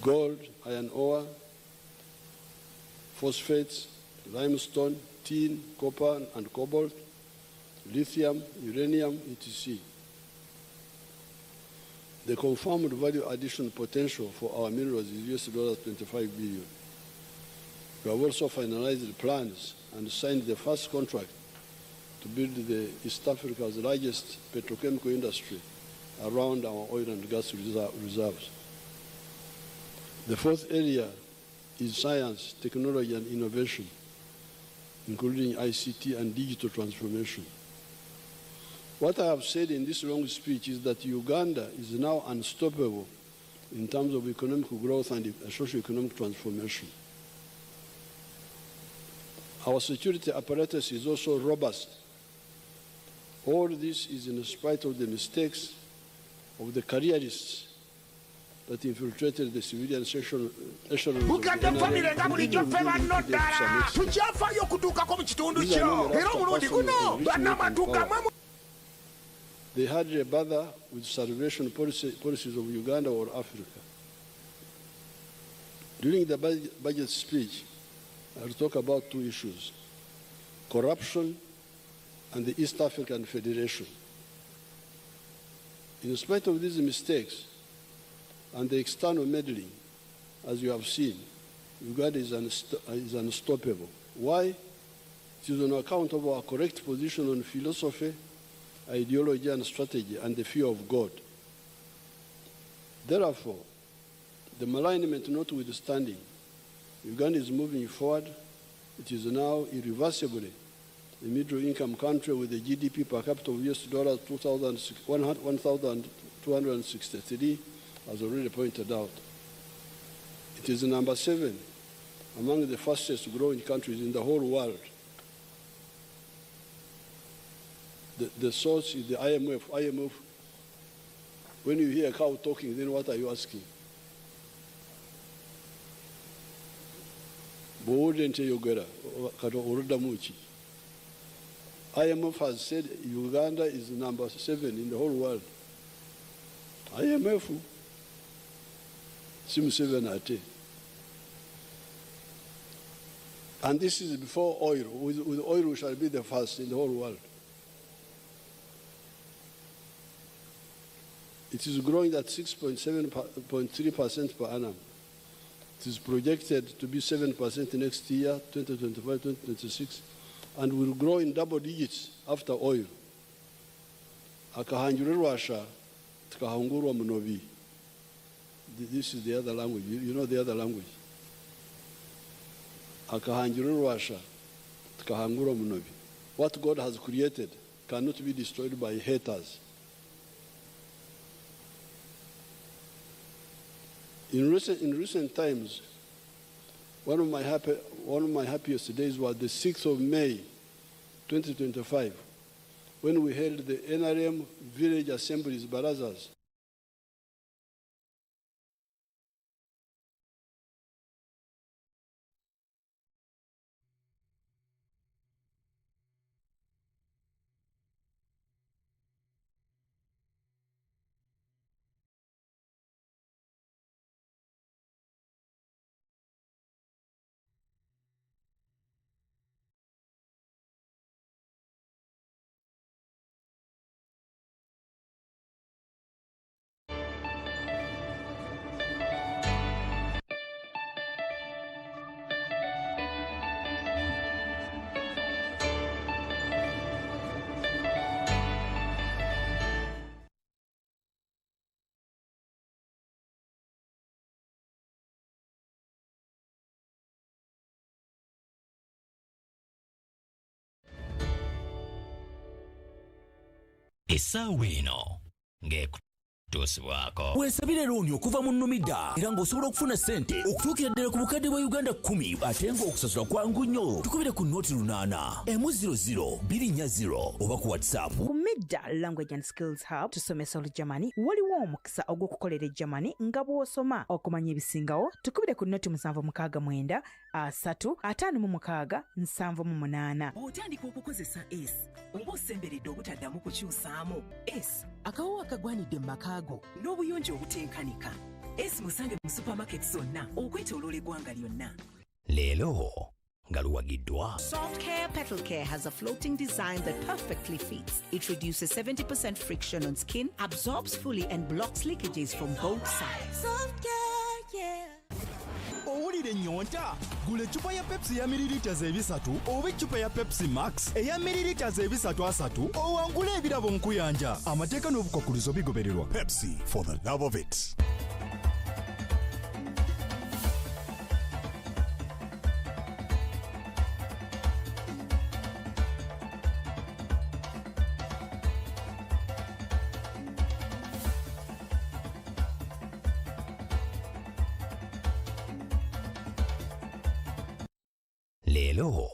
gold, iron ore, phosphates, limestone, tin, copper and cobalt, lithium, uranium, etc. The confirmed value addition potential for our minerals is $25 billion. We have also finalized the plans and signed the first contract to build the East Africa's largest petrochemical industry around our oil and gas reserves. The fourth area is science, technology and innovation, including ICT and digital transformation. What I have said in this long speech is that Uganda is now unstoppable in terms of economic growth and socio-economic transformation. Our security apparatus is also robust. All this is in spite of the mistakes of the careerists that infiltrated the civilian echelons of the NRM. They hardly bother with salvation policies of Uganda or Africa. During the budget speech, I will talk about 2 issues: corruption and the East African Federation. In spite of these mistakes and the external meddling, as you have seen, Uganda is unstoppable. Why? It is on account of our correct position on philosophy, ideology and strategy, and the fear of God. Therefore, the malignment notwithstanding, Uganda is moving forward It is now irreversibly a middle-income country with a GDP per capita of US dollars 1,263, as already pointed out. It is number 7 among the fastest growing countries in the whole world. The source is the IMF. IMF, when you hear a cow talking, then what are you asking? IMF has said Uganda is number 7 in the whole world. IMF, Sim 7 at. And this is before oil. With oil, we shall be the first in the whole world. It is growing at 6.3% per annum. It is projected to be 7% next year, 2025, 2026, and will grow in double digits after oil. Akahanjurerwasha, tukahangurwa munobi. This is the other language. You know the other language. Akahanjurerwasha, tukahangurwa munobi. What God has created cannot be destroyed by haters. In recent times, one of my happiest days was the 6th of May, 2025, when we held the NRM Village Assemblies Barazas.
Essaawa eno ng'ekutuusibwako.
Weesabire looni okuva mu Numida era ng'osobola okufuna ssente okutuukira ddala ku bukadde bwa Uganda 10 ate ng'okusasula kwangu nnyo. Tukubire ku nooti 8 M00 240 oba ku WhatsApp.
Ku Midda Language and Skills Hub tusomesa Olujamani waliwo omukisa ogw'okukolera ejjamani nga bw'osoma okumanya ebisingawo. Tukubire ku nooti 769 356 778.
Otandika okukozesa S oba osemberedde obutaddamu kukyusaamu S akawo akagwanidde mu makaago n'obuyonjo obutenkanika. S musange mu supermarket zonna okwetooloola eggwanga lyonna.
Leero nga luwagiddwa.
Soft Care Petal Care has a floating design that perfectly fits. It reduces 70% friction on skin, absorbs fully and blocks leakages from both sides.
Soft Care, yeah.
Owulire ennyonta? Gula eccupa ya Pepsi ya mililita 3 oba eccupa ya Pepsi Max eya mililita 3 owangule ebirabo nkuyanja. Amateeka n'obukwakkulizo bigobererwa. Pepsi, for the love of it.
Leero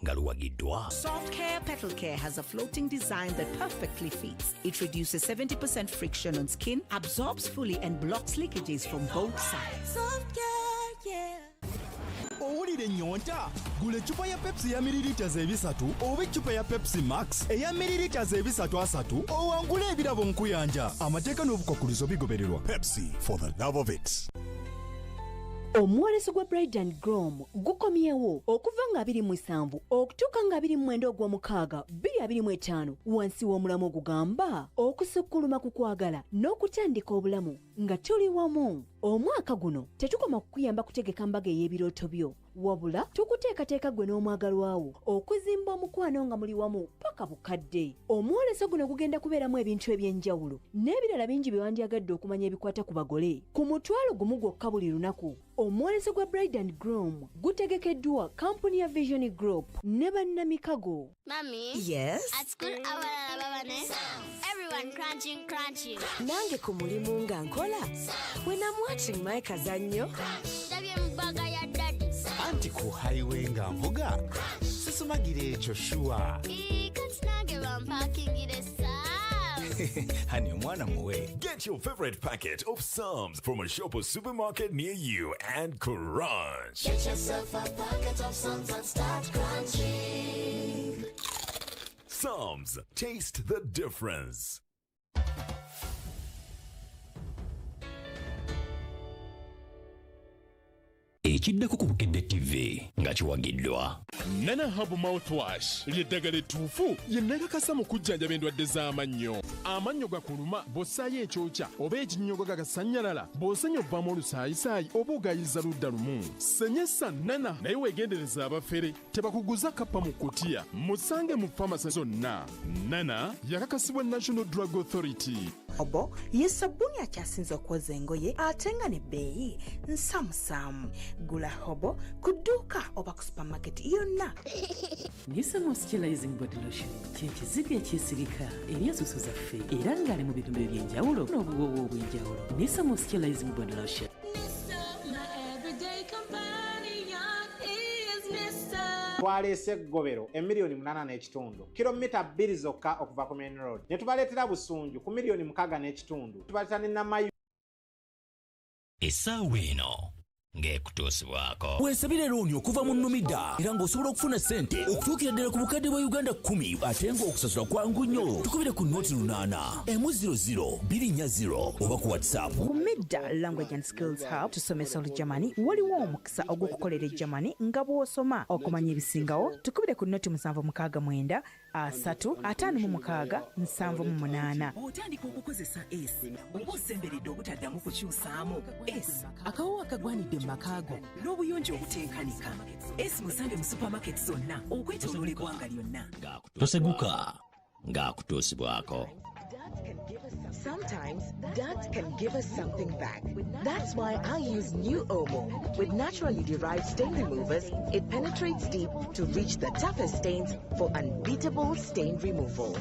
nga luwagiddwa.
Soft Care Petal Care has a floating design that perfectly fits. It reduces 70% friction on skin, absorbs fully and blocks leakages from both sides.
Soft Care, yeah.
Owulire ennyonta? Gula eccupa ya Pepsi ya mililita 3 oba eccupa ya Pepsi Max eya mililita 3 owangule ebirabo nkuyanja. Amateeka n'obukwakkulizo bigobererwa. Pepsi, for the love of it.
Omuwaleso gwa Bride and Groom gukomyewo okuva nga 27 okutuuka nga 29 ogw'omukaaga 2025 wansi w'omulamu ogugamba okusukkuluma ku kwagala n'okutandika obulamu nga tuli wamu. Omwaka guno tetukoma kukuyamba kutegeka mbaga ey'ebirooto byo, wabula tukuteekateeka gwe n'omwagalwa wo okuzimba omukwano nga muli wamu paka bukadde. Omwoleso guno gugenda kubeeramu ebintu eby'enjawulo n'ebirala bingi bye wandyagadde okumanya ebikwata ku bagole. Ku mutwalo gumu gwokka buli lunaku, omwoleso gwa Bride and Groom gutegekeddwa kampuni ya Vision Group ne bannamikago.
Mommy?
Yes?
At school, everyone crunching.
Nange ku mulimu nga nkola. When I'm watching my kazanyo.
Mbaga ya daddy.
Anti ku highway nga mvuga. Sisumagire ekyo shuwa.
Kati nange bampakingire
Honey, mwana muwe. Get your favorite packet of Psalms from a shop or supermarket near you and crunch.
Get yourself a packet of Psalms and start crunching.
Psalms, taste the difference. Ekiddako ku BukeddeTV nga kiwagiddwa.
Nana Hub Mouthwash ly'eddagala ettuufu lye nnakakasa mu kujjanjaba endwadde z'amannyo. Amannyo gakuluma bw'ossaayo ekyokya oba ekinnyogo gagasanyalala bw'osenya ovaamu olusaayisaayi oba ogayiza ludda lumu. Senyesa Nana naye weegendereza abafere tebakuguza kappa mu kkutiya. Musange mu famasi zonna. Nana yakakasibwa National Drug Authority.
Hobo ye sabuni akyasinze okwoza engoye ate nga n'ebbeeyi nsamusamu. Gula Hobo ku dduuka oba ku supermarket yonna.
Nisa moisturizing body lotion kyekizigo ekyesirika eri ensusu zaffe era ng'ali mu bipimo eby'enjawulo n'obuwoowo obw'enjawulo. Nisa moisturizing body lotion.
Twaleese Ggobero emiliyoni 8.5 kilomita 2 zokka okuva ku main road ne tubaleetera Busunju ku miliyoni 6.5 tubaleeta ne Namayu.
Essaawa eno ng'ekutuusibwako. Weesabire looni okuva mu nnumida era ng'osobola okufuna ssente okutuukira ddala ku bukadde bwa Uganda 10 ate ng'okusasula kwangu nnyo. Tukubire ku nooti 8 M00 oba ku WhatsApp.
Ku Midda Language and Skills Hub tusomesa Olujamani waliwo omukisa ogw'okukolera ejjamani nga bw'osoma okumanya ebisingawo. Tukubire ku nooti 769 356 778.
Otandika okukozesa S oba osemberedde obutaddamu kukyusaamu S akawo akagwanidde mu makaago n'obuyonjo obutenkanika. S musange mu supermarket zonna okwetooloola eggwanga lyonna.
Toseguka ng'akutuusibwako.
Sometimes that can give us something back. That's why I use new Omo. With naturally derived stain removers, it penetrates deep to reach the toughest stains for unbeatable stain removal.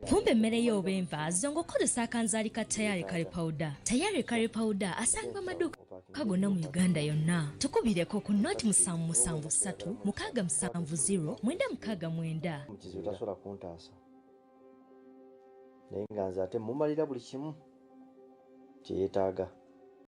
Kumbe mmere y'obenva zongokozesa akanzaali ka tayari kali powder. Tayari kali powder asanga maduka kagonna mu Uganda yonna. Tukubireko ku nooti 773 670 969.
Mukizibu tasobola kuntaasa. Naye nga nze ate mumalira buli kimu kye yeetaaga.